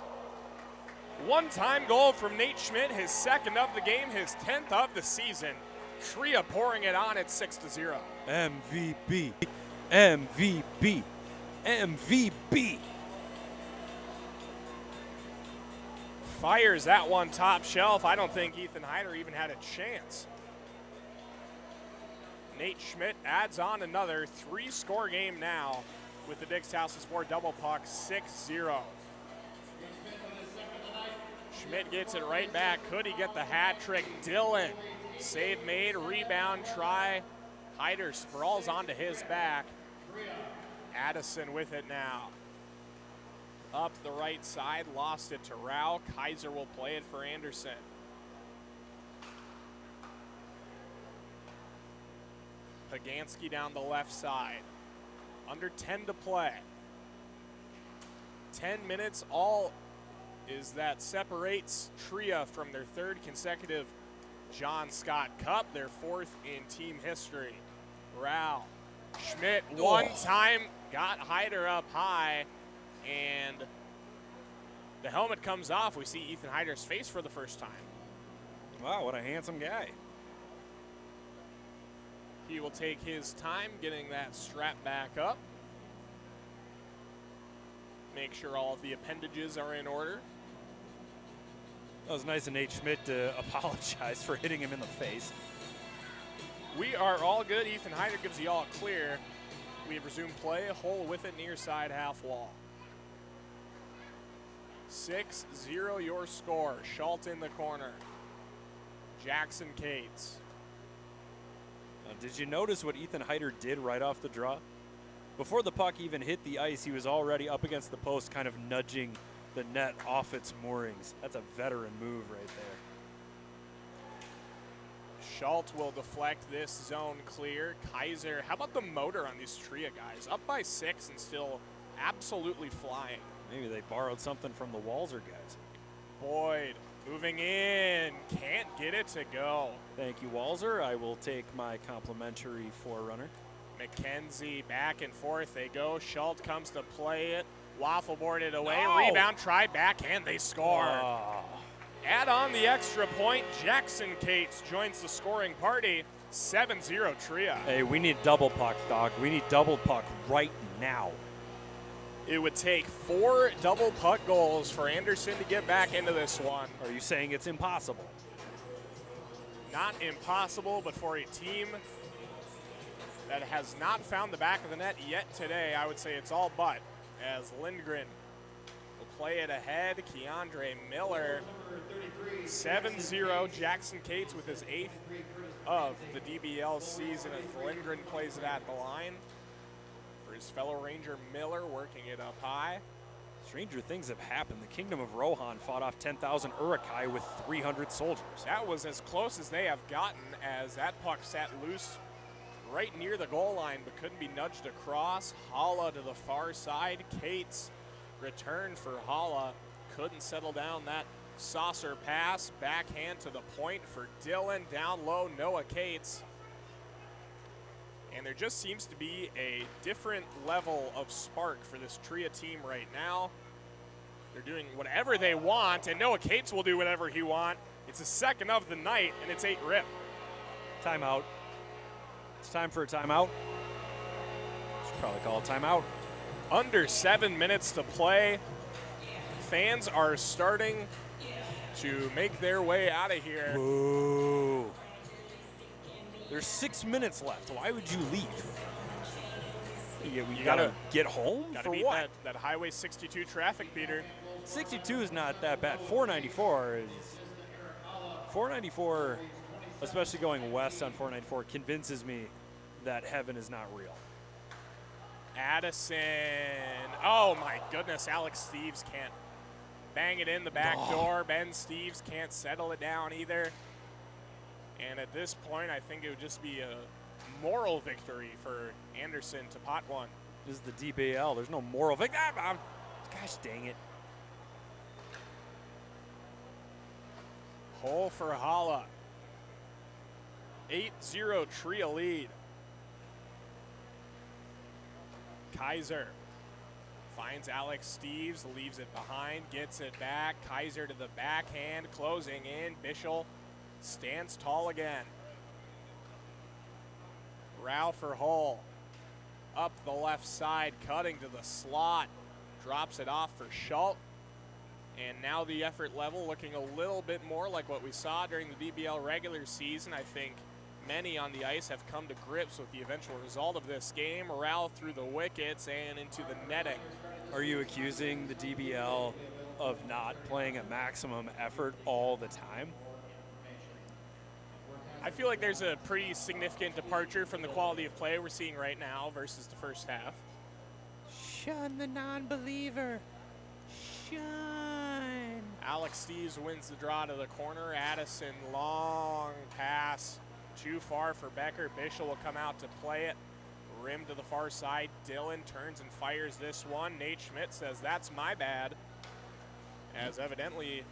One-time goal from Nate Schmidt, his second of the game, his 10th of the season. Tria pouring it on at 6-0. MVP. Fires that one top shelf. I don't think Ethan Heider even had a chance. Nate Schmidt adds on another 3-score game now with the Dick's House of Sport double puck, 6-0. Schmidt gets it right back. Could he get the hat trick? Dillon, save made, rebound, try. Heider sprawls onto his back. Addison with it now. Up the right side, lost it to Rao. Kaiser will play it for Anderson. Pagansky down the left side. Under 10 to play. 10 minutes, all is that separates Tria from their third consecutive John Scott Cup, their fourth in team history. Rao. Schmidt one time got Heider up high, and the helmet comes off. We see Ethan Heider's face for the first time. Wow, what a handsome guy. He will take his time getting that strap back up. Make sure all of the appendages are in order. That was nice of Nate Schmidt to apologize for hitting him in the face. We are all good. Ethan Heider gives the all clear. We have resumed play. Hole with it near side half wall. 6-0 your score. Schultz in the corner. Jackson Cates. Did you notice what Ethan Heider did right off the draw? Before the puck even hit the ice, he was already up against the post, kind of nudging the net off its moorings. That's a veteran move right there. Schultz will deflect this zone clear. Kaiser, how about the motor on these Tria guys? Up by 6 and still absolutely flying. Maybe they borrowed something from the Walzer guys. Boyd moving in, can't get it to go. Thank you, Walzer. I will take my complimentary forerunner. McKenzie back and forth they go. Schultz comes to play it. Waffle boarded away. No. Rebound, try backhand, they score. Oh. Add on the extra point. Jackson Cates joins the scoring party. 7-0 Tria. Hey, we need double puck, dog. We need double puck right now. It would take 4 double puck goals for Anderson to get back into this one. Are you saying it's impossible? Not impossible, but for a team that has not found the back of the net yet today, I would say it's all but, as Lindgren will play it ahead. Keandre Miller, 7-0. Jackson Cates with his 8th of the DBL season as Lindgren plays it at the line. For his fellow Ranger Miller, working it up high. Stranger things have happened. The Kingdom of Rohan fought off 10,000 Urukai with 300 soldiers. That was as close as they have gotten, as that puck sat loose right near the goal line but couldn't be nudged across. Holla to the far side. Cates return for Holla. Couldn't settle down that saucer pass. Backhand to the point for Dylan. Down low, Noah Cates. And there just seems to be a different level of spark for this Tria team right now. They're doing whatever they want, and Noah Cates will do whatever he wants. It's the second of the night, and it's 8-rip. Timeout. It's time for a timeout. Should probably call a timeout. Under 7 minutes to play. Fans are starting to make their way out of here. Boo. There's 6 minutes left. Why would you leave? You gotta get home Gotta for beat what? that Highway 62 traffic, Peter. 62 is not that bad. 494 is 494, especially going west on 494, convinces me that heaven is not real. Addison. Oh my goodness, Alex Steves can't bang it in the back door. Ben Steves can't settle it down either. And at this point, I think it would just be a moral victory for Anderson to pot one. This is the DBL. There's no moral victory. Gosh dang it. Hole for Holla. 8-0 Tria lead. Kaiser finds Alex Steves, leaves it behind, gets it back. Kaiser to the backhand, closing in. Bischel stands tall again. Rao for Hull. Up the left side, cutting to the slot. Drops it off for Schultz. And now the effort level looking a little bit more like what we saw during the DBL regular season. I think many on the ice have come to grips with the eventual result of this game. Rao through the wickets and into the netting. Are you accusing the DBL of not playing at maximum effort all the time? I feel like there's a pretty significant departure from the quality of play we're seeing right now versus the first half. Shun the non-believer. Shun. Alex Steves wins the draw to the corner. Addison, long pass. Too far for Becker. Bischel will come out to play it. Rim to the far side. Dylan turns and fires this one. Nate Schmidt says, "That's my bad." As evidently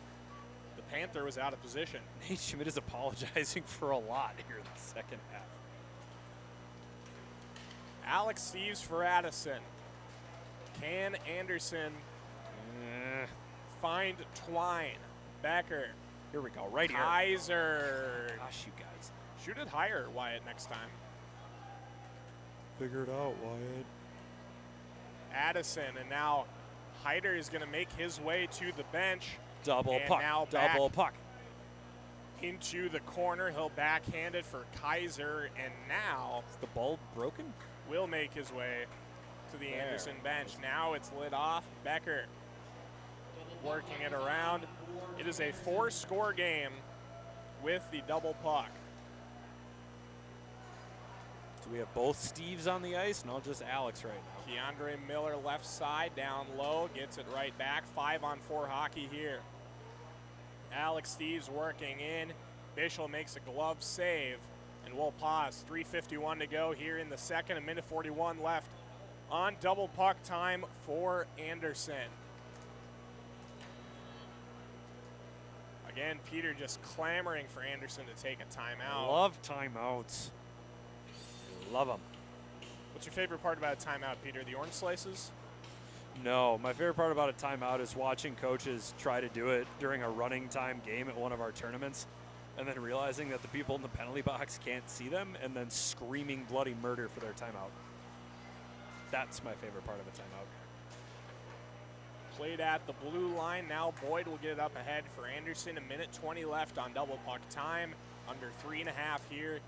the Panther was out of position. Nate Schmidt is apologizing for a lot here in the second half. Alex Steves for Addison. Can Anderson find Twine? Becker. Here we go, right here. Kaiser. Gosh, you guys. Shoot it higher, Wyatt, next time. Figure it out, Wyatt. Addison, and now Hyder is going to make his way to the bench. Double And puck, now double back puck. Into the corner. He'll backhand it for Kaiser, and now Is the bulb broken? will make his way to the There. Anderson bench. Now it's lit off. Becker working it around. It is a 4-score game with the double puck. Do we have both Steves on the ice? No, just Alex right now. Keandre Miller left side, down low, gets it right back. 5-on-4 hockey here. Alex Steves working in. Bischel makes a glove save, and we'll pause. 3:51 to go here in the second, 1:41 left on double puck time for Anderson. Again, Peter just clamoring for Anderson to take a timeout. Love timeouts. Love them. What's your favorite part about a timeout, Peter? The orange slices? No, my favorite part about a timeout is watching coaches try to do it during a running time game at one of our tournaments and then realizing that the people in the penalty box can't see them and then screaming bloody murder for their timeout. That's my favorite part of a timeout. Played at the blue line. Now Boyd will get it up ahead for Anderson. 1:20 left on double puck time. Under 3.5 here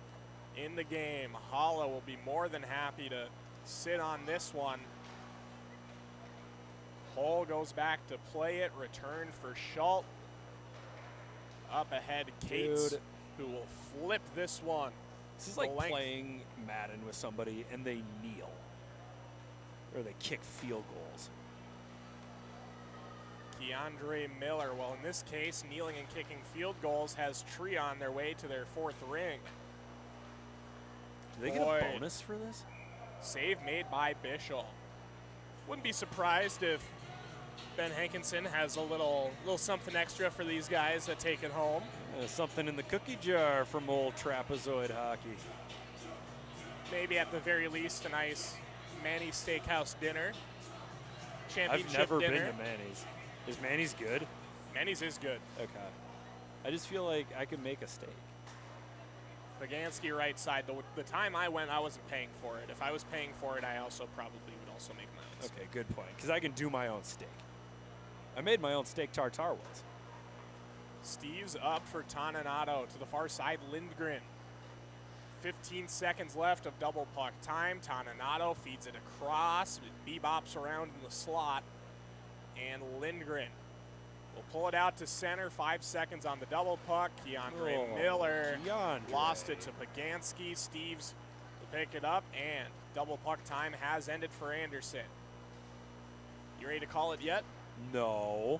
in the game. Holla will be more than happy to sit on this one. Hull goes back to play it. Return for Schultz. Up ahead, Cates, Dude. who will flip this one. This is like the length. playing Madden with somebody and they kneel or they kick field goals. DeAndre Miller. Well, in this case, kneeling and kicking field goals has Tria on their way to their 4th ring. Do they get a bonus for this? Save made by Bischel. Wouldn't be surprised if Ben Hankinson has a little something extra for these guys that take it home. Something in the cookie jar from old trapezoid hockey. Maybe at the very least a nice Manny's Steakhouse dinner. Championship I've never dinner. been to Manny's. Is Manny's good? Manny's is good. Okay. I just feel like I could make a steak. Bagansky right side. The time I went, I wasn't paying for it. If I was paying for it, I also probably would also make my own steak. Okay, good point. Because I can do my own steak. I made my own steak tartare once. Steve's up for Toninato to the far side. Lindgren. 15 seconds left of double puck time. Toninato feeds it across. It bebops around in the slot. And Lindgren will pull it out to center. 5 seconds on the double puck. DeAndre Miller lost it to Bagansky. Steves will pick it up, and double puck time has ended for Anderson. You ready to call it yet? No,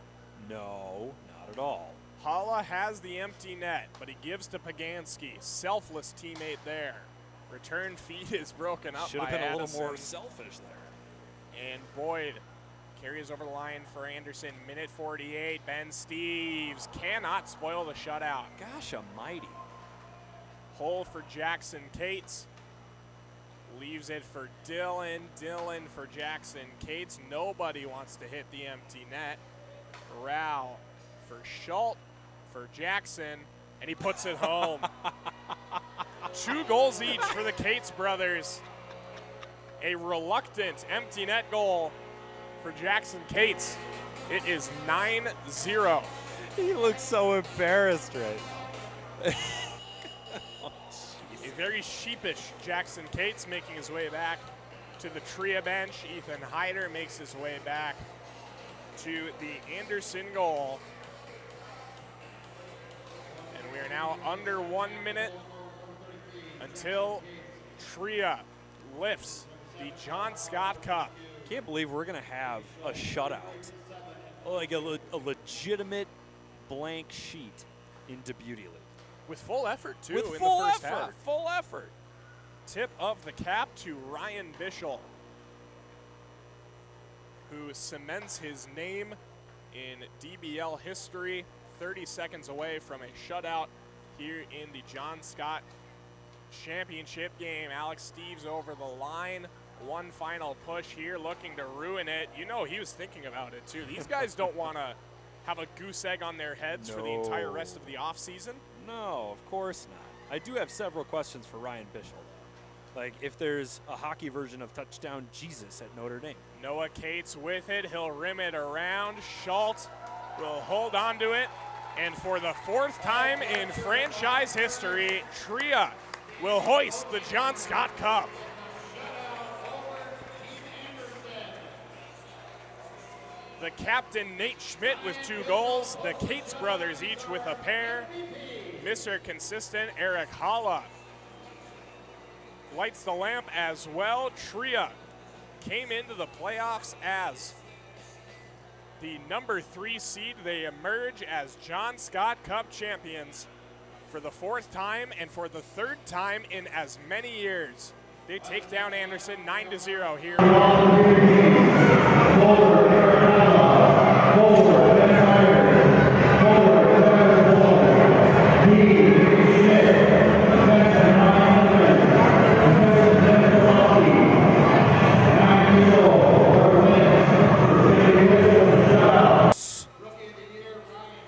not at all. Halla has the empty net, but he gives to Pagansky. Selfless teammate there. Return feed is broken up Should by have been Addison. a little more selfish there. And Boyd carries over the line for Anderson. Minute 48. Ben Steves cannot spoil the shutout. Gosh almighty. Hole for Jackson Cates. Leaves it for Dylan. Dylan for Jackson Cates. Nobody wants to hit the empty net. Rao for Schultz, for Jackson, and he puts it home. 2 goals each for the Cates brothers. A reluctant empty net goal for Jackson Cates. It is 9-0. He looks so embarrassed, right? A very sheepish Jackson Cates making his way back to the Tria bench. Ethan Hyder makes his way back to the Anderson goal. And we are now under 1 minute until Tria lifts the John Scott Cup. Can't believe we're going to have a shutout. Like a legitimate blank sheet into Beauty League. With full effort, too, With in full the first effort, half. full effort. Tip of the cap to Ryan Bischel, who cements his name in DBL history. 30 seconds away from a shutout here in the John Scott Championship game. Alex Steves over the line. One final push here, looking to ruin it. You know he was thinking about it, too. These guys don't want to have a goose egg on their heads for the entire rest of the offseason. No, of course not. I do have several questions for Ryan Bischel. Like, if there's a hockey version of Touchdown Jesus at Notre Dame. Noah Cates with it. He'll rim it around. Schultz will hold on to it. And for the 4th time in franchise history, Tria will hoist the John Scott Cup. The captain, Nate Schmidt, with 2 goals. The Cates brothers each with a pair. Mr. Consistent, Eric Halla, lights the lamp as well. Tria came into the playoffs as the number 3 seed. They emerge as John Scott Cup champions for the 4th time and for the 3rd time in as many years. They take down Anderson 9-0 here.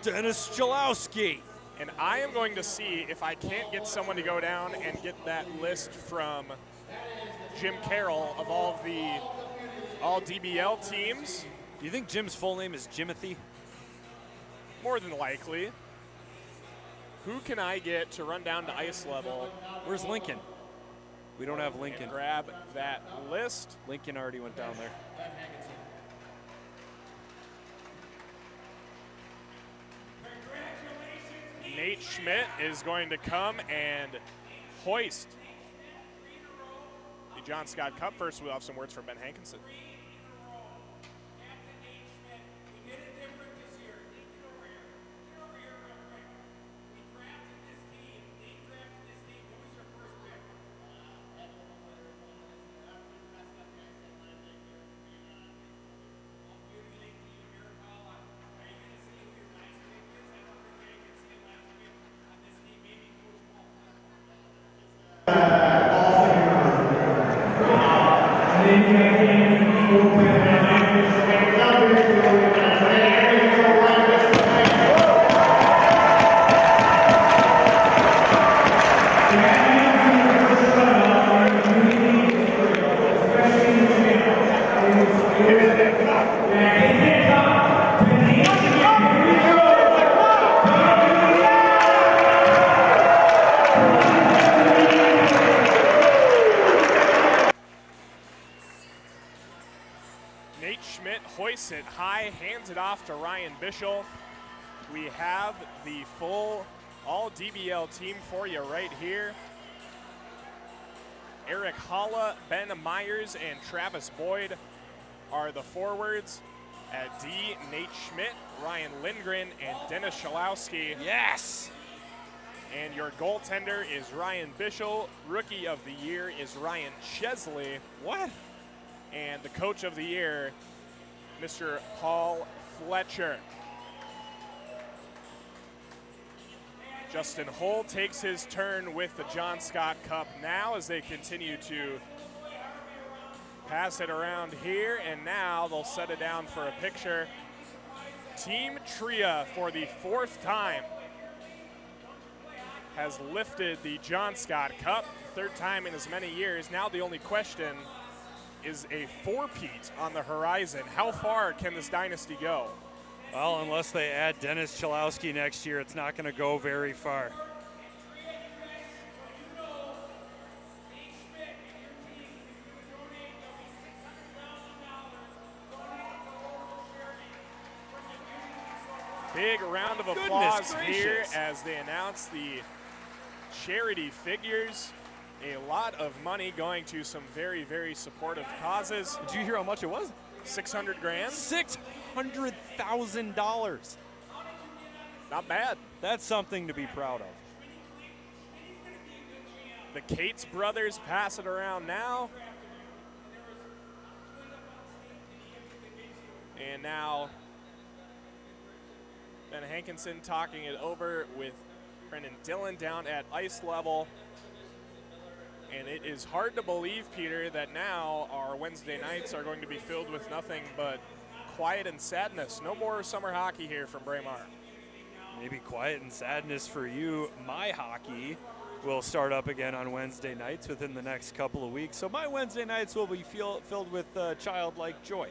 Dennis Jalowski. And I am going to see if I can't get someone to go down and get that list from Jim Carroll of all DBL teams. Do you think Jim's full name is Jimothy? More than likely. Who can I get to run down to ice level? Where's Lincoln? We don't have Lincoln. And grab that list. Lincoln already went down there. Nate Schmidt is going to come and hoist the John Scott Cup. First, we'll have some words from Ben Hankinson. hands it off to Ryan Bischel. We have the full all DBL team for you right here. Eric Holla, Ben Myers, and Travis Boyd are the forwards. At D, Nate Schmidt, Ryan Lindgren, and Dennis Schalowski. Yes! And your goaltender is Ryan Bischel. Rookie of the year is Ryan Chesley. What? And the coach of the year, Mr. Paul Fletcher. Justin Hull takes his turn with the John Scott Cup now as they continue to pass it around here, and now they'll set it down for a picture. Team Tria, for the 4th time, has lifted the John Scott Cup, 3rd time in as many years. Now the only question is a four-peat on the horizon. How far can this dynasty go? Well, unless they add Dennis Chalowski next year, it's not going to go very far. Big round of applause here as they announce the charity figures. A lot of money going to some very, very supportive causes. Did you hear how much it was? 600 grand. $600,000. Not bad. That's something to be proud of. The Cates brothers pass it around now. And now Ben Hankinson talking it over with Brendan Dillon down at ice level. And it is hard to believe, Peter, that now our Wednesday nights are going to be filled with nothing but quiet and sadness. No more summer hockey here from Braemar. Maybe quiet and sadness for you. My hockey will start up again on Wednesday nights within the next couple of weeks. So my Wednesday nights will be filled with childlike joy.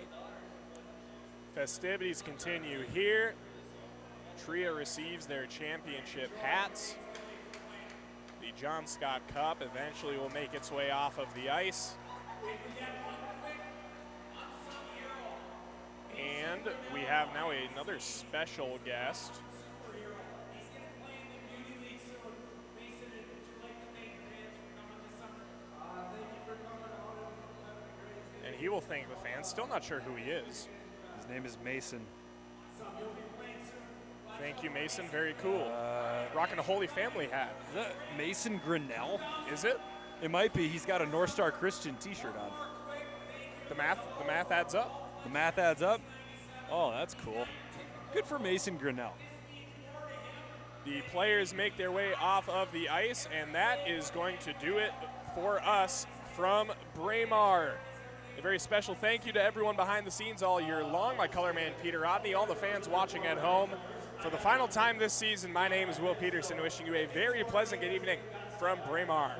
Festivities continue here. Tria receives their championship hats. The John Scott Cup eventually will make its way off of the ice. And we have now another special guest. And he will thank the fans. Still not sure who he is. His name is Mason. Thank you, Mason. Very cool. Rocking a Holy Family hat. Is that Mason Grinnell? Is it? It might be. He's got a North Star Christian t-shirt on. The math adds up. The math adds up? Oh, that's cool. Good for Mason Grinnell. The players make their way off of the ice, and that is going to do it for us from Braemar. A very special thank you to everyone behind the scenes all year long, my color man Peter Rodney, all the fans watching at home. For the final time this season, my name is Will Peterson, wishing you a very pleasant good evening from Braemar.